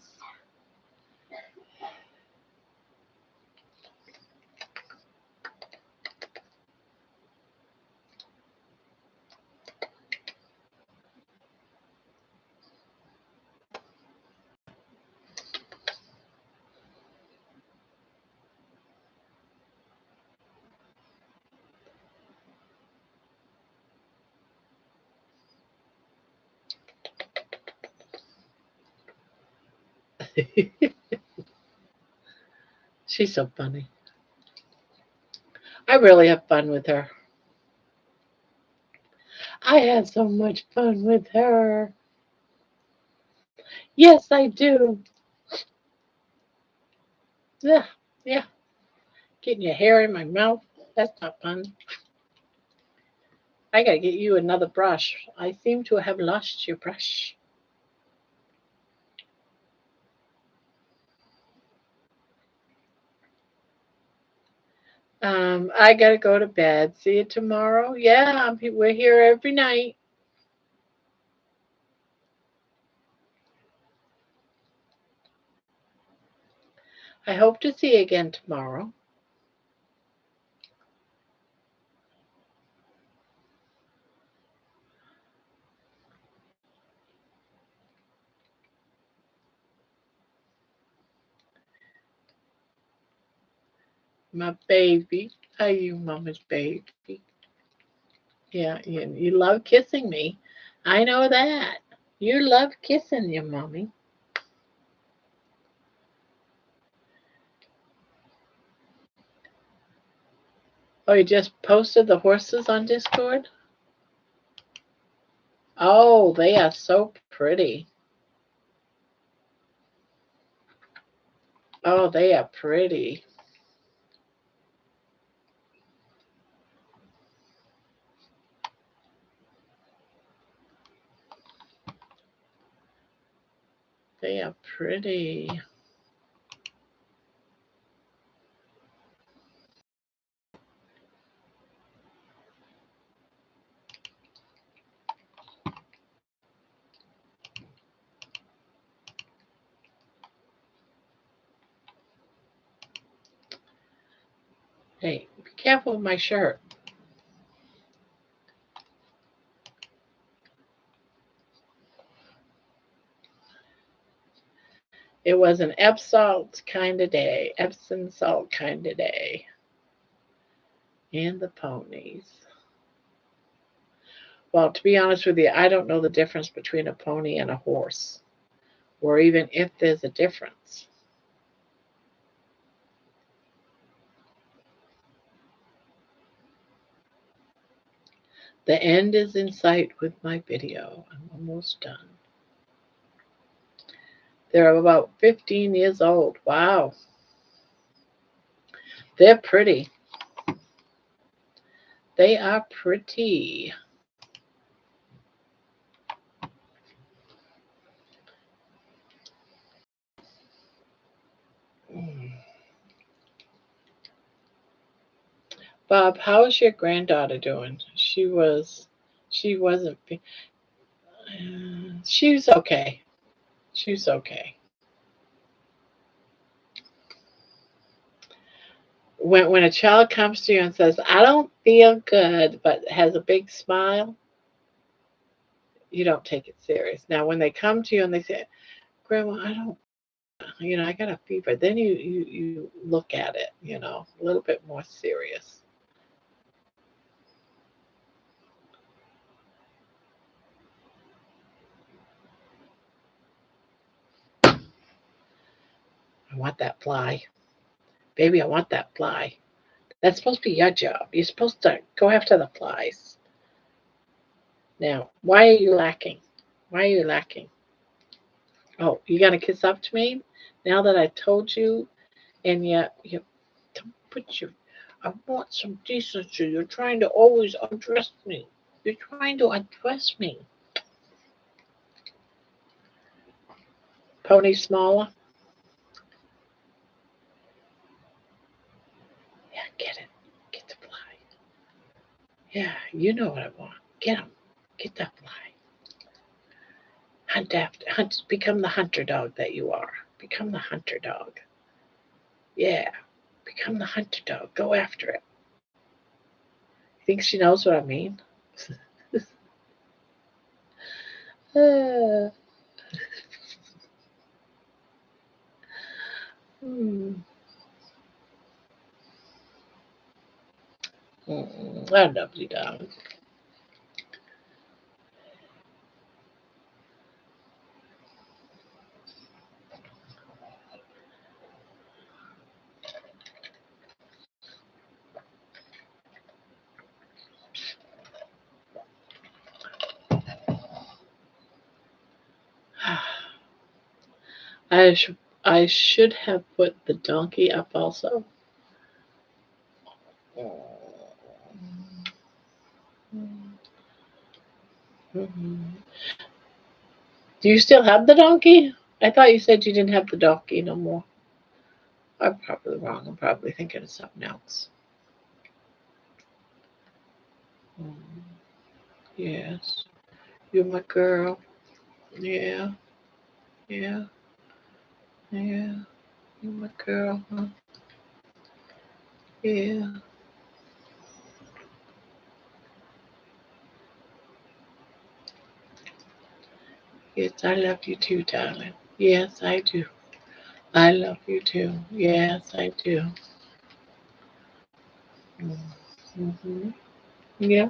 She's so funny. I really have fun with her. I had so much fun with her. Yes, I do. Yeah, yeah. Getting your hair in my mouth. That's not fun. I gotta get you another brush. I seem to have lost your brush. I gotta go to bed. See you tomorrow. Yeah, we're here every night. I hope to see you again tomorrow. My baby. Are you mama's baby? Yeah, you love kissing me. I know that. You love kissing your mommy. Oh, you just posted the horses on Discord? Oh, they are so pretty. Oh, they are pretty. They are pretty. Hey, be careful with my shirt. It was an Epsom kind of day. Epsom salt kind of day. And the ponies. Well, to be honest with you, I don't know the difference between a pony and a horse, or even if there's a difference. The end is in sight with my video. I'm almost done. They're about 15 years old. Wow. They're pretty. They are pretty. Bob, how is your granddaughter doing? She wasn't, she's okay. She's okay. When a child comes to you and says, "I don't feel good," but has a big smile, you don't take it serious. Now, when they come to you and they say, "Grandma, I don't, I got a fever," then you look at it, a little bit more serious. I want that fly, baby. I want that fly. That's supposed to be your job. You're supposed to go after the flies. Now, why are you lacking? Why are you lacking? Oh, you got to kiss up to me now that I told you, and yet you don't put your. I want some decency. You're trying to always undress me. You're trying to undress me. Pony smaller. Yeah, get it. Get the fly. Yeah, you know what I want. Get him. Get that fly. Hunt. Become the hunter dog that you are. Become the hunter dog. Yeah, become the hunter dog. Go after it. You think she knows what I mean? uh, hmm. I love you, darling. I should have put the donkey up also. Do you still have the donkey? I thought you said you didn't have the donkey no more. I'm probably wrong. I'm probably thinking of something else. Yes, you're my girl. Yeah, yeah, yeah. You're my girl, huh? Yeah. Yes, I love you too, darling. Yes, I do. I love you too. Yes, I do. Mm-hmm. Yeah.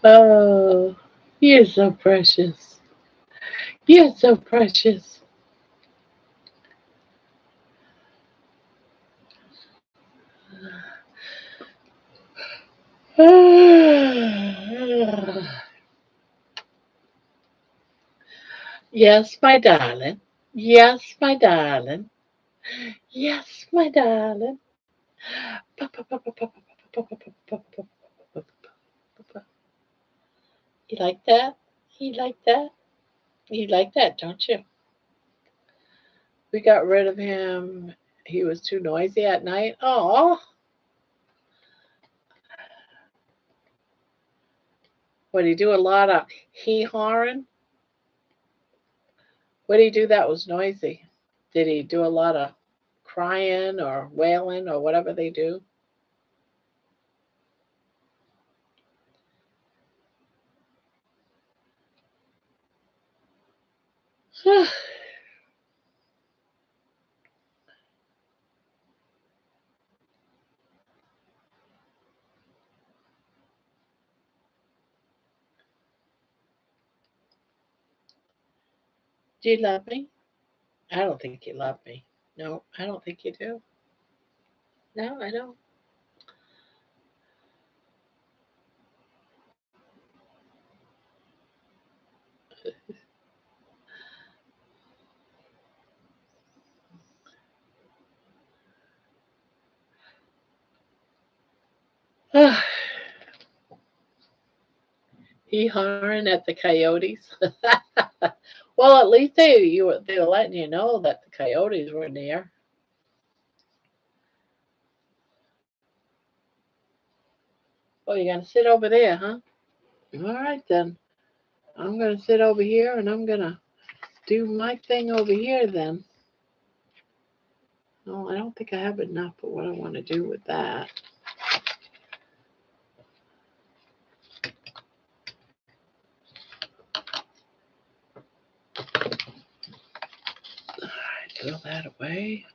Oh, you're so precious. You're so precious. Yes, my darling. Yes, my darling. Yes, my darling. You like that? You like that? You like that, don't you? We got rid of him. He was too noisy at night. Oh, what did he do? A lot of hee hawing? What did he do that was noisy? Did he do a lot of crying or wailing or whatever they do? Do you love me? I don't think you love me. No, I don't think you do. No, I don't. Hee-hawing at the coyotes. Well, at least they're letting you know that the coyotes were near. Oh, you're gonna sit over there, huh? All right then. I'm gonna sit over here and I'm gonna do my thing over here then. No, I don't think I have enough for what I want to do with that. All right, throw that away.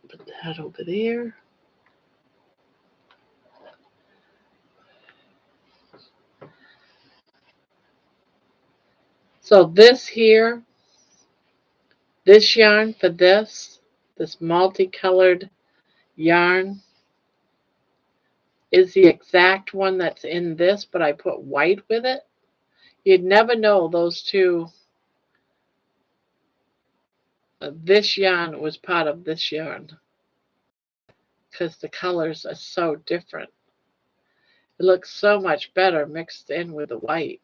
Put that over there. So this here, this yarn for this multicolored yarn is the exact one that's in this, but I put white with it. You'd never know those two. This yarn was part of this yarn because the colors are so different. It looks so much better mixed in with the white.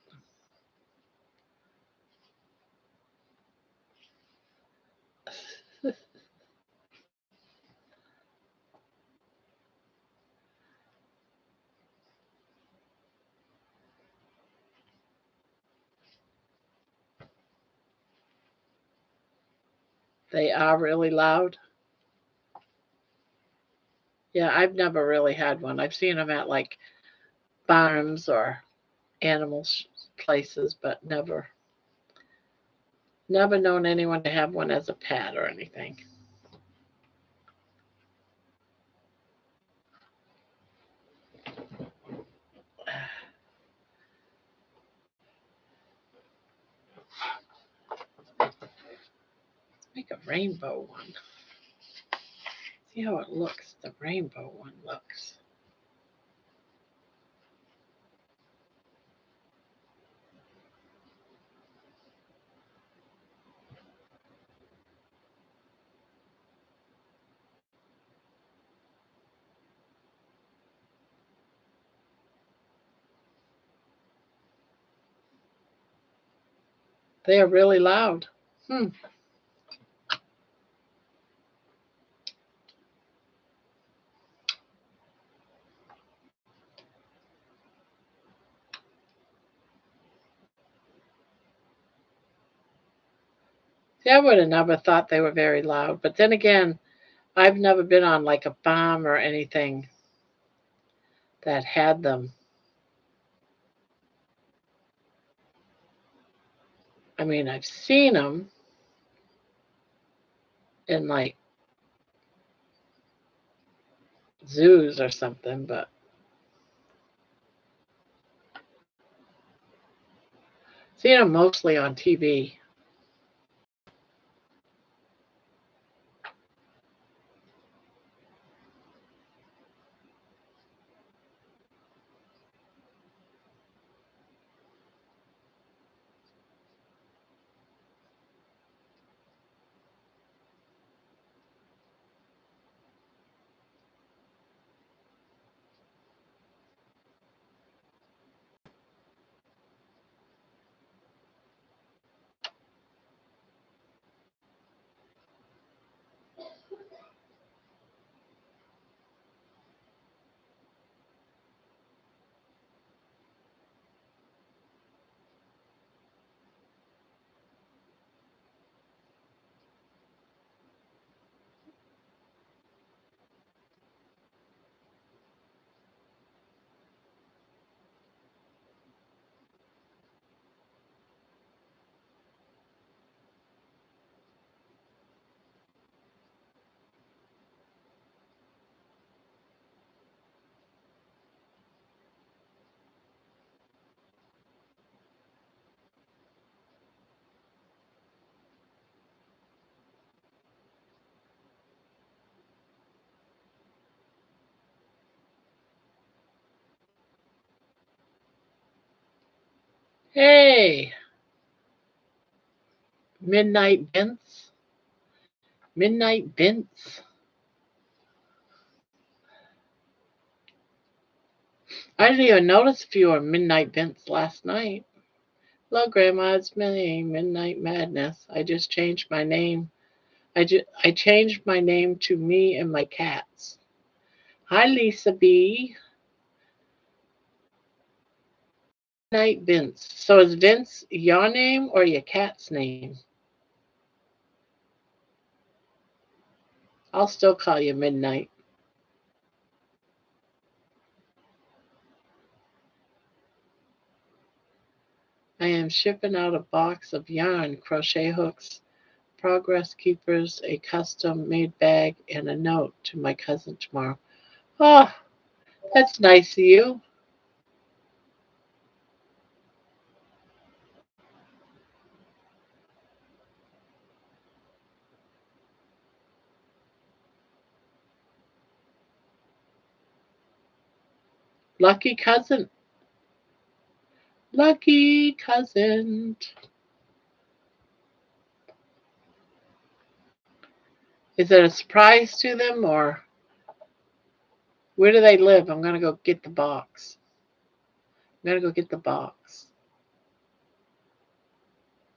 They are really loud. Yeah, I've never really had one. I've seen them at like farms or animal places, but never known anyone to have one as a pet or anything. Let's make a rainbow one. See how it looks. The rainbow one looks. They are really loud. See, I would have never thought they were very loud. But then again, I've never been on like a farm or anything that had them. I mean, I've seen them in like zoos or something, but seen them mostly on TV. Hey, Midnight Vince. Midnight Vince. I didn't even notice if you were Midnight Vince last night. Hello, Grandma. It's me, Midnight Madness. I just changed my name. I changed my name to me and my cats. Hi, Lisa B. Midnight Vince. So is Vince your name or your cat's name? I'll still call you Midnight. I am shipping out a box of yarn, crochet hooks, progress keepers, a custom made bag, and a note to my cousin tomorrow. Oh, that's nice of you. Lucky cousin. Lucky cousin. Is it a surprise to them or where do they live? I'm going to go get the box. I'm going to go get the box.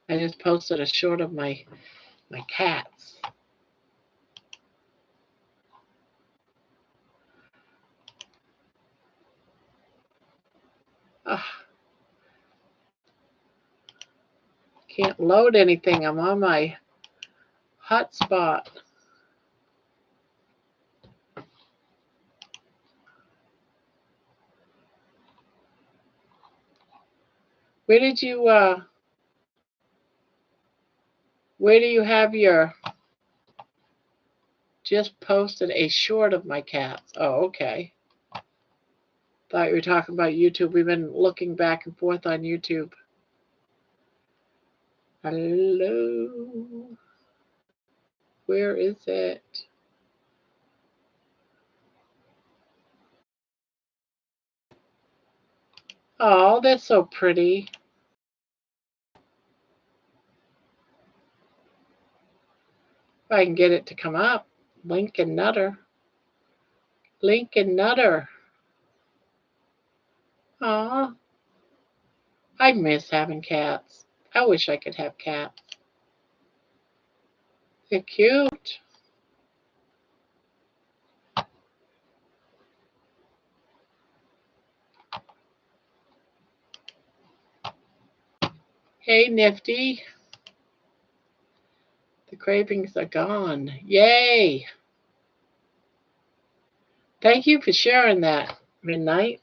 I just posted a short of my cats. Oh, can't load anything. I'm on my hotspot. Where did you where do you have your just posted a short of my cats? Oh, okay. Thought you were talking about YouTube. We've been looking back and forth on YouTube. Hello. Where is it? Oh, that's so pretty. If I can get it to come up. Lincoln Nutter. Lincoln Nutter. Aw. I miss having cats. I wish I could have cats. They're cute. Hey, Nifty. The cravings are gone. Yay. Thank you for sharing that, Midnight.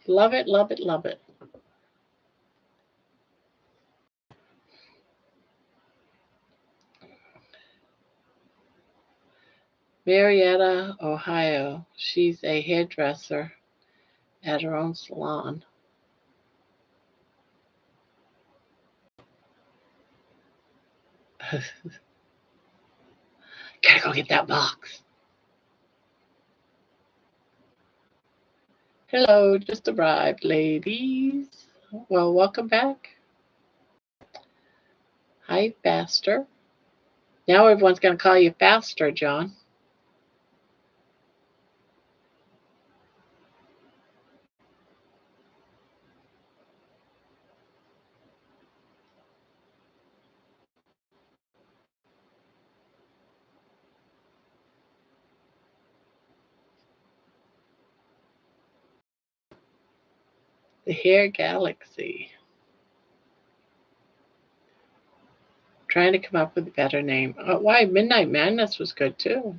Love it, love it, love it. Marietta, Ohio. She's a hairdresser at her own salon. Gotta go get that box. Hello, just arrived, ladies. Well, welcome back. Hi, Faster. Now everyone's going to call you Faster, John. The Hair Galaxy. Trying to come up with a better name. Oh, why? Midnight Madness was good too.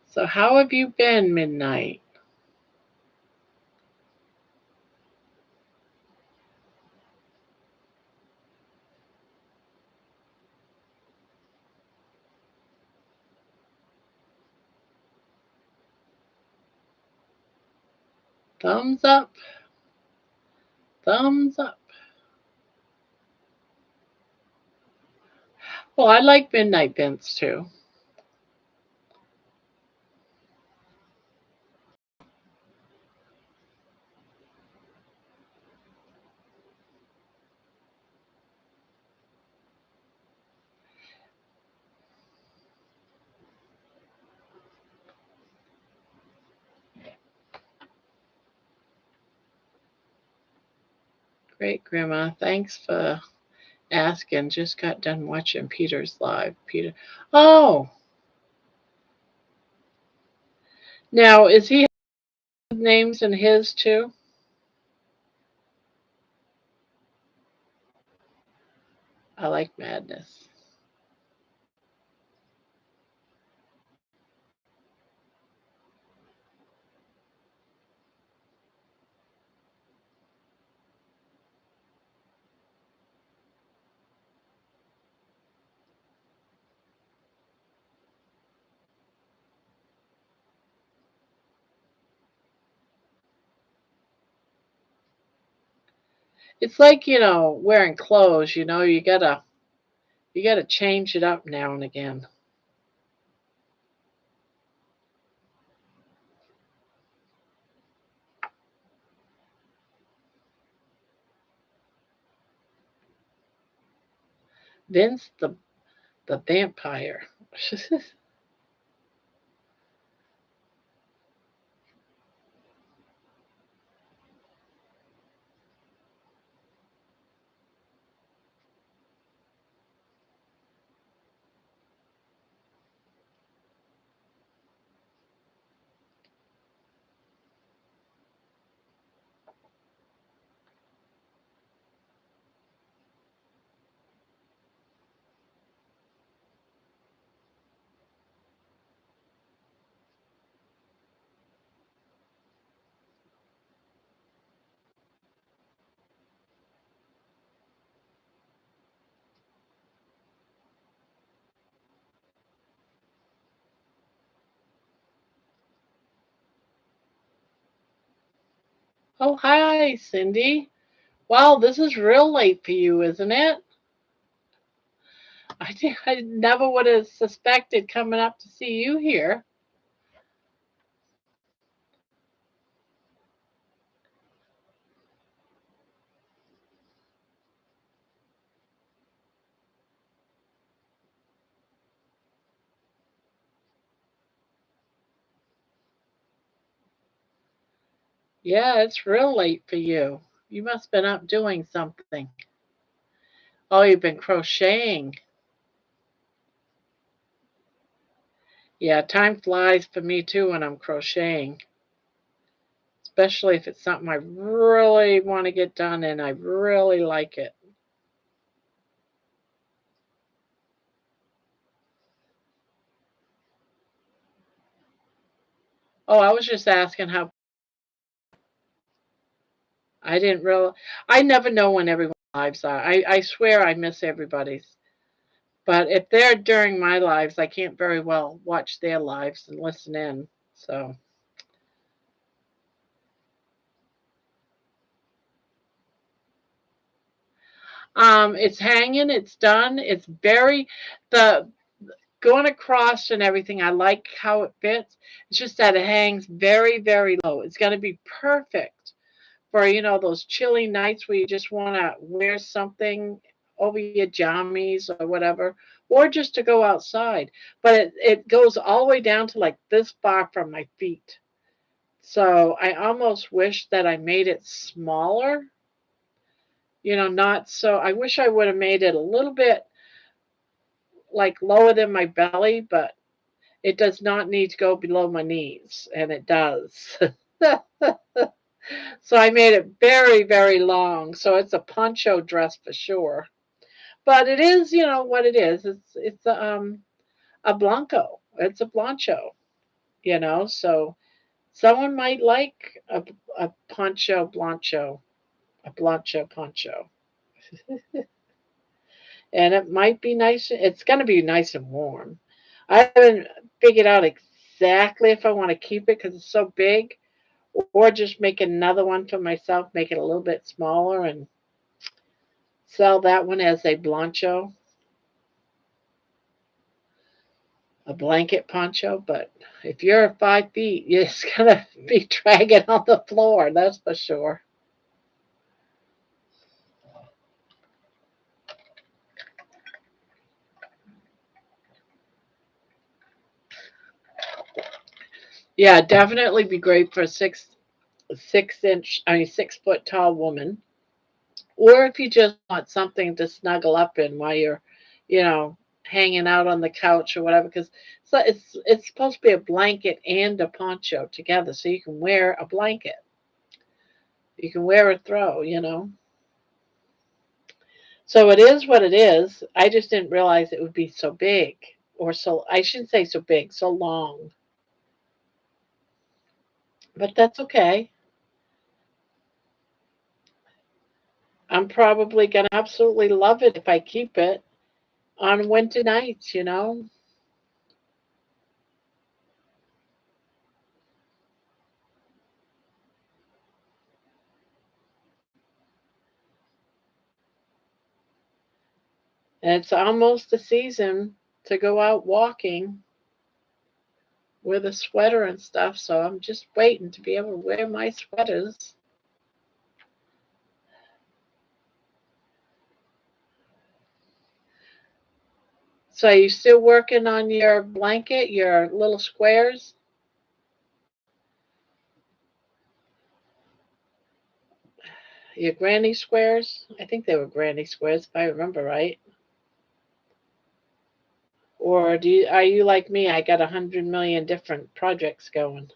So how have you been, Midnight? Thumbs up. Thumbs up. Well, I like Midnight Vince too. Great, Grandma. Thanks for asking. Just got done watching Peter's live. Peter. Oh, now is he names in his too? I like Madness. It's like, wearing clothes, you gotta change it up now and again. Vince the vampire. Oh, hi, Cindy. Wow, this is real late for you, isn't it? I never would have suspected coming up to see you here. Yeah, it's real late for you. You must have been up doing something. Oh, you've been crocheting. Yeah, time flies for me too when I'm crocheting, especially if it's something I really want to get done and I really like it. Oh, I was just asking how I didn't real I never know when everyone's lives are. I swear I miss everybody's. But if they're during my lives, I can't very well watch their lives and listen in. So, it's hanging, it's done. It's very the going across and everything. I like how it fits. It's just that it hangs very, very low. It's going to be perfect for those chilly nights where you just want to wear something over your jammies or whatever, or just to go outside. But it goes all the way down to like this far from my feet. So I almost wish that I made it smaller. Not so. I wish I would have made it a little bit like lower than my belly, but it does not need to go below my knees, and it does. So I made it very, very long. So it's a poncho dress for sure. But it is, what it is. It's a blanco. It's a blancho. So someone might like a poncho blancho, a blancho poncho. And it might be nice. It's going to be nice and warm. I haven't figured out exactly if I want to keep it because it's so big, or just make another one for myself, make it a little bit smaller, and sell that one as a blanket poncho. But if you're 5 feet, you're just gonna be dragging on the floor. That's for sure. Yeah, definitely be great for a 6 inch, I mean 6 foot tall woman, Or if you just want something to snuggle up in while you're, hanging out on the couch or whatever, because it's supposed to be a blanket and a poncho together, so you can wear a blanket, you can wear a throw. So it is what it is. I just didn't realize it would be so big, or so I shouldn't say so big, so long. But that's okay. I'm probably gonna absolutely love it if I keep it on winter nights. And it's almost the season to go out walking with a sweater and stuff, so I'm just waiting to be able to wear my sweaters. So are you still working on your blanket, your little squares? Your granny squares? I think they were granny squares if I remember right. Or are you like me? I got 100 million different projects going.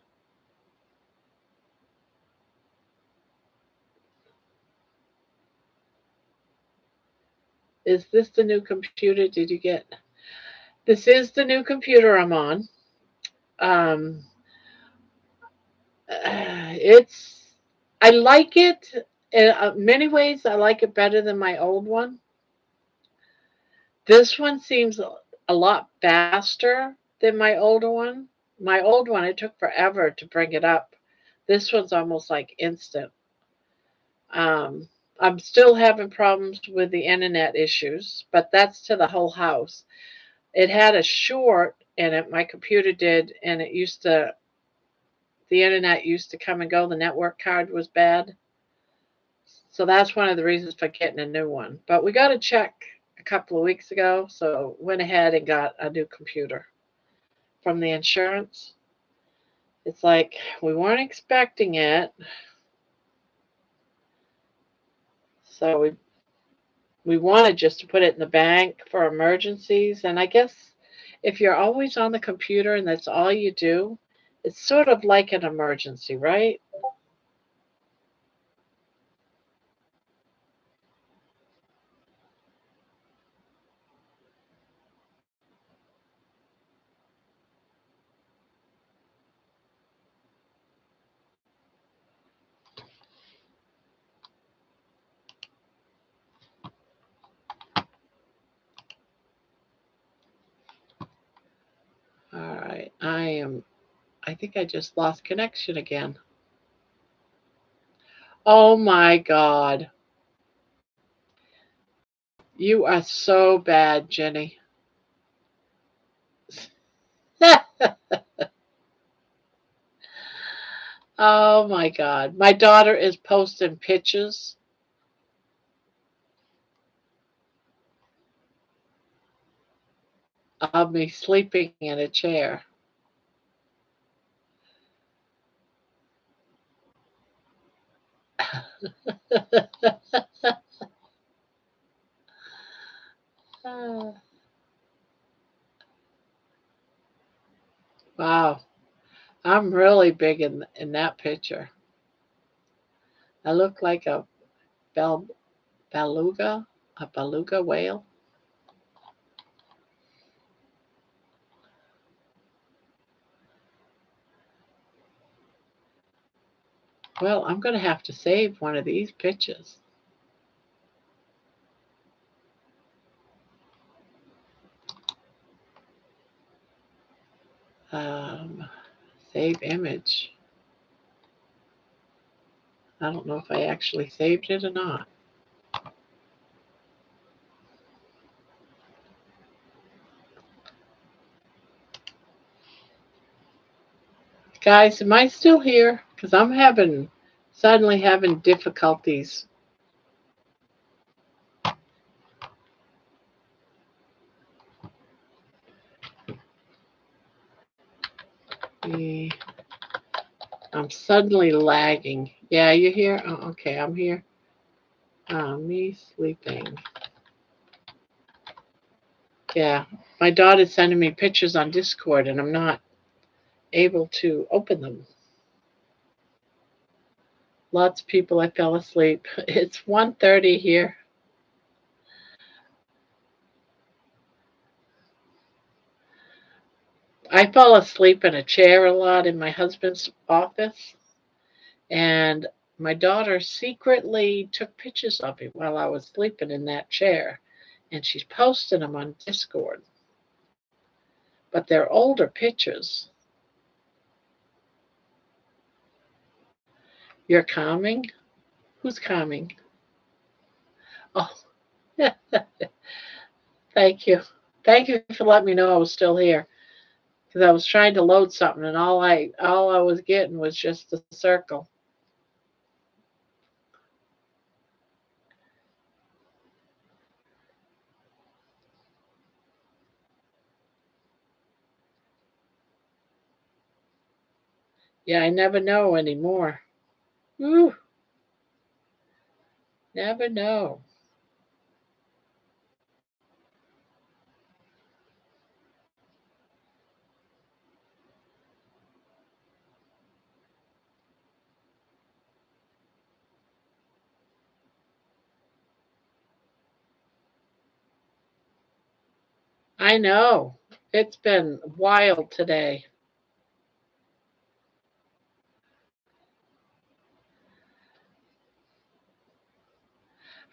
Is this the new computer? Did you get? This is the new computer I'm on. Um, it's I like it in many ways. I like it better than my old one. This one seems a lot faster than my older one. My old one, it took forever to bring it up. This one's almost like instant. Um, I'm still having problems with the internet issues, but that's to the whole house. It had a short in it, my computer did, and the internet used to come and go. The network card was bad. So that's one of the reasons for getting a new one. But we got a check a couple of weeks ago, so went ahead and got a new computer from the insurance. It's like we weren't expecting it, so we wanted just to put it in the bank for emergencies. And I guess if you're always on the computer and that's all you do, it's sort of like an emergency, right? All right, I think I just lost connection again. Oh my God. You are so bad, Jenny. Oh my God. My daughter is posting pictures of me sleeping in a chair. Wow. I'm really big in that picture. I look like a bel, beluga whale. Well, I'm going to have to save one of these pictures. Um, Save image. I don't know if I actually saved it or not. Guys, am I still here? Because I'm suddenly having difficulties. Eh, I'm suddenly lagging. Yeah, you're here? Oh, okay, I'm here. Me sleeping. Yeah, my daughter's sending me pictures on Discord, and I'm not able to open them. Lots of people, I fell asleep. It's 1:30 here. I fall asleep in a chair a lot in my husband's office, and my daughter secretly took pictures of me while I was sleeping in that chair, and she's posting them on Discord. But they're older pictures. You're calming? Who's calming? Oh, thank you. Thank you for letting me know I was still here. Because I was trying to load something, and all I was getting was just a circle. Yeah, I never know anymore. Ooh, never know. I know. It's been wild today.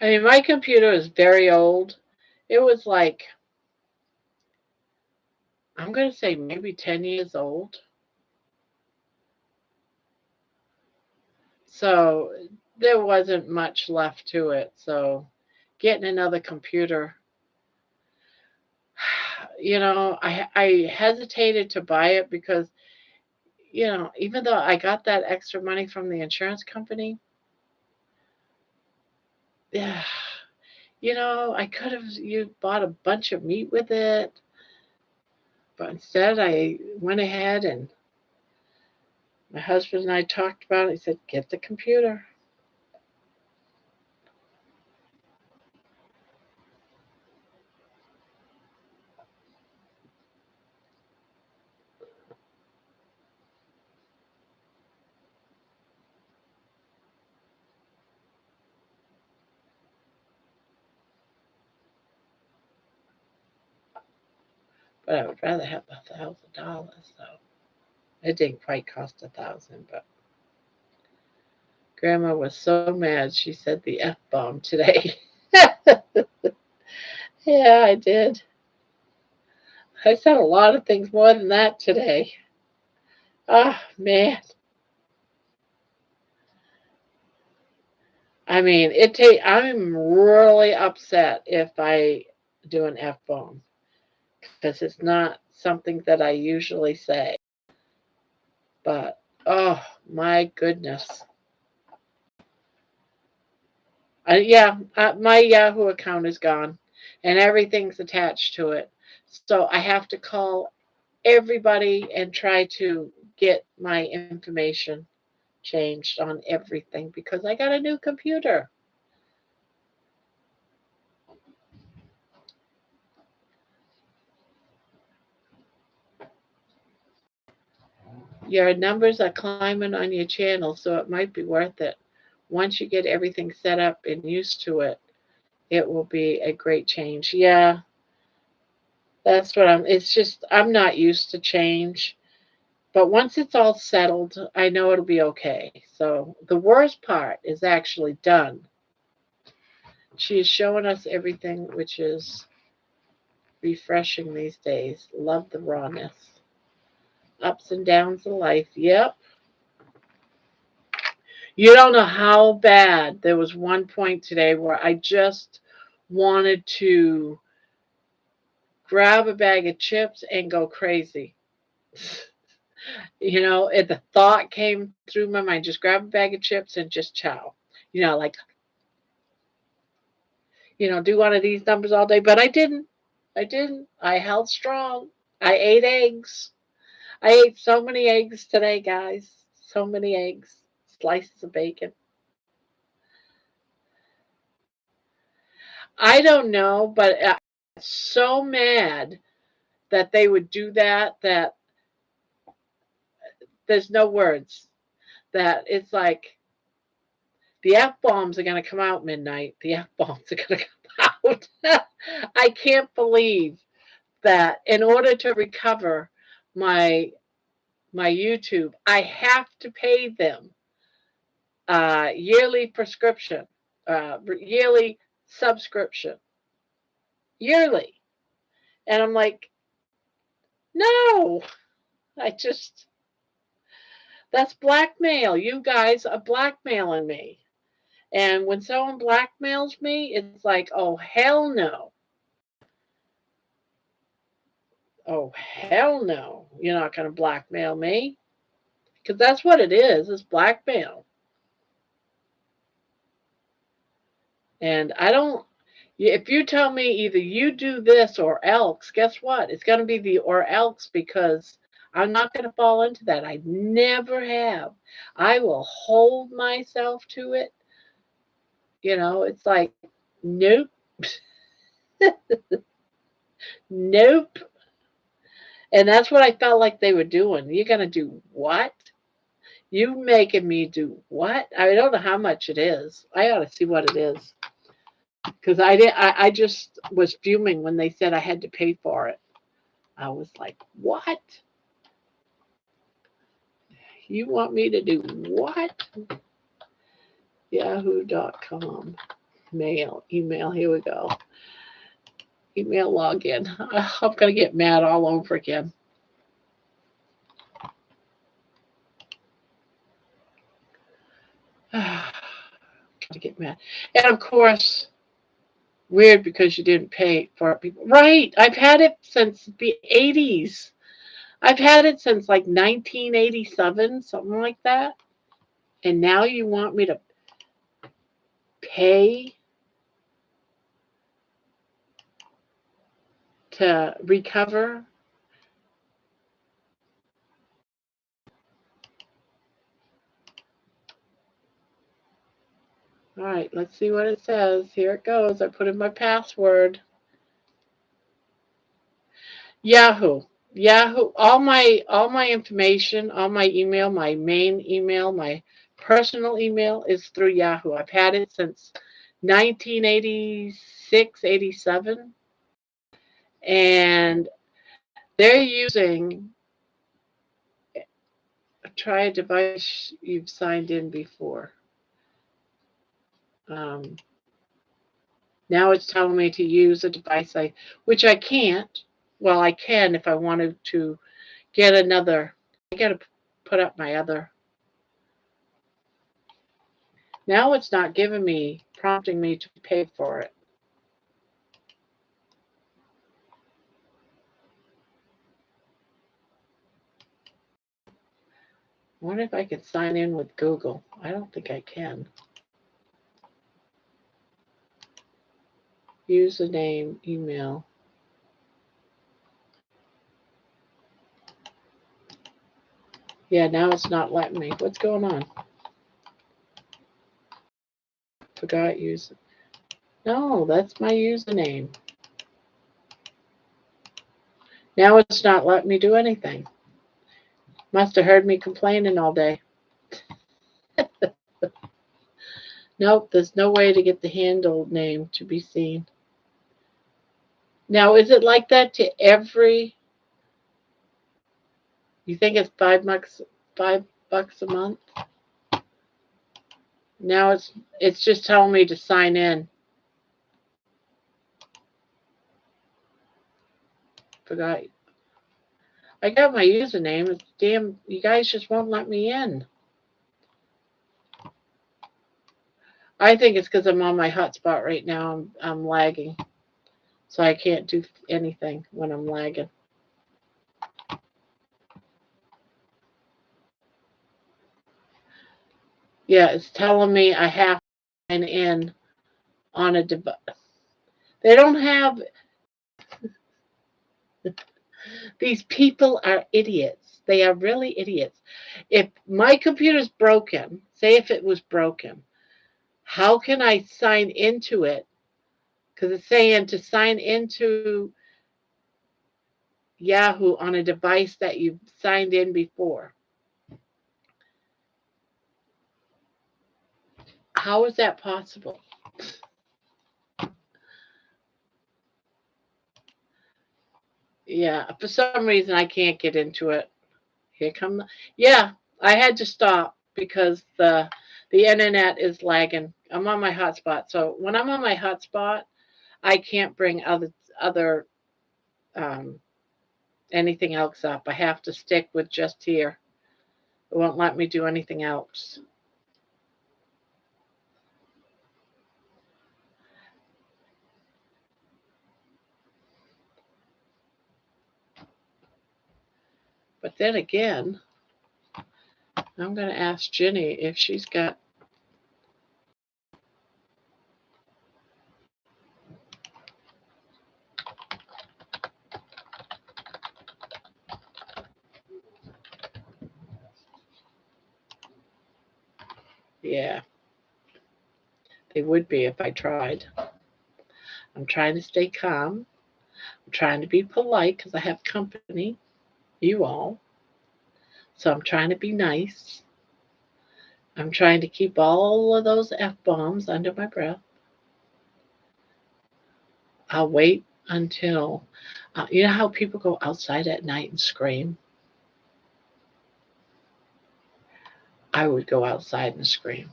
I mean, my computer is very old. It was like, I'm going to say maybe 10 years old. So there wasn't much left to it. So getting another computer, I hesitated to buy it because, even though I got that extra money from the insurance company, yeah, I could have you bought a bunch of meat with it, but instead I went ahead and my husband and I talked about it. He said, "Get the computer." But I would rather have $1,000 though. It didn't quite cost 1,000, but Grandma was so mad she said the F bomb today. Yeah, I did. I said a lot of things more than that today. Ah, man. I mean, I'm really upset if I do an F bomb because it's not something that I usually say. But oh my goodness. Yeah, my Yahoo account is gone and everything's attached to it. So I have to call everybody and try to get my information changed on everything because I got a new computer. Your numbers are climbing on your channel, so it might be worth it. Once you get everything set up and used to it, it will be a great change. Yeah, it's just, I'm not used to change. But once it's all settled, I know it'll be okay. So the worst part is actually done. She is showing us everything, which is refreshing these days. Love the rawness. Ups and downs of life. Yep. You don't know how bad. There was one point today where I just wanted to grab a bag of chips and go crazy. If the thought came through my mind, just grab a bag of chips and just chow. Like, do one of these numbers all day. But I didn't. I didn't. I held strong. I ate eggs. I ate so many eggs today, guys. So many eggs. Slices of bacon. I don't know, but I'm so mad that they would do that that there's no words. That it's like the F bombs are going to come out midnight. The F bombs are going to come out. I can't believe that in order to recover my YouTube, I have to pay them yearly prescription, yearly subscription, yearly. And I'm like, no, I just, that's blackmail. You guys are blackmailing me. And when someone blackmails me, it's like, oh, hell no. Oh, hell no. You're not going to blackmail me. Because that's what it is. It's blackmail. And I don't, if you tell me either you do this or else, guess what? It's going to be the or else because I'm not going to fall into that. I never have. I will hold myself to it. You know, it's like, nope. Nope. And that's what I felt like they were doing. You're going to do what? You making me do what? I don't know how much it is. I ought to see what it is. Because I just was fuming when they said I had to pay for it. I was like, what? You want me to do what? Yahoo.com. Mail, email, here we go. Email login. I'm going to get mad all over again. Gotta get mad. And of course, weird because you didn't pay for it. Right. I've had it since the 80s. I've had it since like 1987, something like that. And now you want me to pay to recover? All right, let's see what it says. Here it goes. I put in my password. Yahoo. Yahoo. All my information, all my email, my main email, my personal email is through Yahoo. I've had it since 1986, 87. And they're using try a device you've signed in before. Now it's telling me to use a device which I can't. Well, I can if I wanted to get another. I got to put up my other. Now it's not giving me, prompting me to pay for it. I wonder if I could sign in with Google. I don't think I can. Username, email. Yeah, now it's not letting me. What's going on? Forgot user. No, that's my username. Now it's not letting me do anything. Must have heard me complaining all day. Nope, there's no way to get the handle name to be seen. Now, is it like that to every? You think it's $5 a month? Now it's just telling me to sign in. Forgot. I got my username. It's damn, you guys just won't let me in. I think it's because I'm on my hotspot right now. I'm lagging. So I can't do anything when I'm lagging. Yeah, it's telling me I have to sign in on a device. They don't have. These people are idiots. They are really idiots. If my computer's broken, say if it was broken, how can I sign into it? because it's saying to sign into Yahoo on a device that you've signed in before. How is that possible? Yeah, for some reason I can't get into it. Here come the, yeah, I had to stop because the internet is lagging. I'm on my hotspot. So when I'm on my hotspot, I can't bring other um anything else up. I have to stick with just here. It won't let me do anything else. But then again, I'm going to ask Jenny if she's got. Yeah, they would be if I tried. I'm trying to stay calm. I'm trying to be polite because I have company, you all. So I'm trying to be nice. I'm trying to keep all of those F bombs under my breath. I'll wait until, you know how people go outside at night and scream? I would go outside and scream.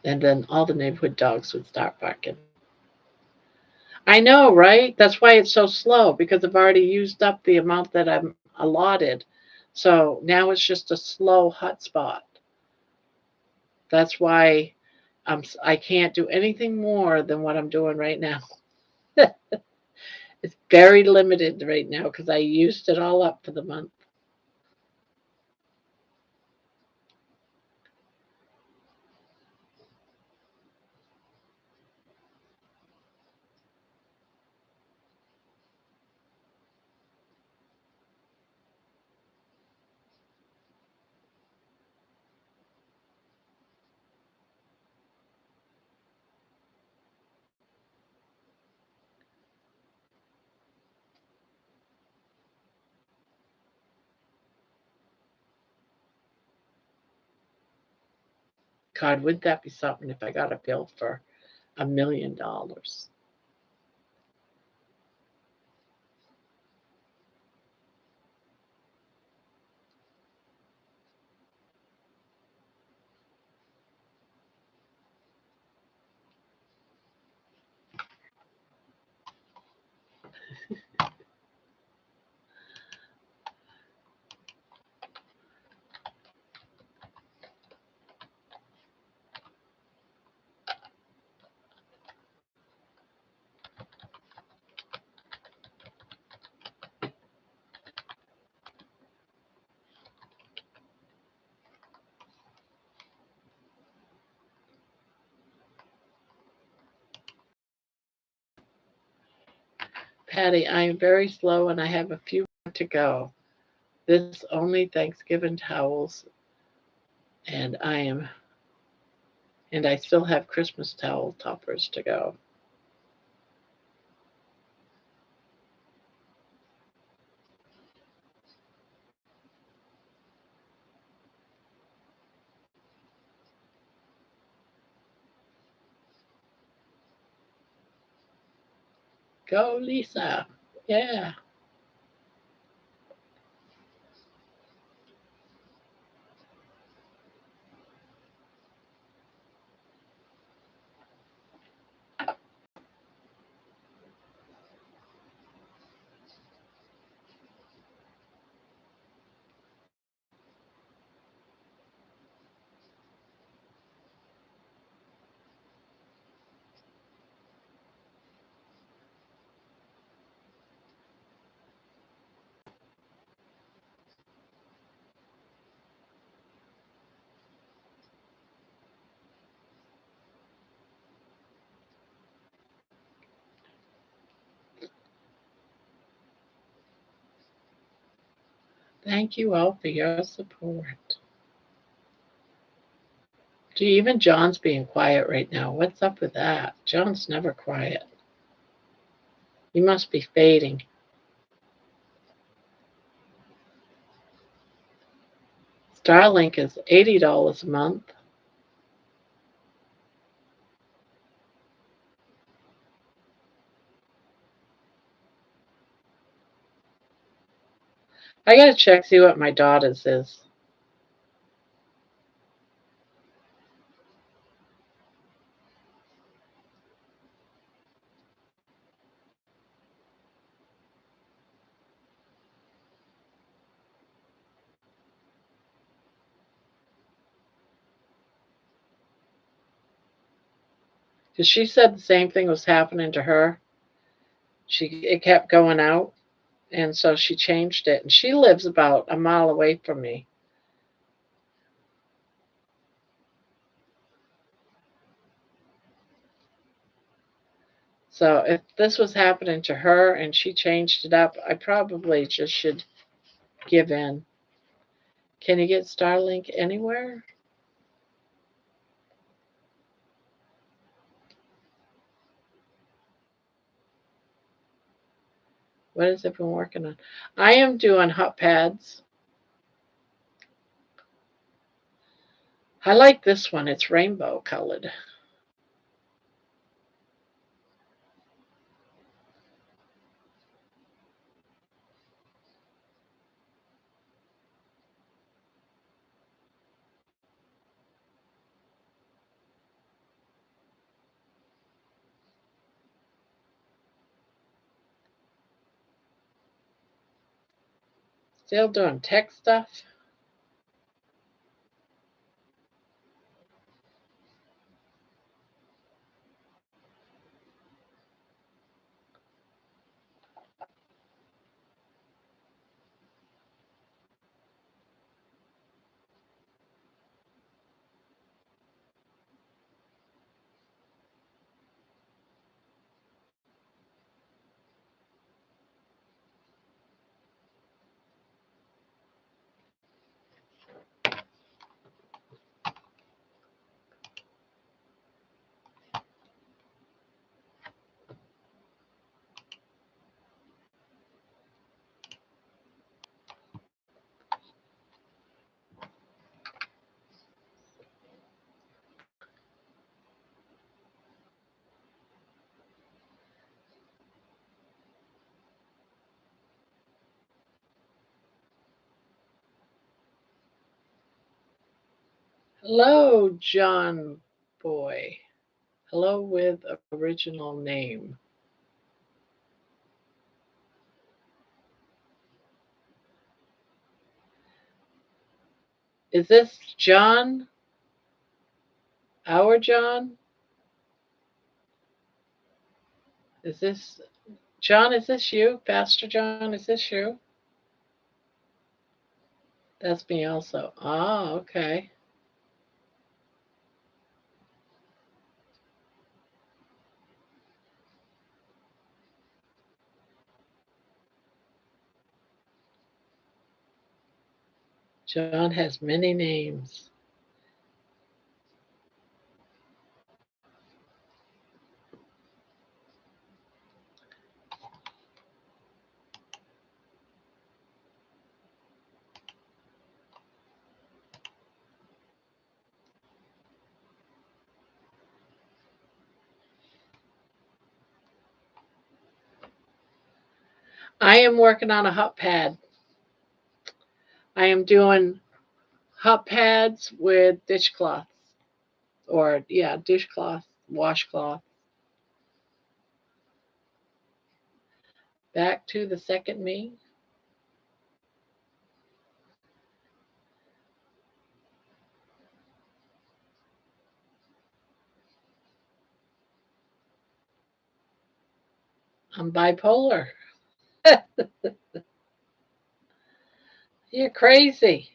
And then all the neighborhood dogs would start barking. I know, right? That's why it's so slow because I've already used up the amount that I'm allotted. So now it's just a slow hotspot. That's why I can't do anything more than what I'm doing right now. It's very limited right now because I used it all up for the month. God, wouldn't that be something if I got a bill for $1 million? Patty, I am very slow and I have a few more to go. This only Thanksgiving towels, and I still have Christmas towel toppers to go. Go, Lisa. Yeah. Thank you all for your support. Gee, even John's being quiet right now. What's up with that? John's never quiet. He must be fading. Starlink is $80 a month. I gotta check, see what my daughter's is. Because she said the same thing was happening to her. It kept going out, and so she changed it. And she lives about a mile away from me. So if this was happening to her and she changed it up, I probably just should give in. Can you get Starlink anywhere? What has it been working on? I am doing hot pads. I like this one. It's rainbow colored. Still doing tech stuff. Hello, John Boy. Hello with original name. Is this John? Our John? Is this John? Is this you? Pastor John? Is this you? That's me also. Ah, okay. John has many names. I am working on a hot pad. I am doing hot pads with dishcloths. Or, yeah, dishcloth, washcloth. Back to the second me. I'm bipolar. You're crazy.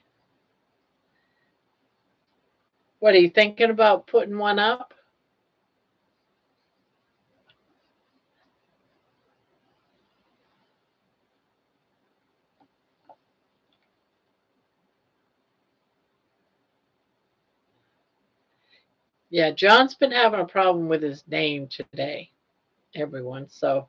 What are you thinking about putting one up? Yeah, John's been having a problem with his name today, everyone. So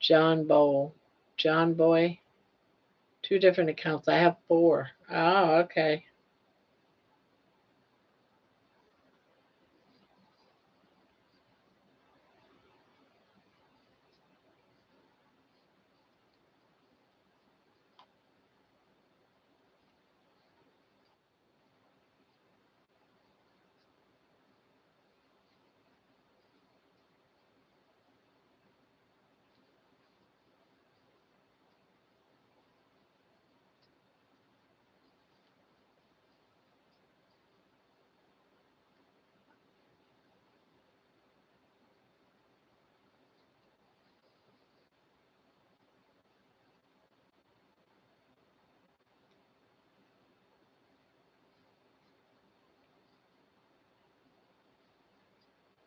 John Bowl, John Boy, two different accounts. I have four. Oh, okay.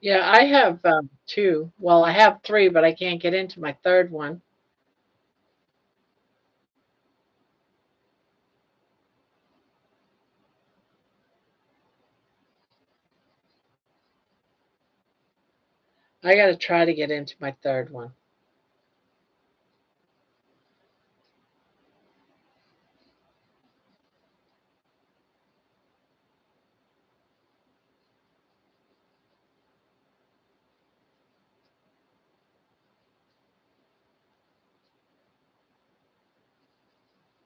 Yeah, I have two. Well, I have three, but I can't get into my third one. I got to try to get into my third one.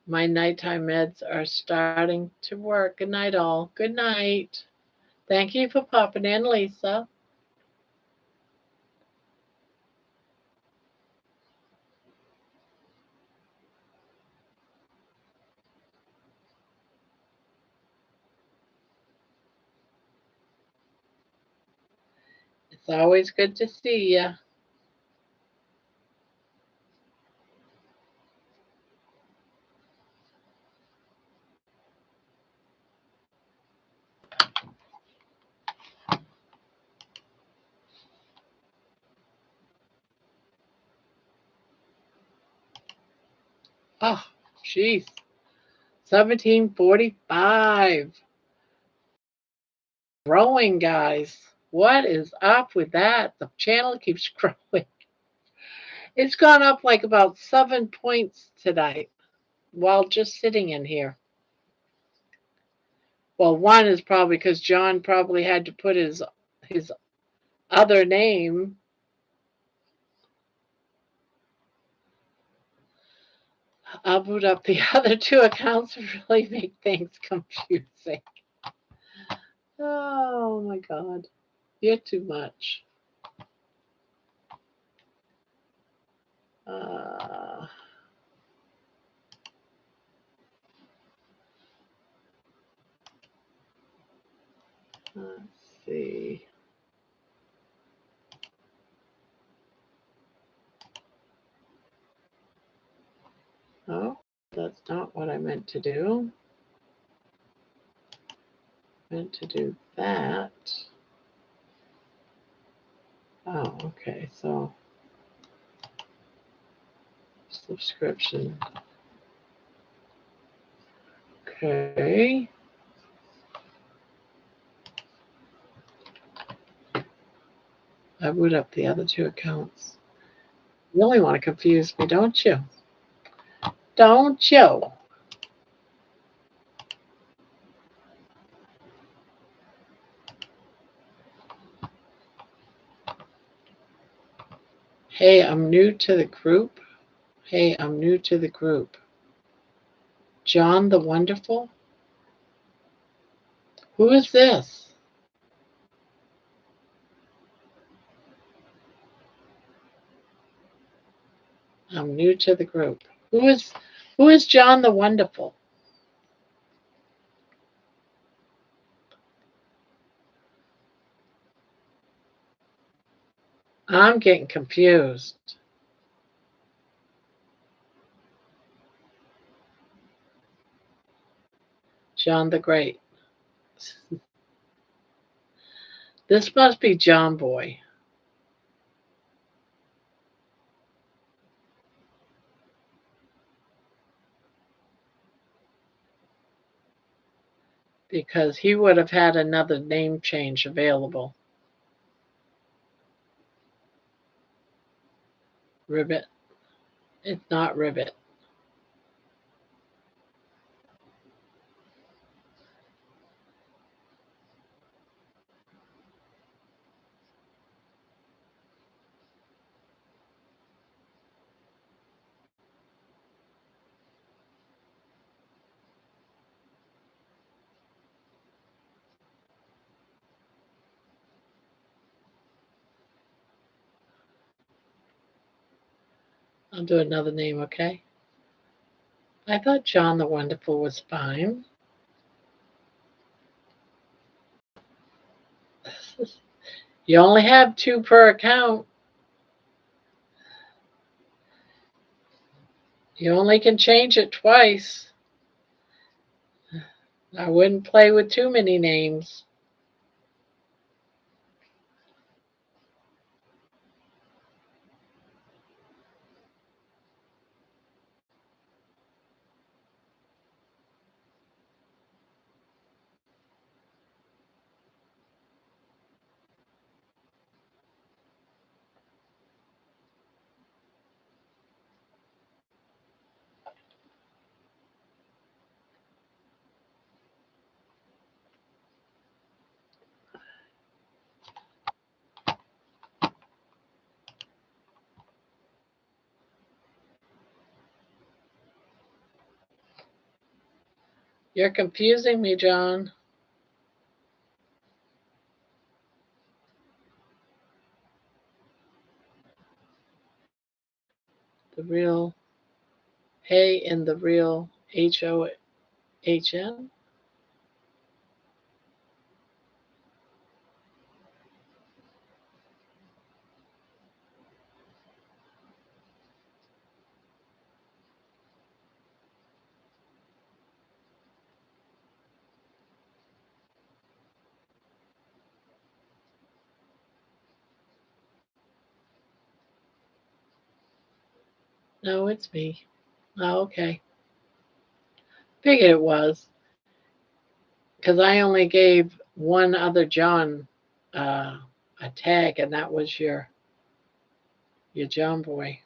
My nighttime meds are starting to work. Good night, all. Good night. Thank you for popping in, Lisa. It's always good to see you. Oh, jeez. 1745. Growing, guys. What is up with that? The channel keeps growing. It's gone up like about 7 points tonight while just sitting in here. Well, one is probably because John probably had to put his other name. I'll boot up the other two accounts and really make things confusing. Oh my God. You're too much. Uh, let's see. Oh, that's not what I meant to do. I meant to do that. Oh, okay. So subscription. Okay. I boot up the other two accounts. You really want to confuse me, don't you? Don't you? Hey, I'm new to the group. Hey, I'm new to the group. John the Wonderful? Who is this? I'm new to the group. Who is John the Wonderful? I'm getting confused. John the Great. This must be John Boy. because he would have had another name change available. Ribbit. It's not Ribbit. I'll do another name, okay? I thought John the Wonderful was fine. You only have 2 per account. You only can change it twice. I wouldn't play with too many names. You're confusing me, John. The real Hay and the real HOHN. No, it's me. Oh, okay. Figured it was. Because I only gave one other John a tag, and that was your John boy.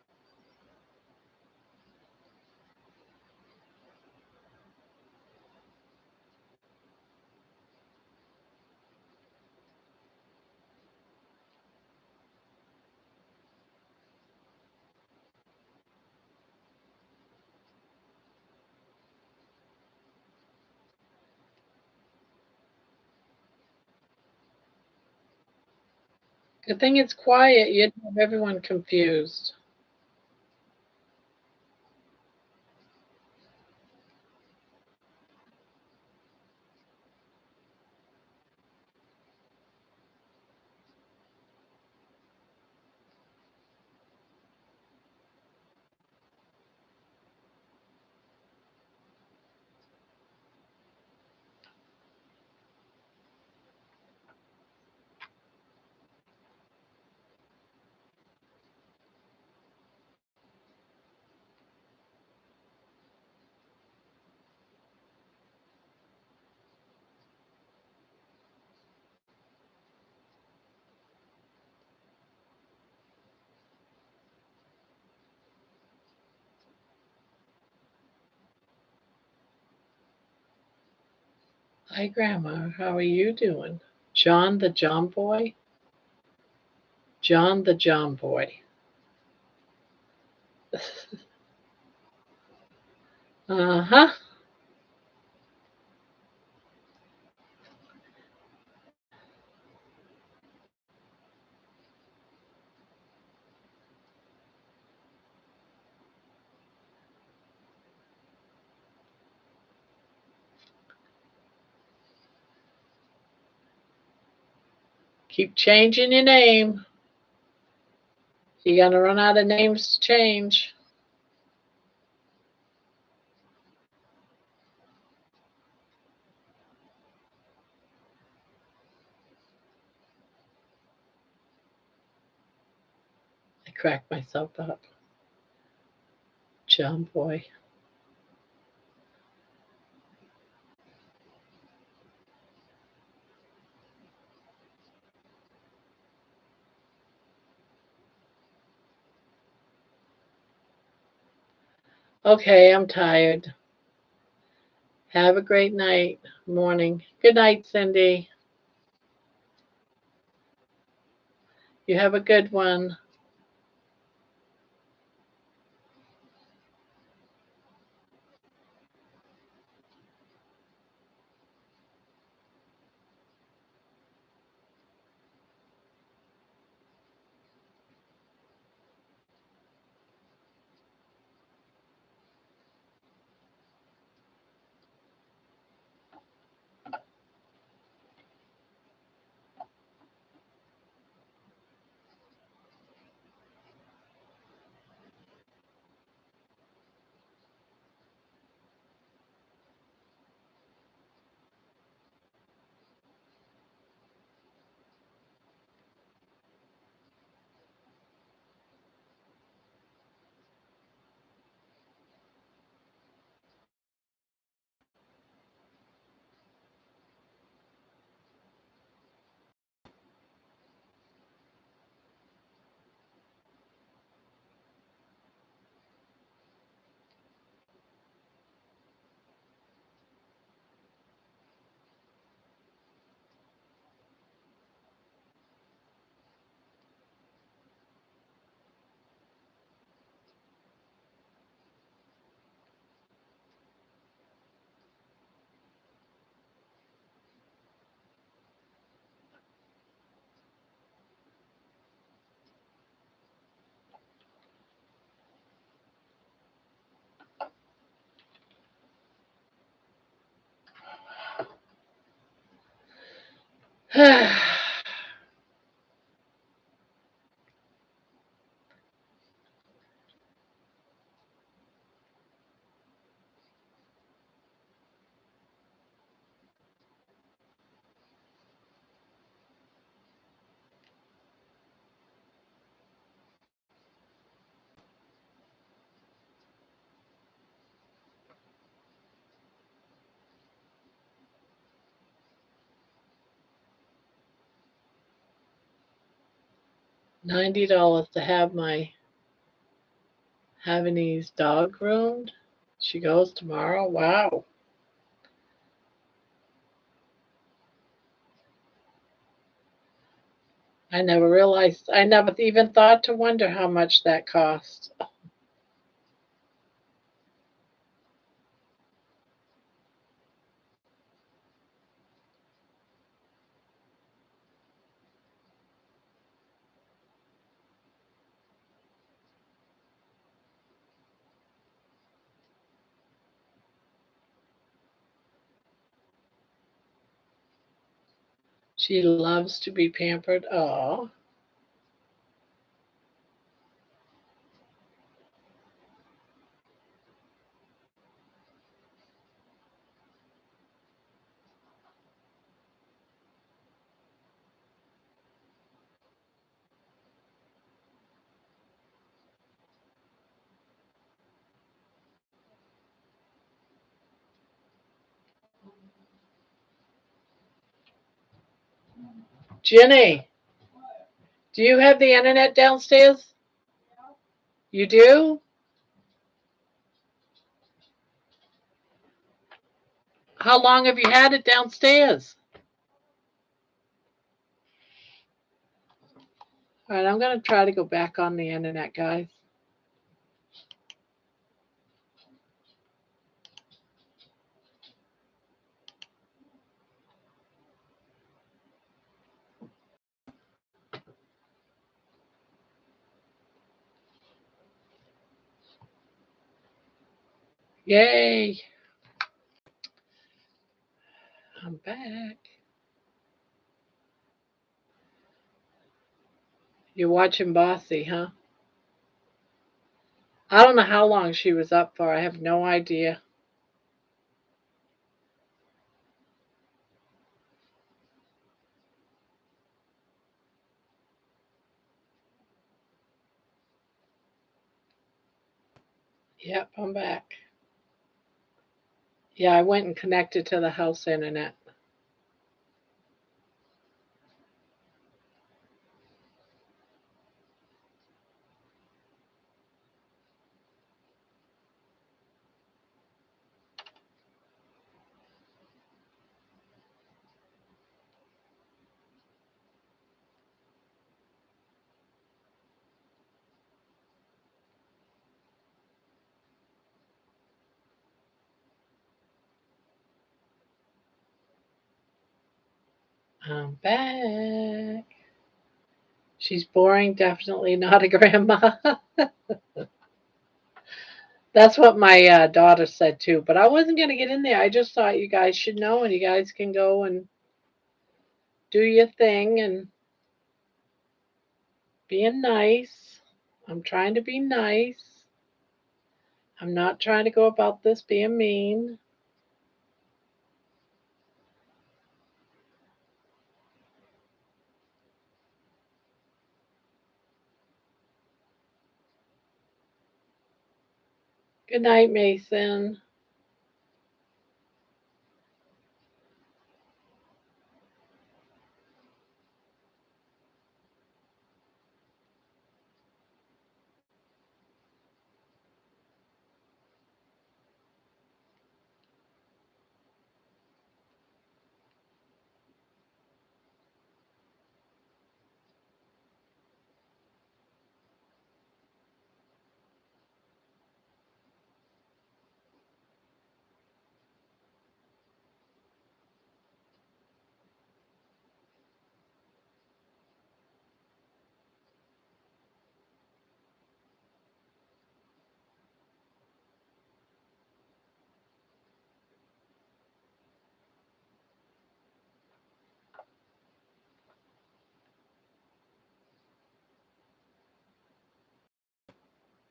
Good thing it's quiet. You'd have everyone confused. Hi, Grandma. How are you doing? John the John boy? John the John boy. Uh-huh. Keep changing your name. You're going to run out of names to change. I cracked myself up. John boy. Okay, I'm tired. Have a great night, morning. Good night, Cindy. You have a good one. $90 to have my Havanese dog groomed. She goes tomorrow. Wow. I never realized, I never even thought to wonder how much that cost. She loves to be pampered. Oh, Jenny, do you have the internet downstairs? You do? How long have you had it downstairs? All right, I'm going to try to go back on the internet, guys. Yay, I'm back. You're watching Bossy, huh? I don't know how long she was up for. I have no idea. Yep, I'm back. Yeah, I went and connected to the house internet. I'm back. She's boring, definitely not a grandma. That's what my daughter said too. But I wasn't going to get in there. I just thought you guys should know and you guys can go and do your thing and being nice. I'm trying to be nice. I'm not trying to go about this being mean. Good night, Mason.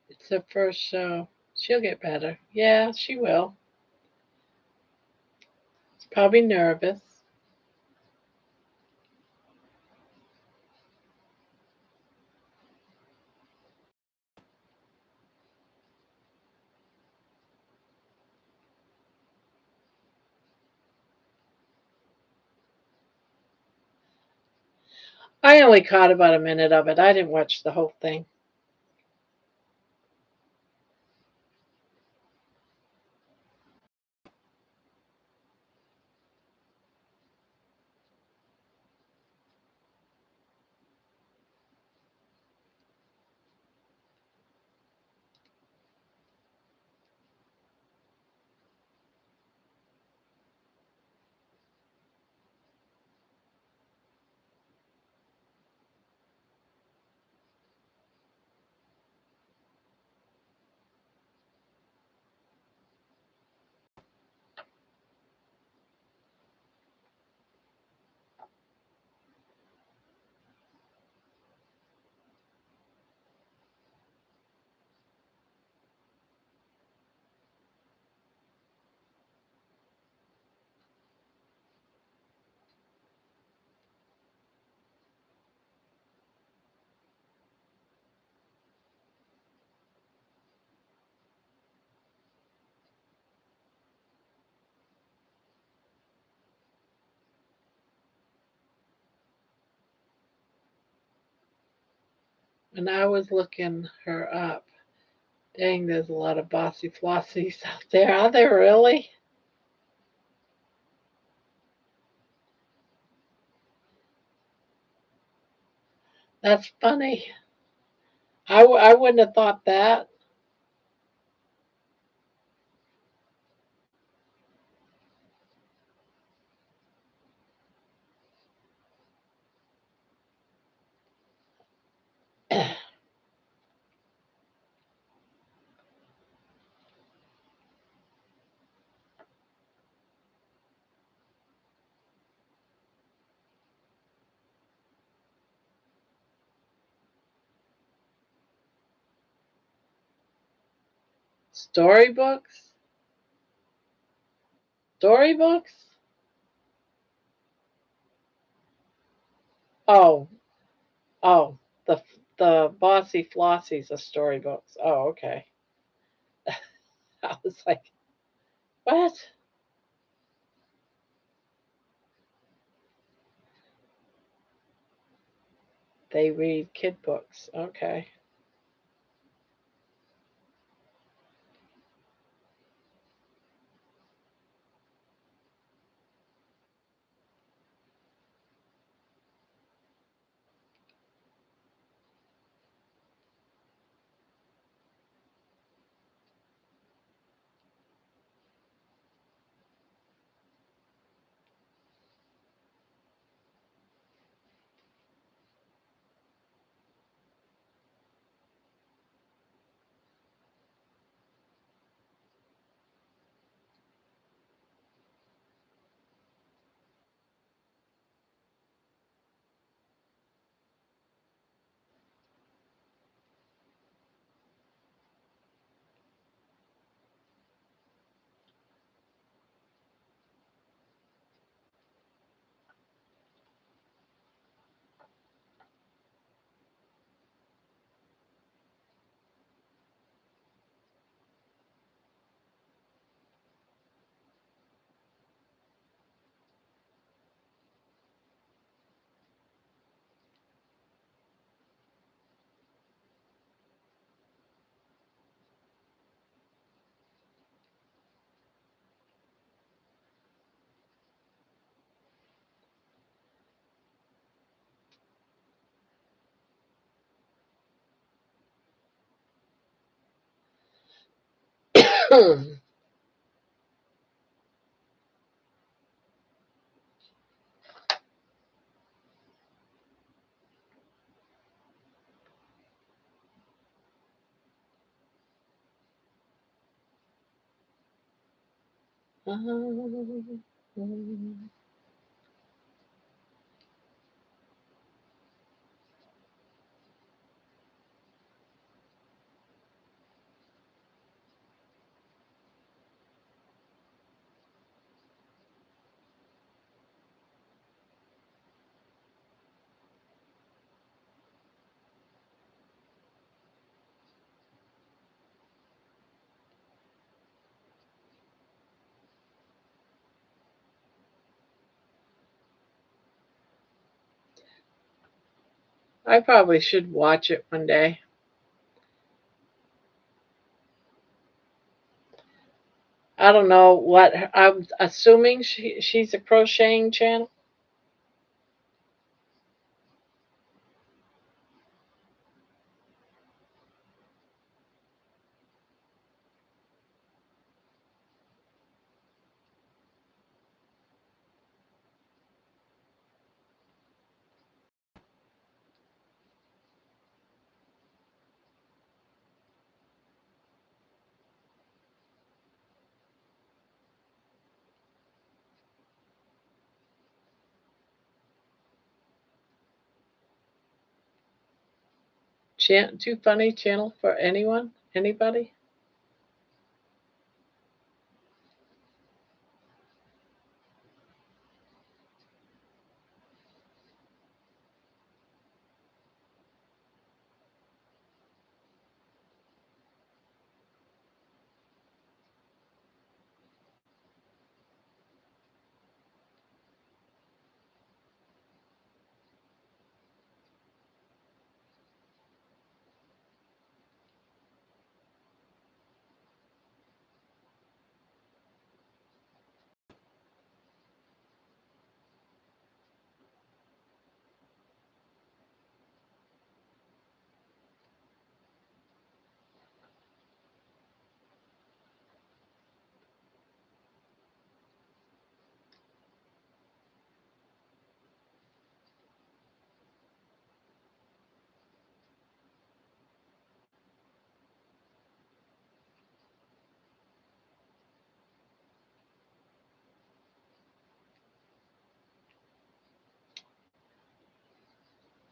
It's her first show. She'll get better. Yeah, she will. She's probably nervous. I only caught about a minute of it. I didn't watch the whole thing. And I was looking her up. Dang, there's a lot of bossy flossies out there. Are there really? That's funny. I wouldn't have thought that. Storybooks? Storybooks? Oh, oh, the bossy flossies are storybooks. Oh, okay. I was like, what? They read kid books. Okay. I probably should watch it one day. I don't know what I'm assuming she's a crocheting channel. Too funny channel for anyone? Anybody?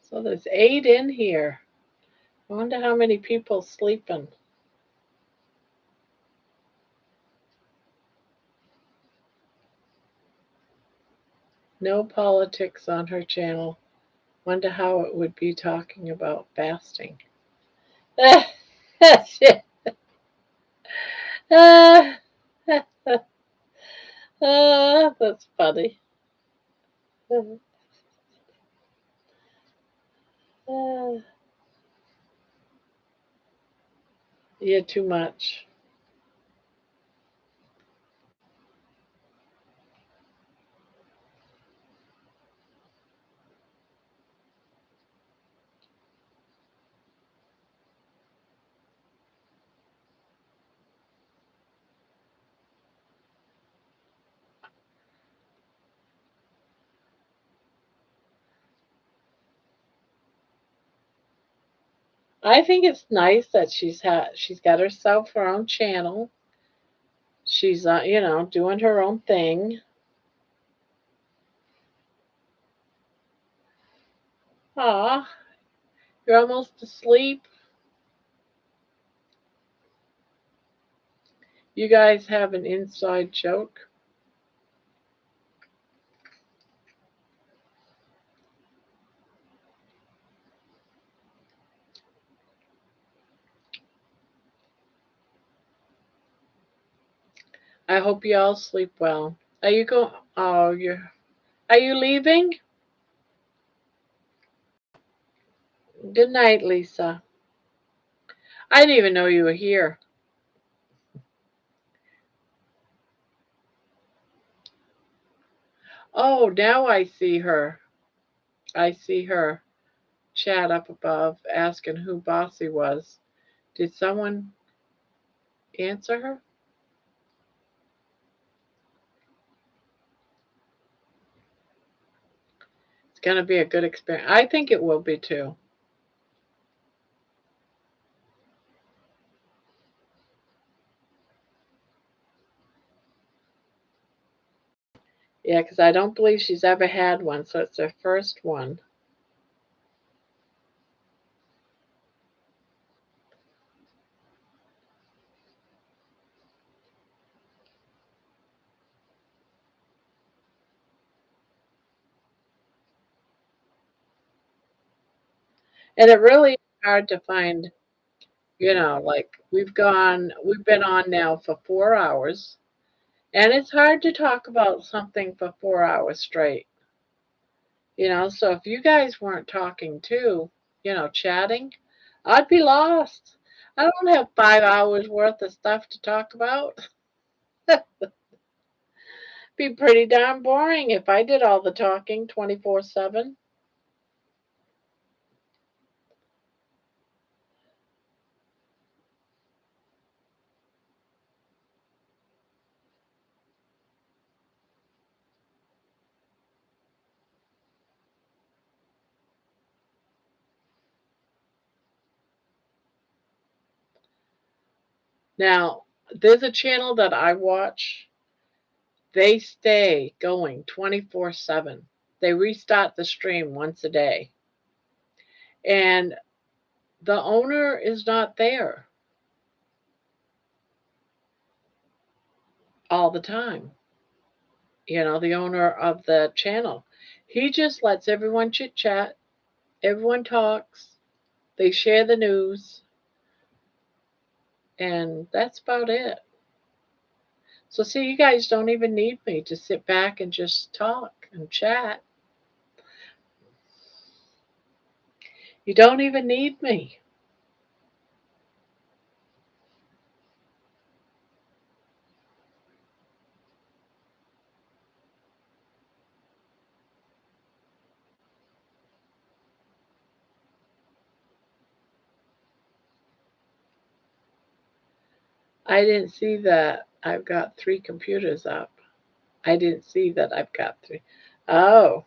So there's 8 in here. I wonder how many people sleeping. No politics on her channel. Wonder how it would be talking about fasting. Shit. That's funny. Yeah, too much. I think it's nice that she's got herself her own channel. She's doing her own thing. Ah, you're almost asleep. You guys have an inside joke. I hope you all sleep well. Are you going? Oh, you're. Are you leaving? Good night, Lisa. I didn't even know you were here. Oh, now I see her. I see her chat up above asking who Bossy was. Did someone answer her? going to be a good experience. I think it will be too. Yeah, because I don't believe she's ever had one, so it's her first one. And it really is hard to find, like we've been on now for 4 hours, and it's hard to talk about something for 4 hours straight. So if you guys weren't talking too, chatting, I'd be lost. I don't have 5 hours worth of stuff to talk about. Be pretty darn boring if I did all the talking 24/7. Now, there's a channel that I watch. They stay going 24/7. They restart the stream once a day. And the owner is not there all the time. The owner of the channel. He just lets everyone chit chat, everyone talks, they share the news, and that's about it. So, see, you guys don't even need me to sit back and just talk and chat. You don't even need me. I didn't see that I've got 3 computers up. I didn't see that I've got 3. Oh,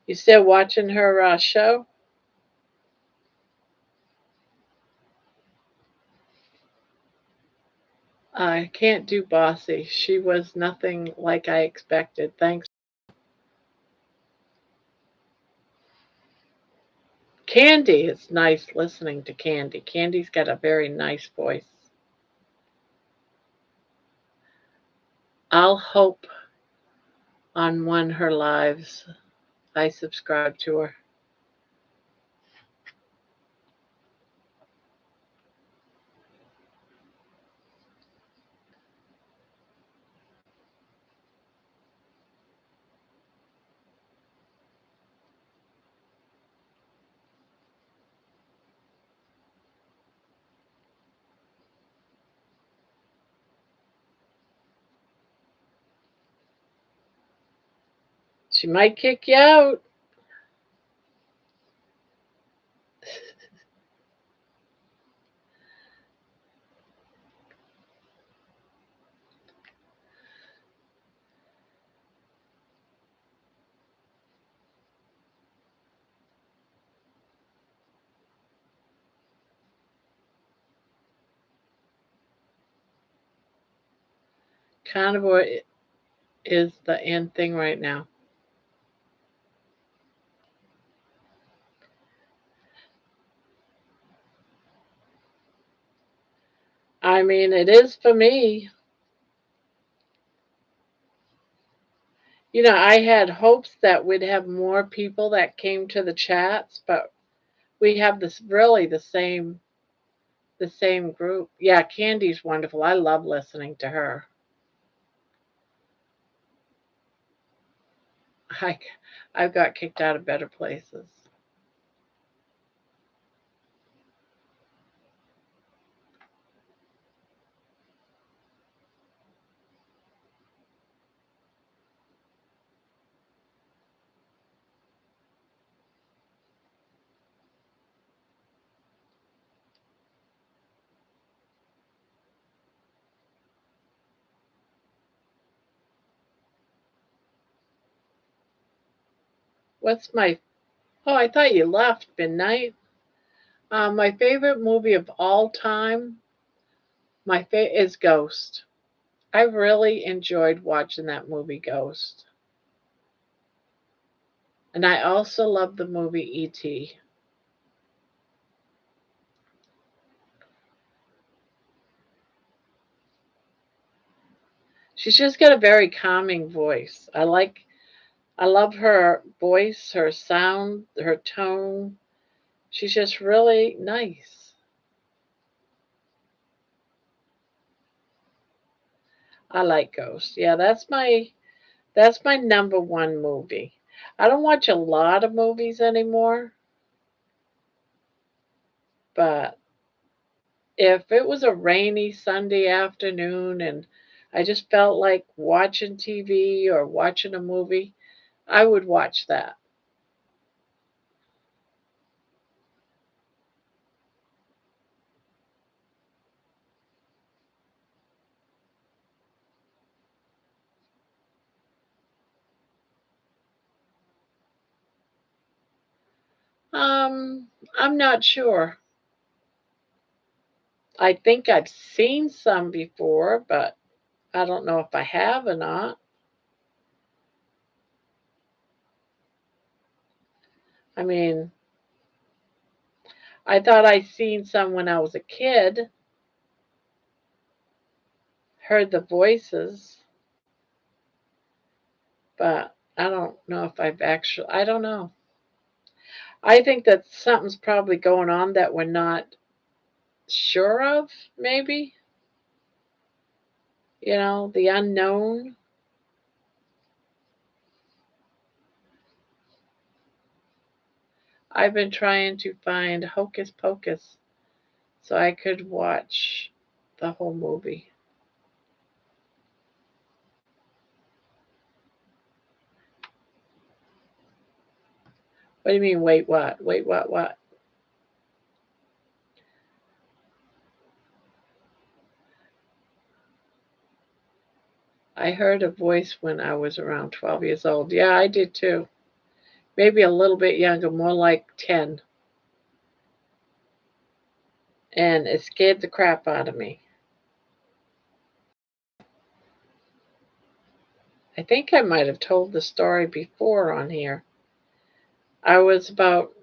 you still watching her show? I can't do Bossy. She was nothing like I expected. Thanks. Candy, it's nice listening to Candy. Candy's got a very nice voice. I'll hope on one her lives. I subscribe to her. She might kick you out. Carnivore is the end thing right now. I mean, it is for me. I had hopes that we'd have more people that came to the chats, but we have this really the same group. Yeah, Candy's wonderful. I love listening to her. I I've got kicked out of better places. What's my Oh, I thought you left midnight. My favorite movie of all time, is Ghost. I really enjoyed watching that movie Ghost. And I also love the movie E.T. She's just got a very calming voice. I love her voice, her sound, her tone. She's just really nice. I like Ghost. Yeah, that's my number one movie. I don't watch a lot of movies anymore, but if it was a rainy Sunday afternoon and I just felt like watching TV or watching a movie, I would watch that. I'm not sure. I think I've seen some before, but I don't know if I have or not. I mean, I thought I'd seen some when I was a kid, heard the voices, but I don't know if I don't know. I think that something's probably going on that we're not sure of, maybe. The unknown. I've been trying to find Hocus Pocus so I could watch the whole movie. What do you mean, wait, what? Wait, what? I heard a voice when I was around 12 years old. Yeah, I did too. Maybe a little bit younger, more like 10. And it scared the crap out of me. I think I might have told the story before on here. I was about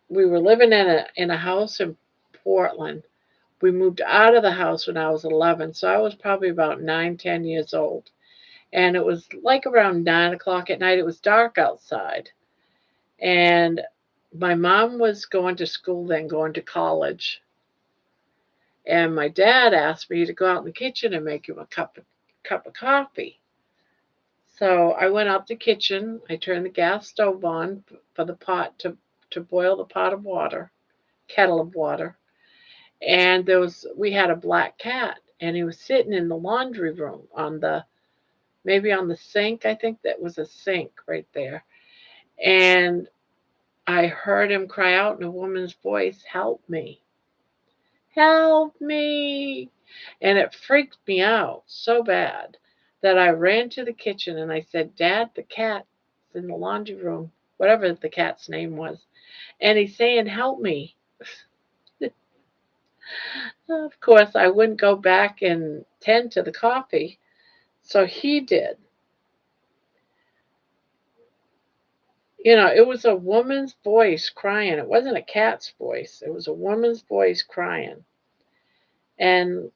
we were living in a house in Portland. We moved out of the house when I was 11, so I was probably about 9, 10 years old. And it was like around 9 o'clock at night. It was dark outside. And my mom was going to school then, going to college. And my dad asked me to go out in the kitchen and make him a cup of coffee. So I went out the kitchen. I turned the gas stove on for the pot to boil the pot of water, kettle of water. And we had a black cat, and he was sitting in the laundry room maybe on the sink. I think that was a sink right there. And I heard him cry out in a woman's voice, "Help me. Help me." And it freaked me out so bad that I ran to the kitchen and I said, "Dad, the cat's in the laundry room," whatever the cat's name was. And he's saying, "Help me." Of course, I wouldn't go back and tend to the coffee. So he did. It was a woman's voice crying. It wasn't a cat's voice. It was a woman's voice crying. And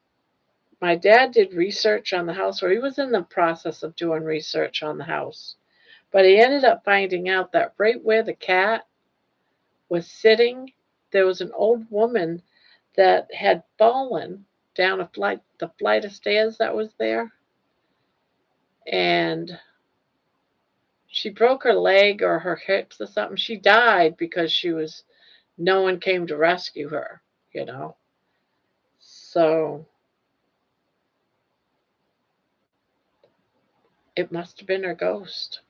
my dad did research on the house, or he was in the process of doing research on the house. But he ended up finding out that right where the cat was sitting, there was an old woman that had fallen down the flight of stairs that was there. And she broke her leg or her hips or something. She died because no one came to rescue her, you know. So it must have been her ghost.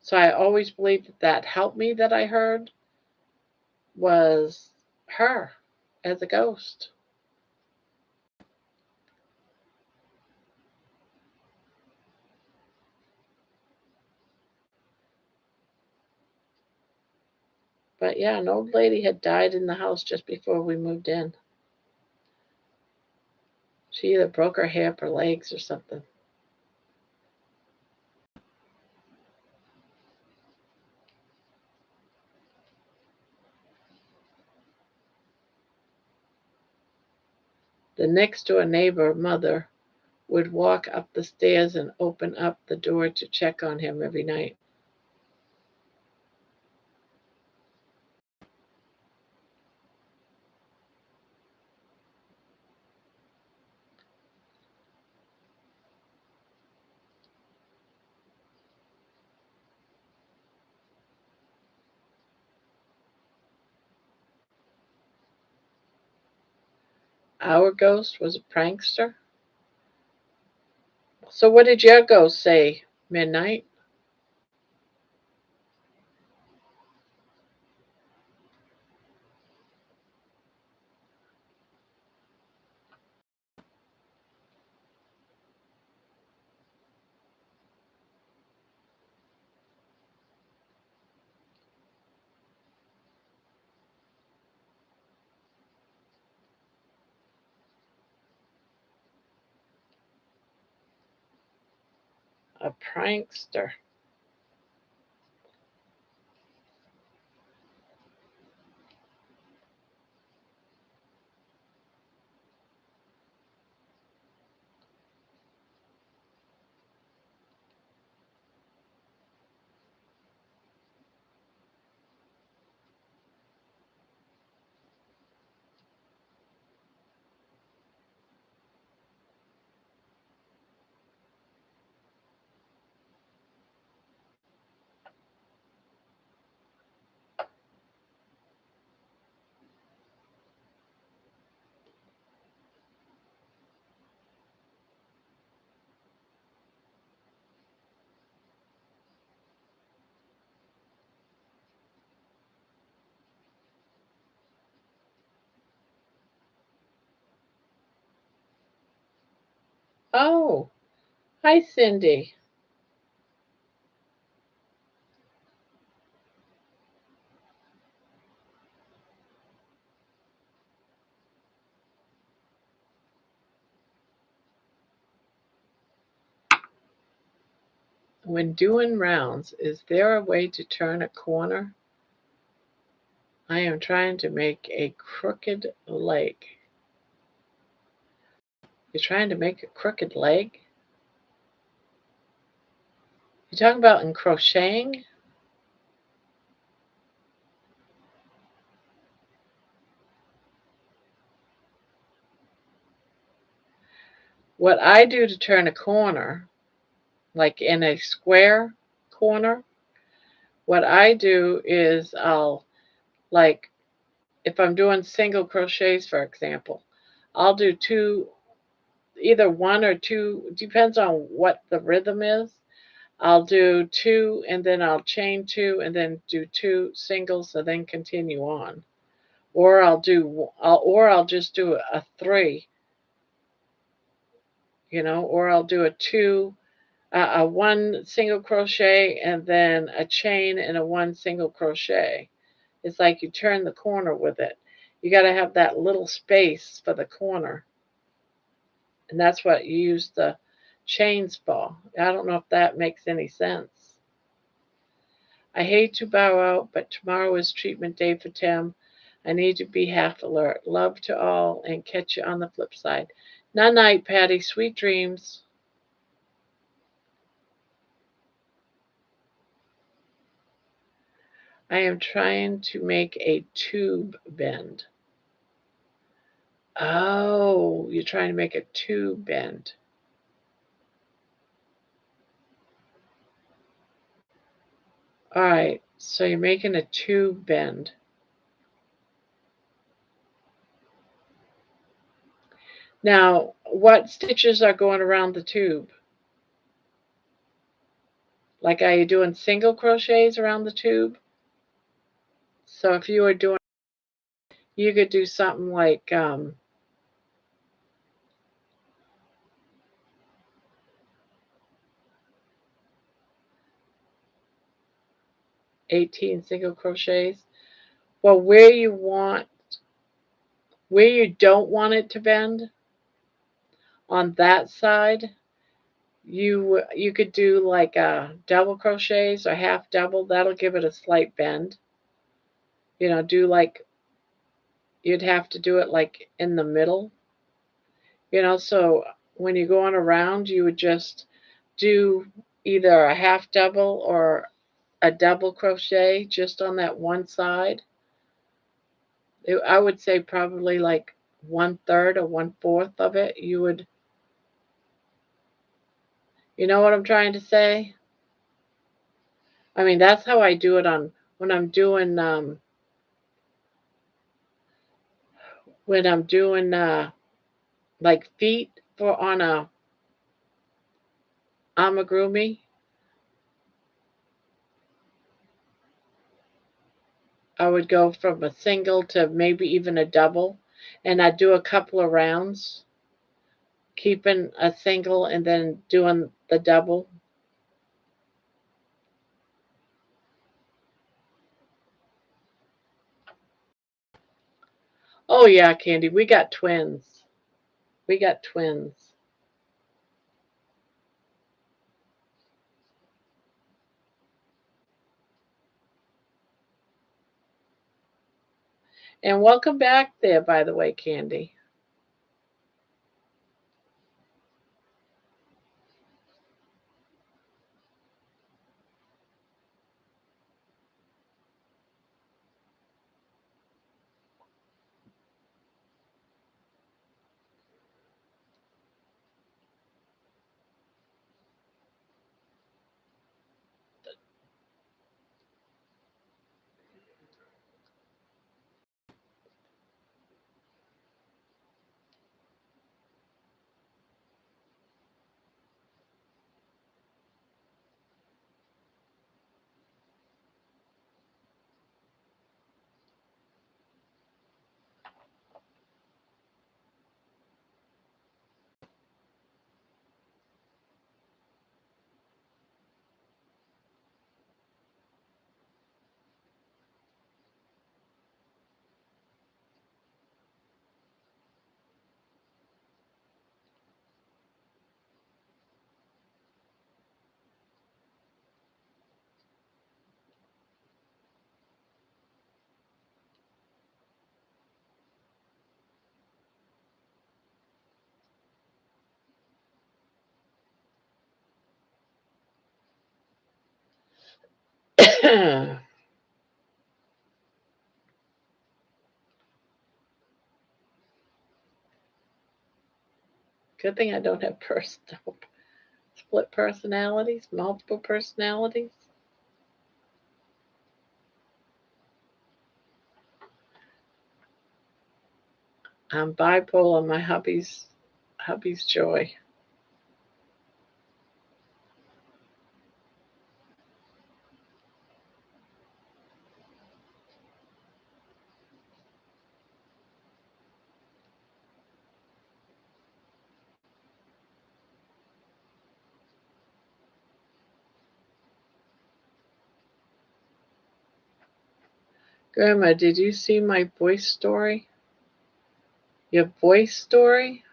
So I always believed that helped me that I heard was her as a ghost. But yeah, an old lady had died in the house just before we moved in. She either broke her hip or legs or something. The next door neighbor mother would walk up the stairs and open up the door to check on him every night. Our ghost was a prankster. So what did your ghost say, Midnight? A prankster. Oh, hi, Cindy. When doing rounds, is there a way to turn a corner? I am trying to make a crooked leg. You're trying to make a crooked leg? You're talking about in crocheting? What I do to turn a corner, like in a square corner, what I do is like, if I'm doing single crochets, for example, I'll do two, either one or two, depends on what the rhythm is. I'll do two and then I'll chain two and then do two singles and then continue on. Or I'll just do a three, or I'll do a two, a one single crochet and then a chain and a one single crochet. It's like you turn the corner with it. You got to have that little space for the corner. And that's what you use the chains for. I don't know if that makes any sense. I hate to bow out, but tomorrow is treatment day for Tim. I need to be half alert. Love to all and catch you on the flip side. Night night, Patty. Sweet dreams. I am trying to make a tube bend. Oh, you're trying to make a tube bend. All right, so you're making a tube bend. Now, what stitches are going around the tube? Like, are you doing single crochets around the tube? So if you were doing, you could do something like 18 single crochets. Well, where you don't want it to bend on that side, you could do like double crochets or half double. That'll give it a slight bend. You know, do like, you'd have to do it like in the middle. You know, so when you're going around, you would just do either a half double or a double crochet just on that one side. I would say probably like 1/3 or 1/4 of it. You know what I'm trying to say? I mean, that's how I do it on when I'm doing like feet for on a amigurumi. I would go from a single to maybe even a double, and I'd do a couple of rounds, keeping a single and then doing the double. Oh yeah, Candy, we got twins. We got twins. And welcome back there, by the way, Candy. Good thing I don't have split personalities, multiple personalities. I'm bipolar. My hubby's joy. Grandma, did you see my voice story? Your voice story?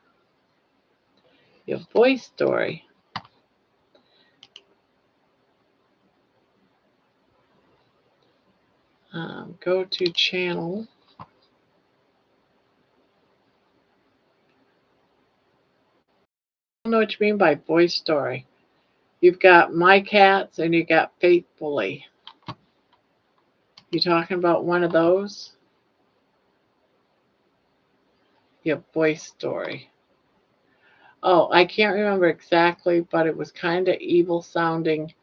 Your voice story. Go to channel. know what you mean by voice story. You've got My Cats and you got Faithfully. You talking about one of those? Your voice story. Oh, I can't remember exactly, but it was kind of evil sounding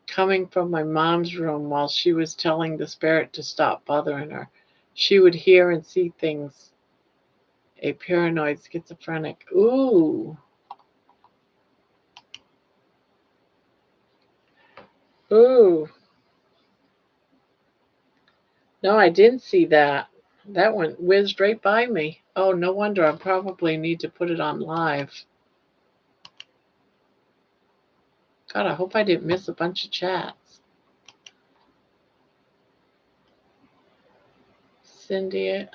coming from my mom's room while she was telling the spirit to stop bothering her. She would hear and see things. A paranoid schizophrenic. Ooh. Ooh. No, I didn't see that. That one whizzed right by me. Oh, no wonder. I probably need to put it on live. God, I hope I didn't miss a bunch of chats. Cindy.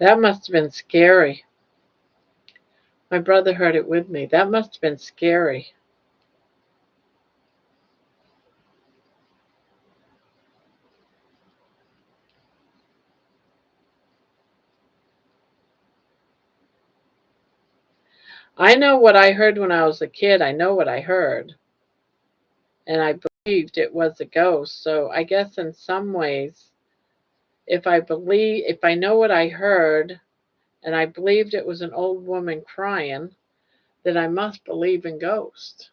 That must have been scary. My brother heard it with me. That must have been scary. I know what I heard when I was a kid. I know what I heard. And I believed it was a ghost. So I guess in some ways, if I know what I heard and I believed it was an old woman crying, then I must believe in ghosts.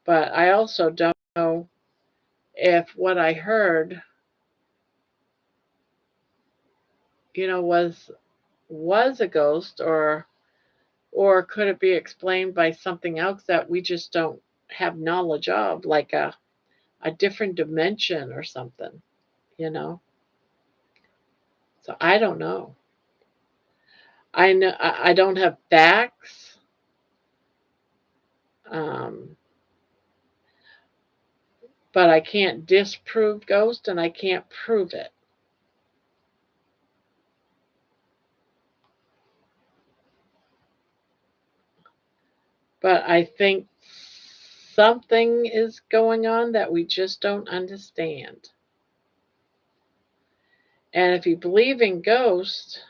But I also don't know if what I heard, was a ghost, or could it be explained by something else that we just don't have knowledge of, like a different dimension or something, you know? So I don't know. I know I don't have facts, um, but I can't disprove ghost and I can't prove it. But I think something is going on that we just don't understand. And if you believe in ghosts,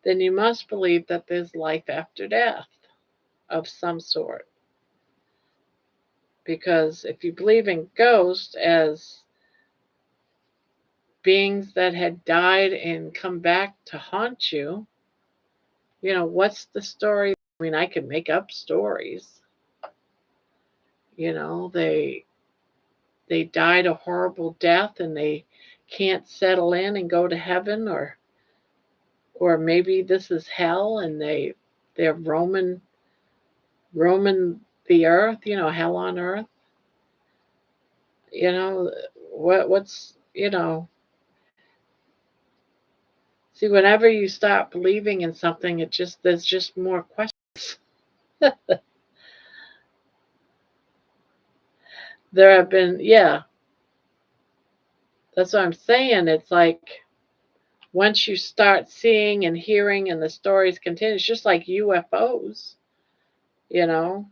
then you must believe that there's life after death of some sort. Because if you believe in ghosts as beings that had died and come back to haunt you, what's the story? I mean, I could make up stories. They died a horrible death and they can't settle in and go to heaven, or maybe this is hell and they're roaming the earth, hell on earth. What's see, whenever you stop believing in something, there's just more questions. There have been, yeah, that's what I'm saying. It's like once you start seeing and hearing and the stories continue, it's just like UFOs, you know.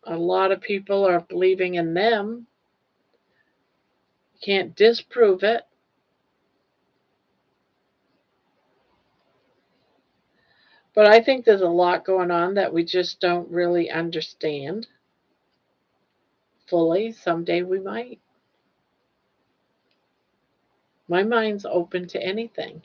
A lot of people are believing in them. Can't disprove it. But I think there's a lot going on that we just don't really understand fully. Someday we might. My mind's open to anything.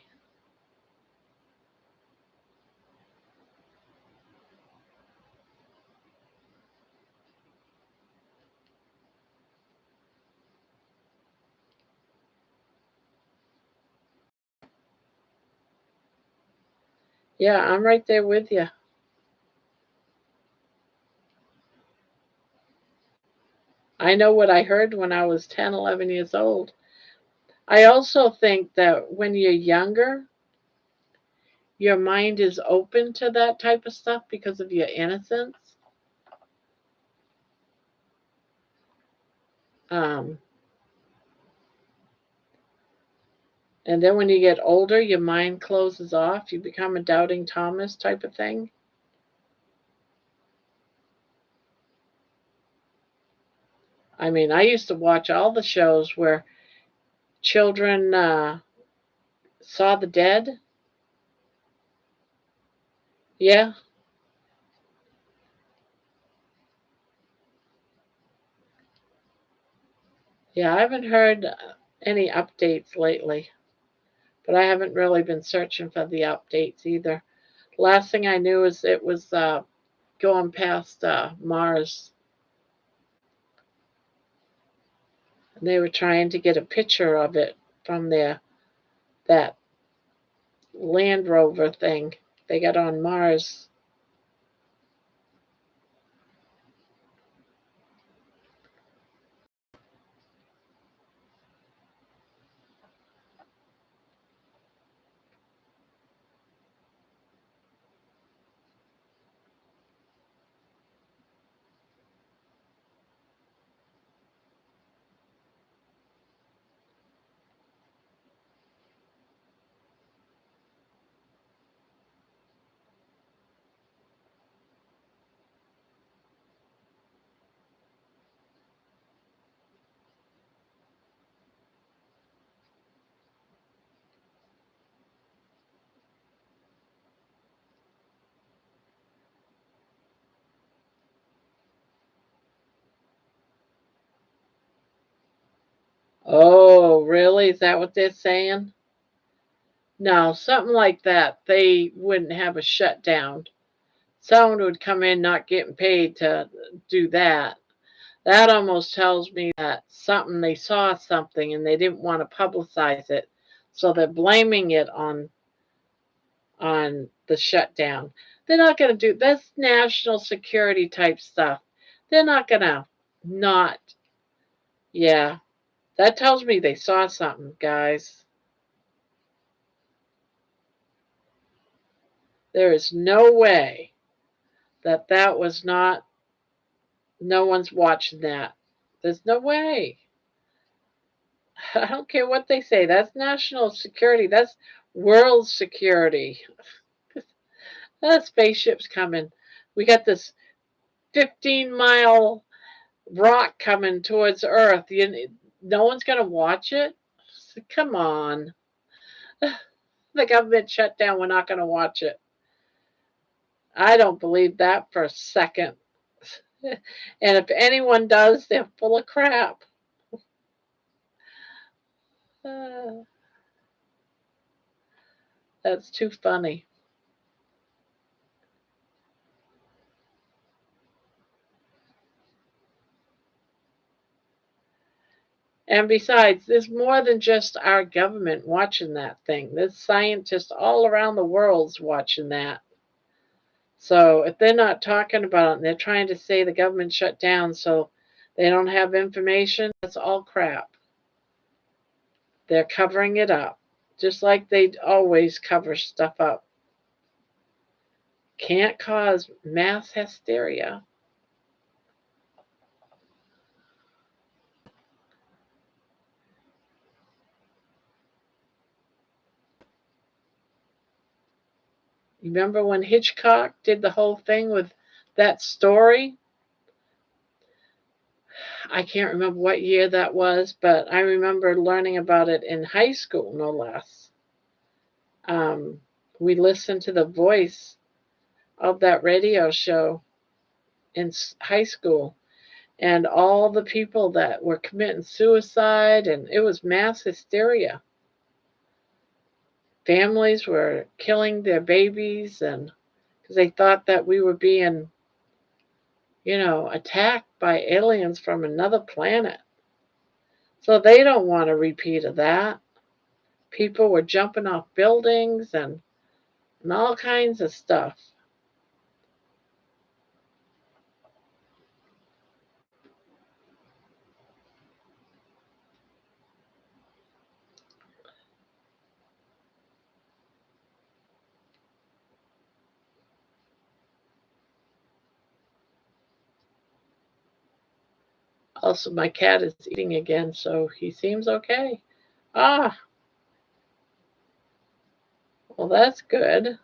Yeah, I'm right there with you. I know what I heard when I was 10, 11 years old. I also think that when you're younger, your mind is open to that type of stuff because of your innocence. Um, and then when you get older, your mind closes off. You become a doubting Thomas type of thing. I mean, I used to watch all the shows where children saw the dead. Yeah. Yeah, I haven't heard any updates lately, but I haven't really been searching for the updates either. Last thing I knew is it was going past Mars. And they were trying to get a picture of it from that Land Rover thing they got on Mars. Oh, really? Is that what they're saying? No, something like that. They wouldn't have a shutdown. Someone would come in not getting paid to do that. That almost tells me that they saw something and they didn't want to publicize it. So they're blaming it on the shutdown. They're not going to do that's national security type stuff. They're not going to not. Yeah, that tells me they saw something, guys. There is no way that was not, no one's watching that. There's no way. I don't care what they say. That's national security. That's world security. That spaceship's coming. We got this 15-mile rock coming towards Earth. No one's going to watch it? Come on. The government shut down. We're not going to watch it. I don't believe that for a second. And if anyone does, they're full of crap. That's too funny. And besides, there's more than just our government watching that thing. There's scientists all around the world's watching that. So if they're not talking about it and they're trying to say the government shut down so they don't have information, that's all crap. They're covering it up, just like they always cover stuff up. Can't cause mass hysteria. Remember when Hitchcock did the whole thing with that story? I can't remember what year that was, but I remember learning about it in high school, no less. We listened to the voice of that radio show in high school, and all the people that were committing suicide, and it was mass hysteria. Families were killing their babies, and because they thought that we were being, attacked by aliens from another planet. So they don't want a repeat of that. People were jumping off buildings and all kinds of stuff. Also, my cat is eating again, so he seems okay. Ah, well, that's good.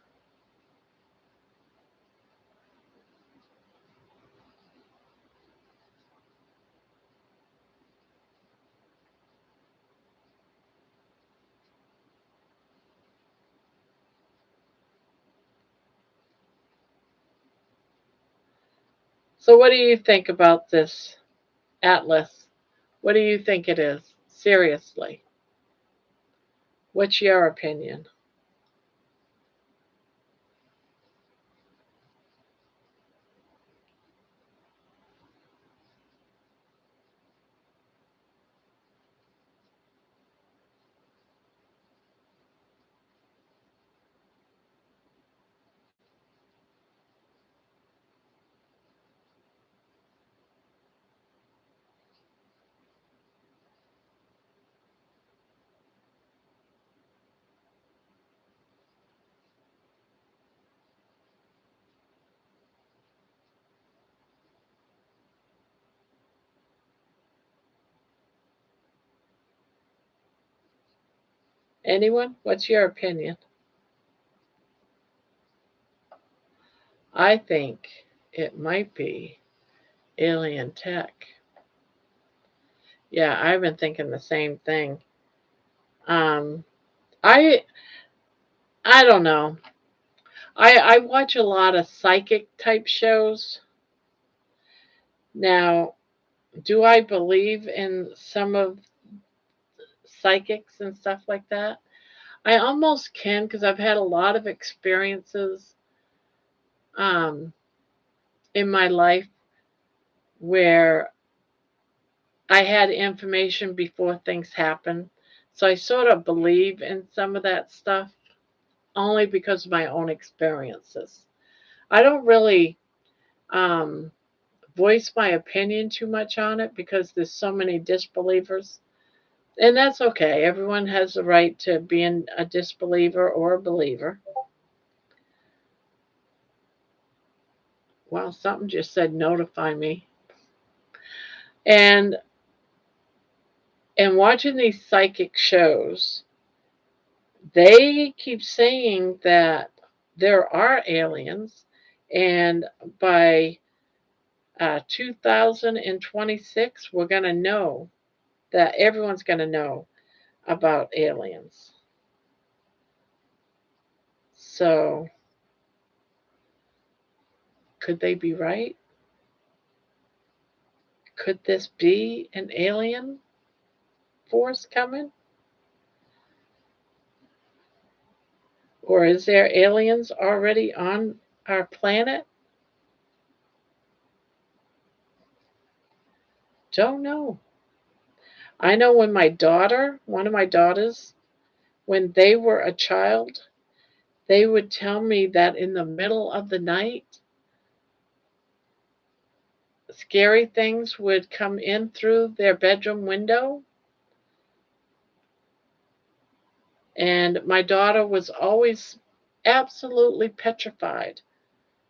So what do you think about this atlas? What do you think it is? Seriously. What's your opinion? Anyone? What's your opinion? I think it might be alien tech. Yeah, I've been thinking the same thing. Um, I I don't know. I watch a lot of psychic type shows. Now, do I believe in some of psychics and stuff like that? I almost can because I've had a lot of experiences um, in my life where I had information before things happen. So I sort of believe in some of that stuff only because of my own experiences. I don't really um, voice my opinion too much on it because there's so many disbelievers. And that's okay. Everyone has the right to be a disbeliever or a believer. Well, something just said notify me. And watching these psychic shows, they keep saying that there are aliens, and by 2026, we're going to know that everyone's going to know about aliens. So, could they be right? Could this be an alien force coming? Or is there aliens already on our planet? Don't know. I know when one of my daughters, when they were a child, they would tell me that in the middle of the night, scary things would come in through their bedroom window. And my daughter was always absolutely petrified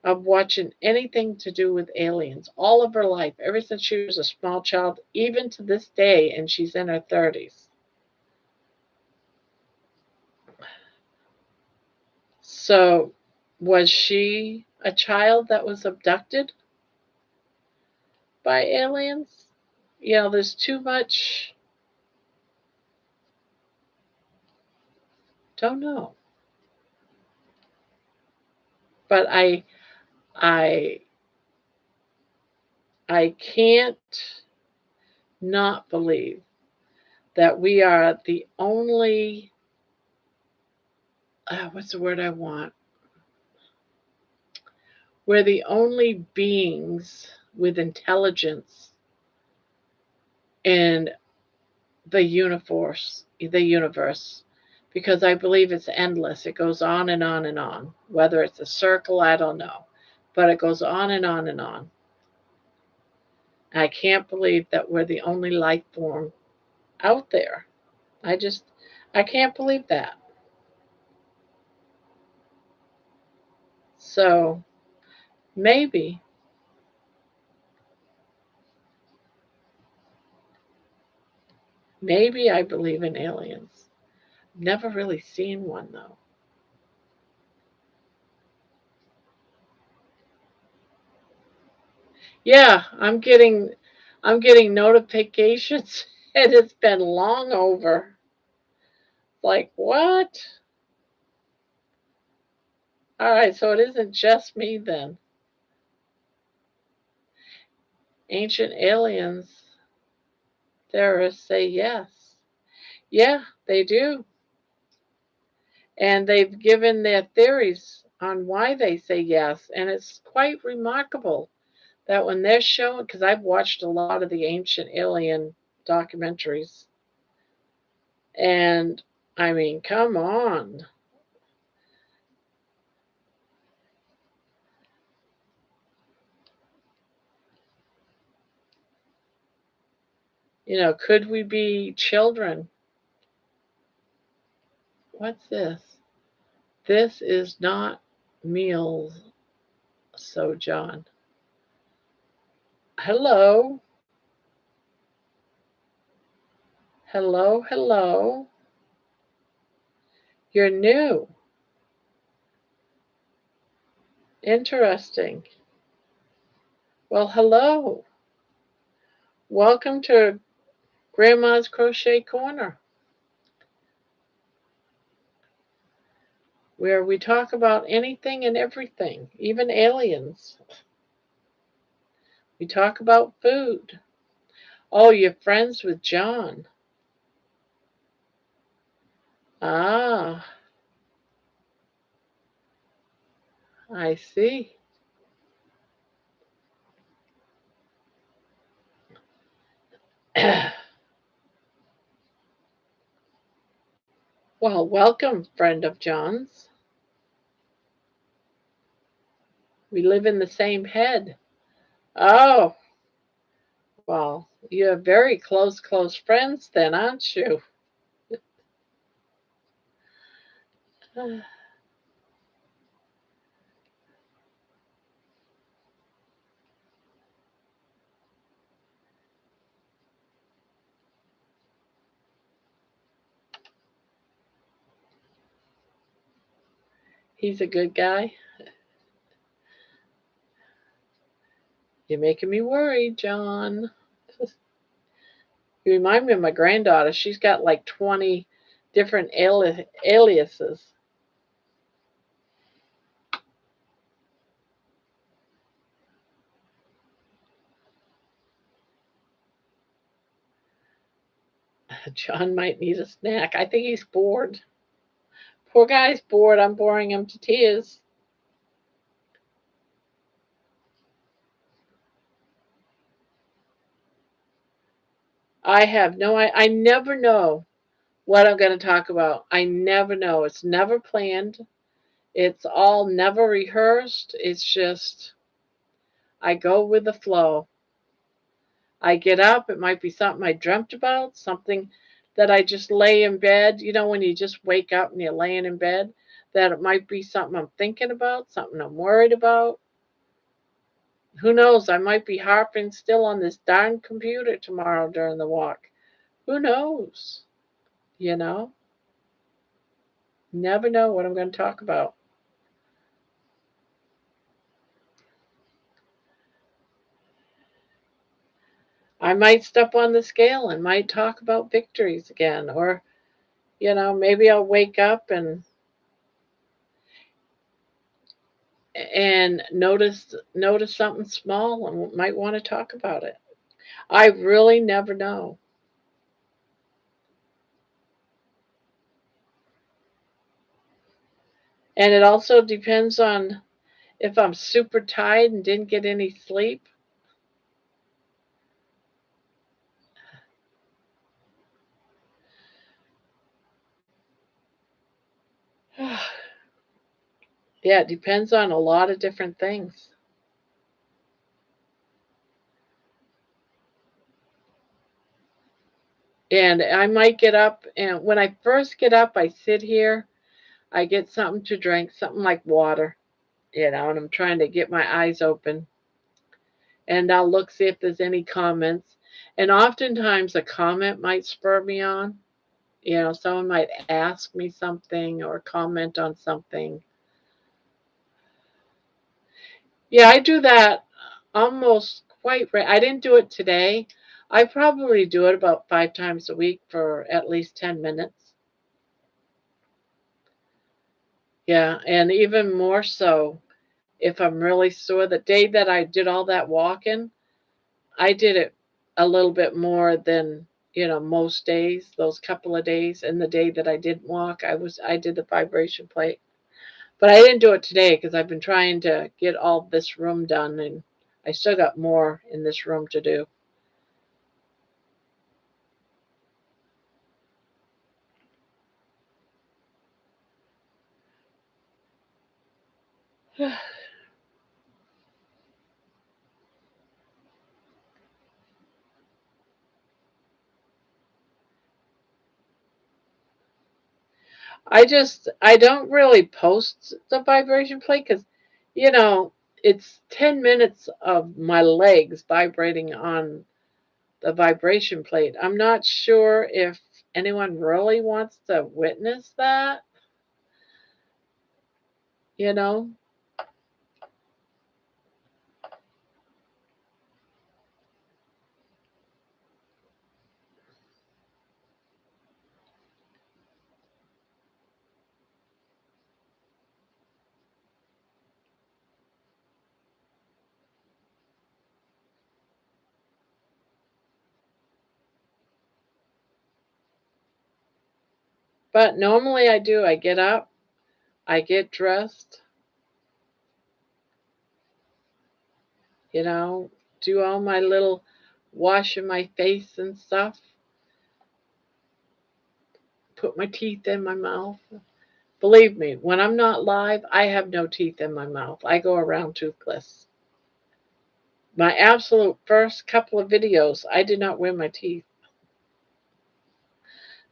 of watching anything to do with aliens all of her life, ever since she was a small child, even to this day, and she's in her 30s. So, was she a child that was abducted by aliens? You know, there's too much. Don't know. But I I can't not believe that we are the only what's the word I want? We're the only beings with intelligence in the universe, because I believe it's endless. It goes on and on and on. Whether it's a circle, I don't know, but it goes on and on and on. I can't believe that we're the only life form out there. I just, I can't believe that. So maybe, maybe I believe in aliens. Never really seen one though. Yeah, I'm getting notifications and it's been long over. Like what? All right, so it isn't just me then. Ancient aliens theorists say yes. Yeah, they do. And they've given their theories on why they say yes. And it's quite remarkable that when they're showing, because I've watched a lot of the ancient alien documentaries, and I mean, come on. Could we be children? What's this? This is not meals, so John. Hello. Hello, hello. You're new. Interesting. Well, hello. Welcome to Grandma's Crochet Corner, where we talk about anything and everything, even aliens. We talk about food. Oh, you're friends with John. Ah, I see. Well, welcome, friend of John's. We live in the same head. Oh, well, you're very close friends then, aren't you? He's a good guy. You're making me worried, John. You remind me of my granddaughter. She's got like 20 different aliases. John might need a snack. I think he's bored. Poor guy's bored. I'm boring him to tears. I never know what I'm going to talk about. I never know. It's never planned. It's all never rehearsed. It's just, I go with the flow. I get up. It might be something I dreamt about, something that I just lay in bed. When you just wake up and you're laying in bed, that it might be something I'm thinking about, something I'm worried about. Who knows? I might be harping still on this darn computer tomorrow during the walk. Who knows? You know? Never know what I'm going to talk about. I might step on the scale and might talk about victories again, or maybe I'll wake up and notice something small and might want to talk about it. I really never know. And it also depends on if I'm super tired and didn't get any sleep. Yeah, it depends on a lot of different things. And I might get up, and when I first get up, I sit here, I get something to drink, something like water, and I'm trying to get my eyes open. And I'll look, see if there's any comments. And oftentimes a comment might spur me on. Someone might ask me something or comment on something. Yeah, I do that almost quite right. I didn't do it today. I probably do it about 5 times a week for at least 10 minutes. Yeah, and even more so if I'm really sore. The day that I did all that walking, I did it a little bit more than, most days, those couple of days. And the day that I didn't walk, I did the vibration plate. But I didn't do it today because I've been trying to get all this room done, and I still got more in this room to do. I don't really post the vibration plate because, you know, it's 10 minutes of my legs vibrating on the vibration plate. I'm not sure if anyone really wants to witness that, you know. But normally I do. I get up, I get dressed, you know, do all my little washing my face and stuff, put my teeth in my mouth. Believe me, when I'm not live, I have no teeth in my mouth. I go around toothless. My absolute first couple of videos, I did not wear my teeth.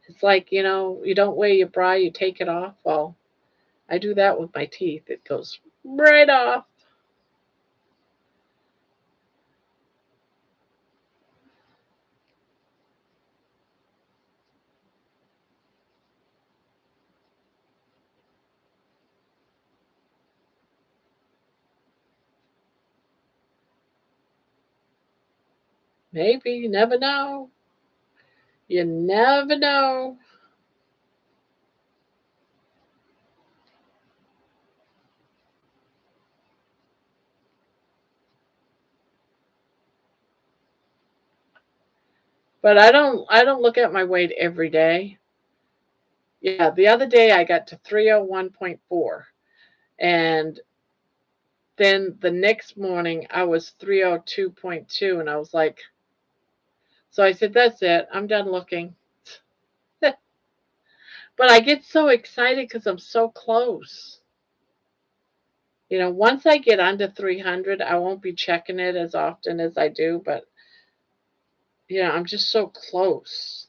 It's like, you don't wear your bra, you take it off. Well, I do that with my teeth. It goes right off. Maybe, you never know. You never know. But I don't look at my weight every day. Yeah, the other day I got to 301.4, and then the next morning I was 302.2, and I was like, so I said, that's it. I'm done looking. But I get so excited because I'm so close. Once I get under 300, I won't be checking it as often as I do, but I'm just so close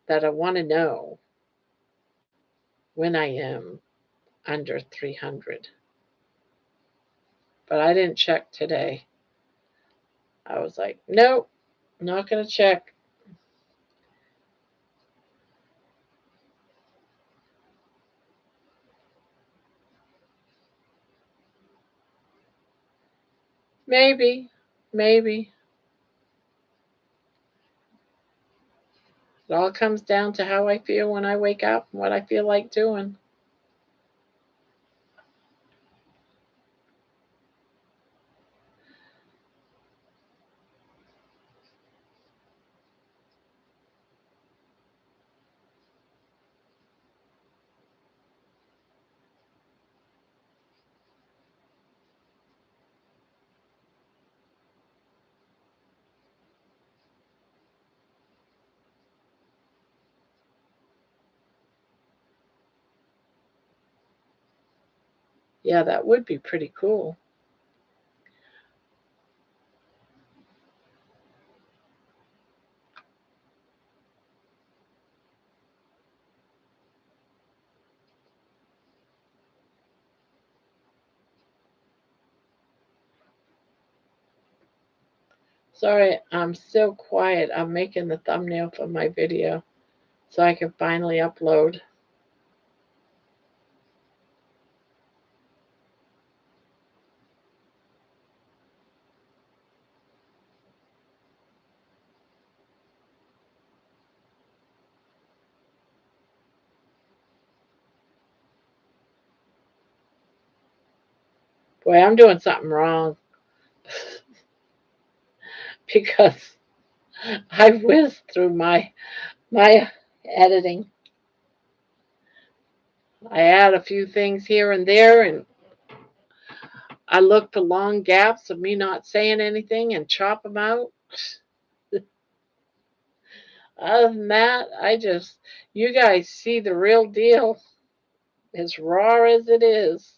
that I want to know when I am under 300. But I didn't check today. I was like, nope, not going to check. Maybe, maybe. It all comes down to how I feel when I wake up and what I feel like doing. Yeah, that would be pretty cool. Sorry, I'm still quiet. I'm making the thumbnail for my video so I can finally upload. Boy, I'm doing something wrong. because I whizzed through my editing. I add a few things here and there, and I look for long gaps of me not saying anything and chop them out. Other than that, you guys see the real deal, as raw as it is.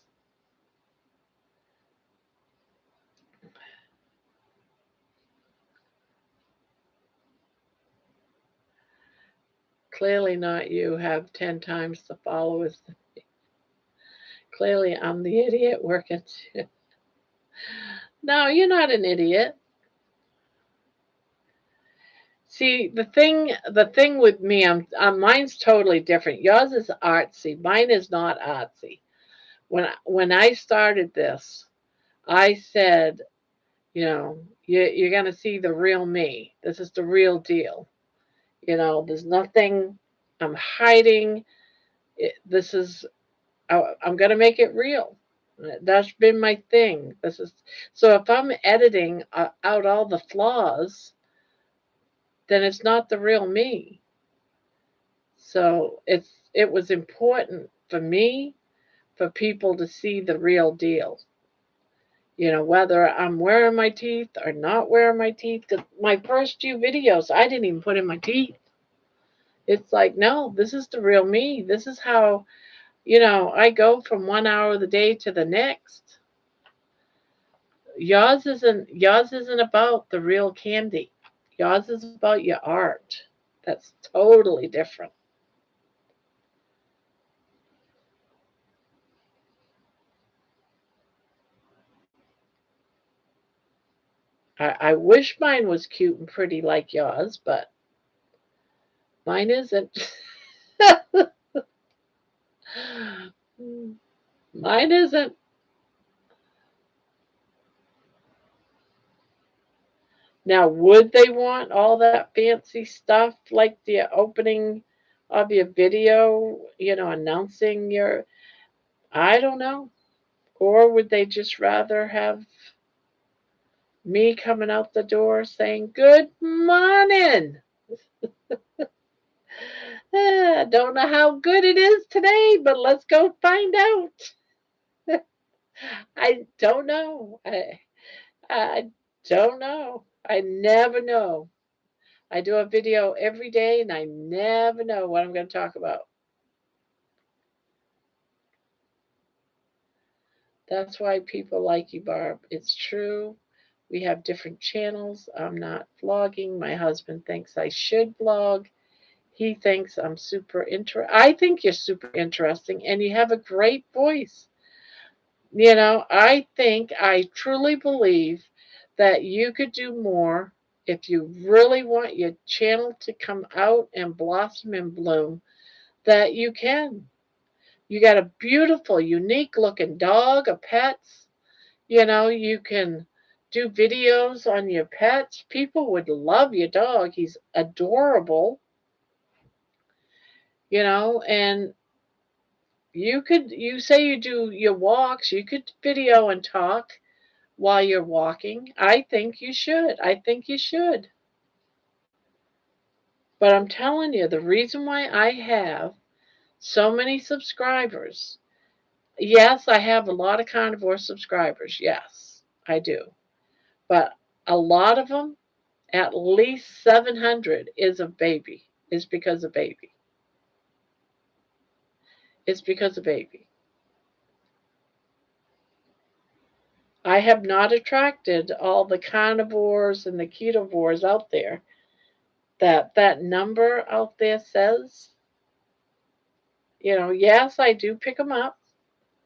Clearly not you have 10 times the followers. Clearly I'm the idiot working too. No, you're not an idiot. See, the thing with me, mine's totally different. Yours is artsy. Mine is not artsy. When I started this, I said, you're gonna see the real me. This is the real deal. There's nothing I'm hiding. This is I'm gonna make it real. That's been my thing. So if I'm editing out all the flaws, then it's not the real me. So it was important for me for people to see the real deal. Whether I'm wearing my teeth or not wearing my teeth. Because my first few videos, I didn't even put in my teeth. It's like, no, this is the real me. This is how, I go from 1 hour of the day to the next. Yours isn't about the real candy. Yours is about your art. That's totally different. I wish mine was cute and pretty like yours, but mine isn't. Mine isn't. Now, would they want all that fancy stuff like the opening of your video, announcing your, I don't know. Or would they just rather have me coming out the door saying, "Good morning"? Don't know how good it is today, but let's go find out. I don't know. I don't know. I never know. I do a video every day and I never know what I'm going to talk about. That's why people like you, Barb. It's true. We have different channels. I'm not vlogging. My husband thinks I should vlog. He thinks I'm super interesting. I think you're super interesting and you have a great voice. I truly believe that you could do more if you really want your channel to come out and blossom and bloom, that you can. You got a beautiful, unique looking dog, a pets. You can do videos on your pets. People would love your dog. He's adorable, and you say you do your walks, you could video and talk while you're walking. I think you should. I think you should. But I'm telling you, the reason why I have so many subscribers, yes, I have a lot of carnivore subscribers. Yes, I do. But a lot of them, at least 700, is because of baby. It's because of baby. I have not attracted all the carnivores and the ketovores out there that number out there says. Yes, I do pick them up.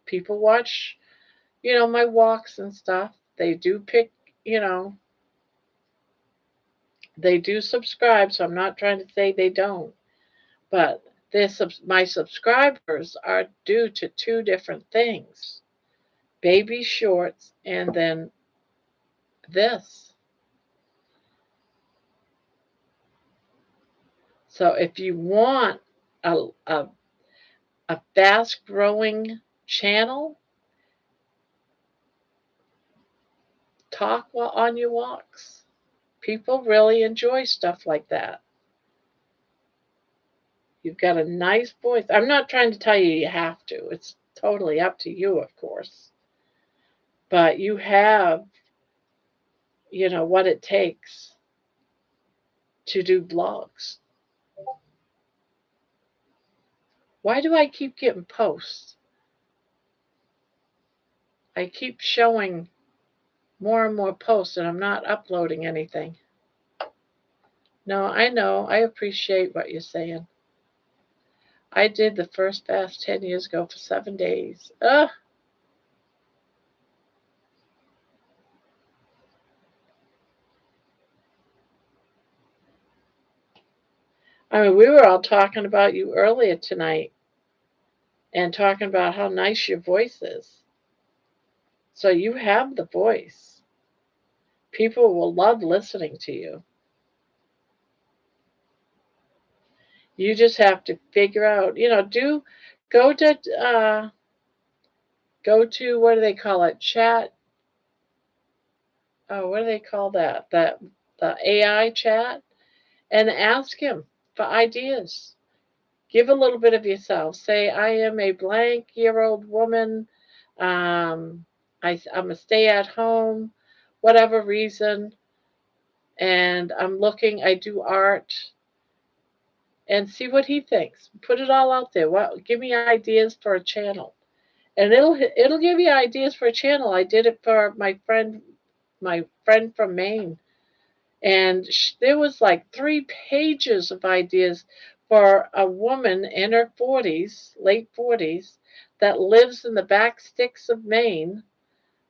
People watch, my walks and stuff. They do pick, they do subscribe, so I'm not trying to say they don't. But my subscribers are due to two different things: baby shorts and then this. So if you want a fast growing channel, talk while on your walks. People really enjoy stuff like that. You've got a nice voice. I'm not trying to tell you you have to. It's totally up to you, of course. But you have, what it takes to do blogs. Why do I keep getting posts? I keep showing more and more posts and I'm not uploading anything. No, I know. I appreciate what you're saying. I did the first fast 10 years ago for 7 days. Ugh. I mean, we were all talking about you earlier tonight and talking about how nice your voice is. So you have the voice. People will love listening to you. You just have to figure out, go to what do they call it? Chat. Oh, what do they call that? The AI chat, and ask him for ideas. Give a little bit of yourself. Say, I am a blank-year-old woman. I'm a stay-at-home, whatever reason, and I do art, and see what he thinks. Put it all out there. Give me ideas for a channel, and it'll give you ideas for a channel. I did it for my friend from Maine, and there was like 3 pages of ideas for a woman in her 40s, late 40s, that lives in the back sticks of Maine,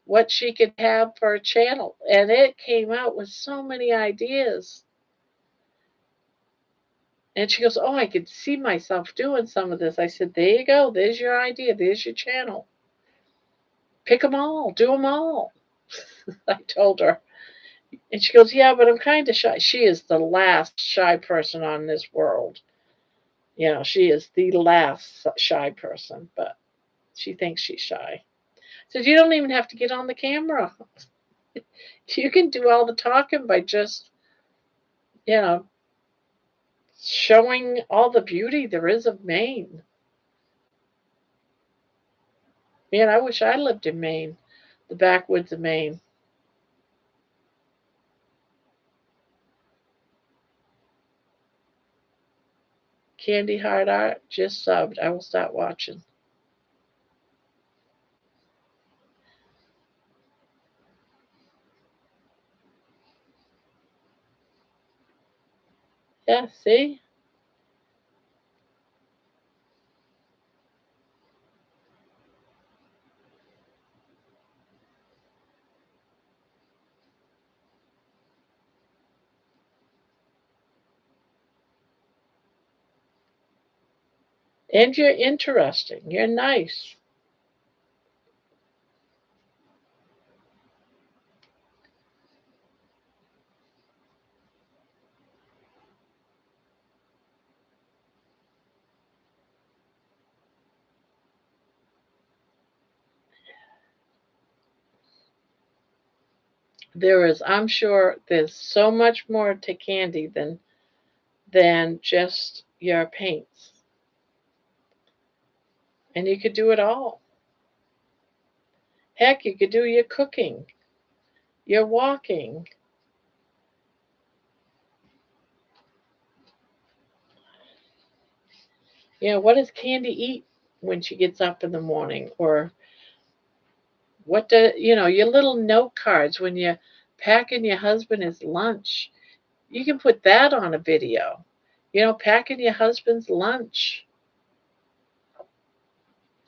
what she could have for a channel. And it came out with so many ideas. And she goes, oh, I could see myself doing some of this. I said, there you go. There's your idea. There's your channel. Pick them all. Do them all. I told her. And she goes, yeah, but I'm kind of shy. She is the last shy person on this world. She is the last shy person, but she thinks she's shy. So you don't even have to get on the camera. You can do all the talking by just, showing all the beauty there is of Maine. Man, I wish I lived in Maine, the backwoods of Maine. Candy Heart Art just subbed. I will start watching. Yeah, see? And you're interesting. You're nice. I'm sure there's so much more to Candy than just your paints. And you could do it all. Heck, you could do your cooking, your walking. What does Candy eat when she gets up in the morning? Or your little note cards when you're packing your husband his lunch. You can put that on a video. Packing your husband's lunch.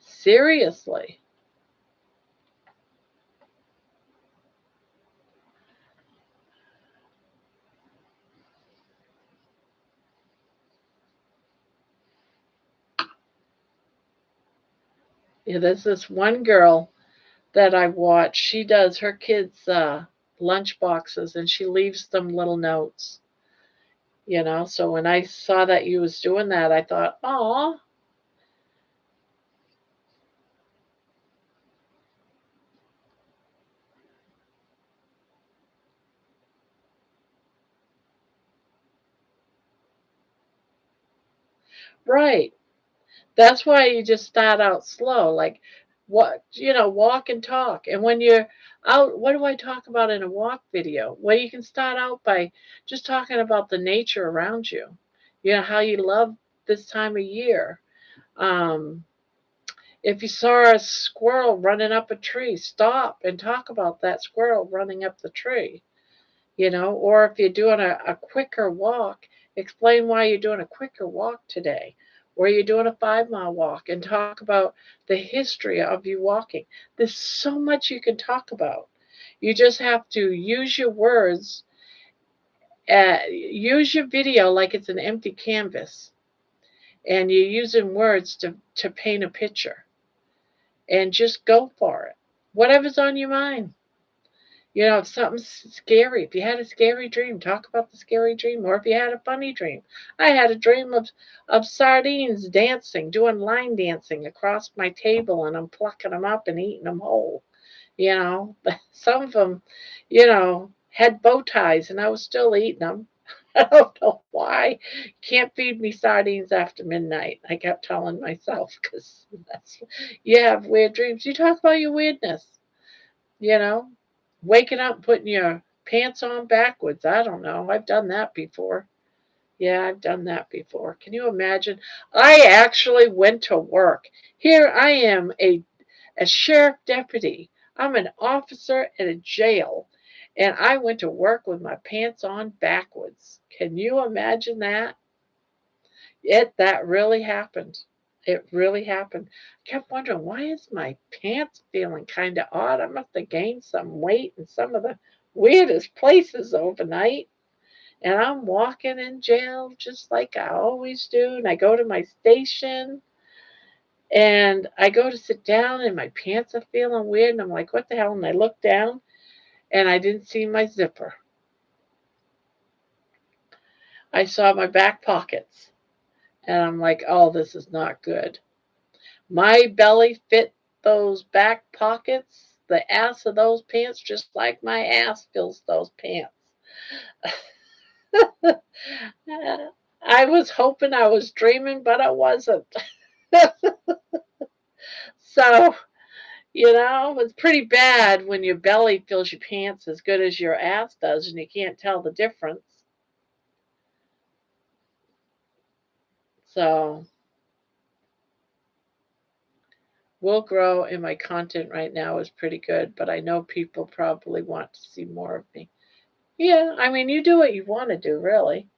Seriously. Yeah, there's this one girl that I watch. She does her kids' lunch boxes and she leaves them little notes. So when I saw that you was doing that, I thought, oh. Right. That's why you just start out slow, like walk and talk. And when you're out, what do I talk about in a walk video? Well, you can start out by just talking about the nature around you. How you love this time of year. Um, if you saw a squirrel running up a tree, stop and talk about that squirrel running up the tree. Or if you're doing a quicker walk, explain why you're doing a quicker walk today. Or you're doing a 5 mile walk and talk about the history of you walking. There's so much you can talk about. You just have to use your words, use your video like it's an empty canvas, and you're using words to paint a picture. And just go for it. Whatever's on your mind. If something's scary, if you had a scary dream, talk about the scary dream. Or if you had a funny dream. I had a dream of sardines dancing, doing line dancing across my table, and I'm plucking them up and eating them whole. Some of them, had bow ties, and I was still eating them. I don't know why. You can't feed me sardines after midnight. I kept telling myself because you have weird dreams. You talk about your weirdness, you know, waking up, putting your pants on backwards. I don't know. I've done that before. Yeah, I've done that before. Can you imagine? I actually went to work. Here I am, a sheriff deputy. I'm an officer at a jail. And I went to work with my pants on backwards. Can you imagine that? That really happened. It really happened. I kept wondering, why is my pants feeling kind of odd? I must have gained some weight in some of the weirdest places overnight. And I'm walking in jail just like I always do. And I go to my station and I go to sit down and my pants are feeling weird. And I'm like, what the hell? And I look down and I didn't see my zipper. I saw my back pockets. And I'm like, oh, this is not good. My belly fit those back pockets, the ass of those pants, just like my ass fills those pants. I was hoping I was dreaming, but I wasn't. So, it's pretty bad when your belly fills your pants as good as your ass does and you can't tell the difference. So, will grow, and my content right now is pretty good, but I know people probably want to see more of me. Yeah, I mean, you do what you want to do, really.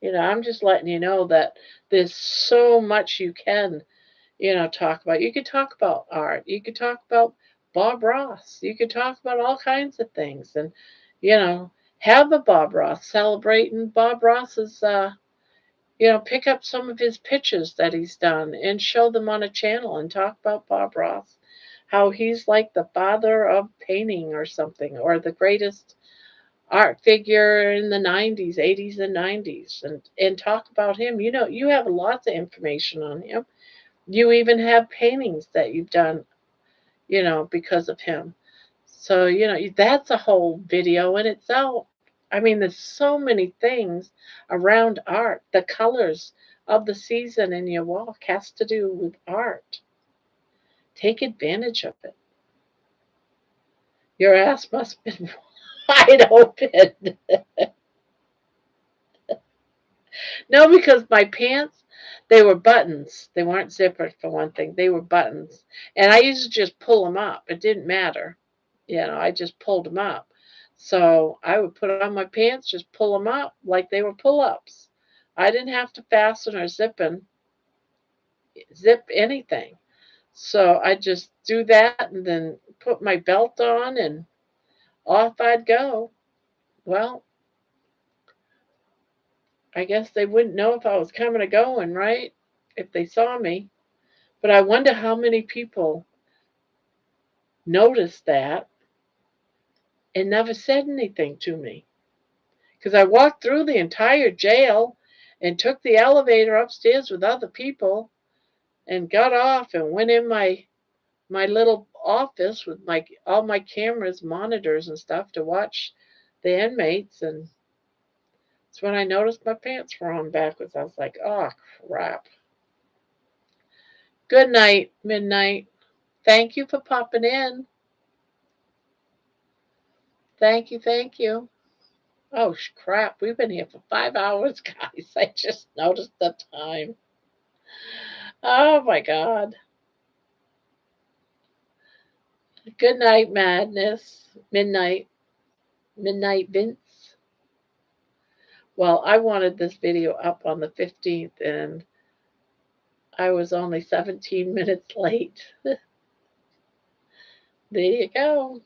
I'm just letting you know that there's so much you can, talk about. You could talk about art. You could talk about Bob Ross. You could talk about all kinds of things. And, have a Bob Ross celebrating Bob Ross's, pick up some of his pictures that he's done and show them on a channel and talk about Bob Ross, how he's like the father of painting or something, or the greatest art figure in the 90s, 80s, and 90s, and talk about him. You have lots of information on him. You even have paintings that you've done, because of him. So, that's a whole video in itself. I mean, there's so many things around art. The colors of the season in your walk has to do with art. Take advantage of it. Your ass must have been wide open. No, because my pants, they were buttons. They weren't zippered, for one thing. They were buttons. And I used to just pull them up. It didn't matter. I just pulled them up. So I would put on my pants, just pull them up like they were pull-ups. I didn't have to fasten or zip anything. So I just do that and then put my belt on and off I'd go. Well, I guess they wouldn't know if I was coming or going, right? If they saw me. But I wonder how many people noticed that and never said anything to me. Because I walked through the entire jail and took the elevator upstairs with other people and got off and went in my little office with all my cameras, monitors and stuff to watch the inmates. And So when I noticed my pants were on backwards, I was like, oh, crap. Good night, midnight. Thank you for popping in. Thank you, thank you. Oh, crap. We've been here for 5 hours, guys. I just noticed the time. Oh, my God. Good night, Madness. Midnight. Midnight Vince. Well, I wanted this video up on the 15th, and I was only 17 minutes late. There you go.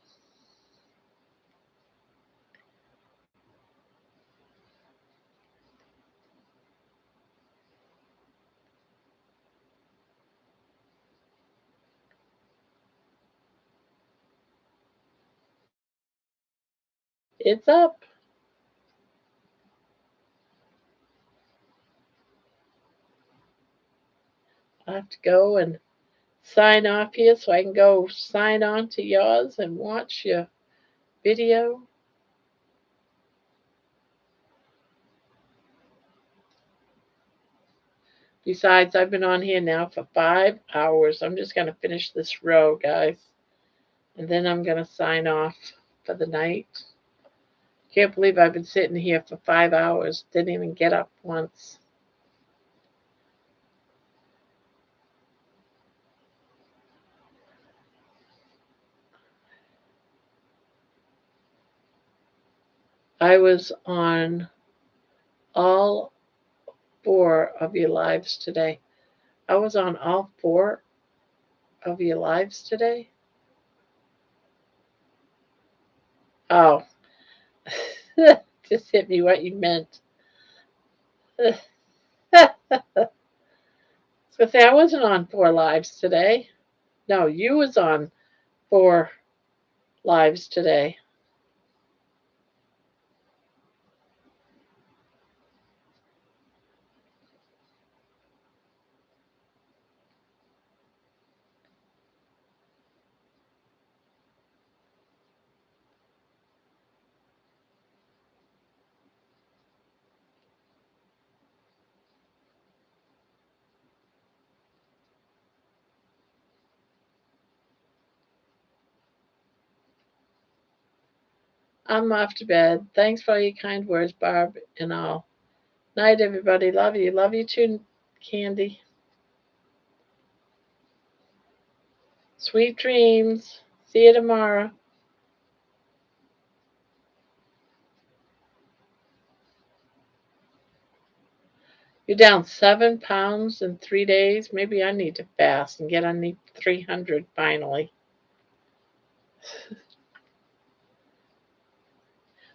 It's up. I have to go and sign off here so I can go sign on to yours and watch your video. Besides, I've been on here now for 5 hours. I'm just going to finish this row, guys. And then I'm going to sign off for the night. Can't believe I've been sitting here for 5 hours. Didn't even get up once. I was on all 4 of your lives today. I was on all 4 of your lives today. Oh, just hit me what you meant. So say I wasn't on 4 lives today. No, you was on 4 lives today. I'm off to bed. Thanks for all your kind words, Barb, and all. Night, everybody. Love you. Love you too, Candy. Sweet dreams. See you tomorrow. You're down 7 pounds in 3 days. Maybe I need to fast and get underneath 300 finally.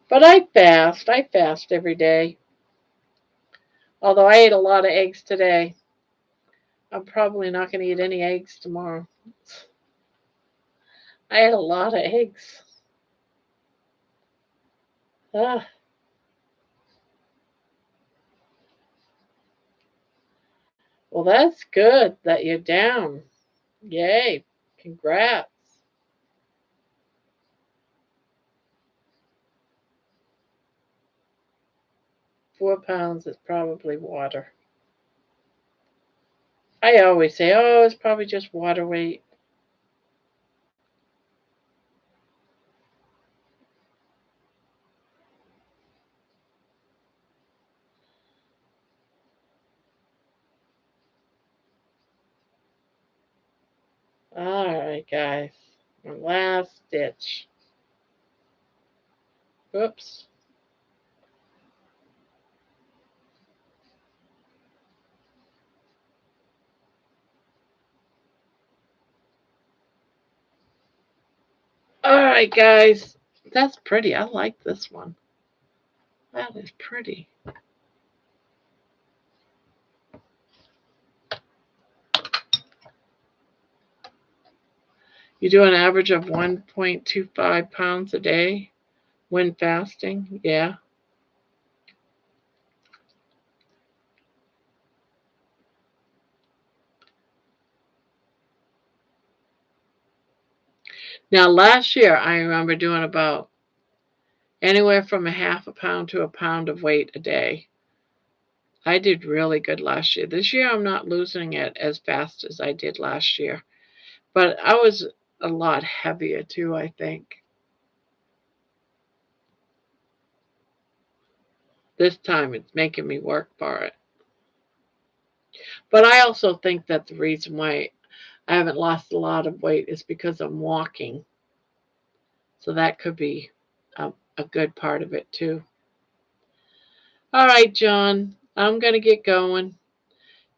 But I fast. I fast every day. Although I ate a lot of eggs today. I'm probably not going to eat any eggs tomorrow. I ate a lot of eggs. Ah. Well, that's good that you're down. Yay. Congrats. 4 pounds is probably water. I always say, oh, it's probably just water weight. All right, guys. My last stitch. Oops. All right, guys. That's pretty. I like this one. That is pretty. You do an average of 1.25 pounds a day when fasting? Yeah. Now, last year, I remember doing about Anywhere from a half a pound to a pound of weight a day. I did really good last year. This year I'm not losing it as fast as I did last year. But I was a lot heavier too, I think. This time it's making me work for it. But I also think that the reason why I haven't lost a lot of weight is because I'm walking. So that could be a good part of it too. All right, John, I'm going to get going.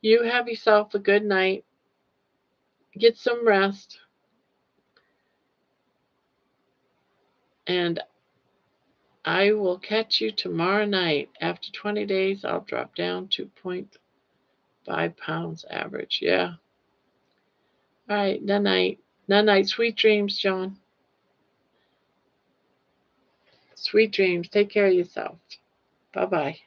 You have yourself a good night. Get some rest. And I will catch you tomorrow night. After 20 days, I'll drop down to 0.5 pounds average. Yeah. All right. Night night. Night night. Sweet dreams, John. Sweet dreams. Take care of yourself. Bye bye.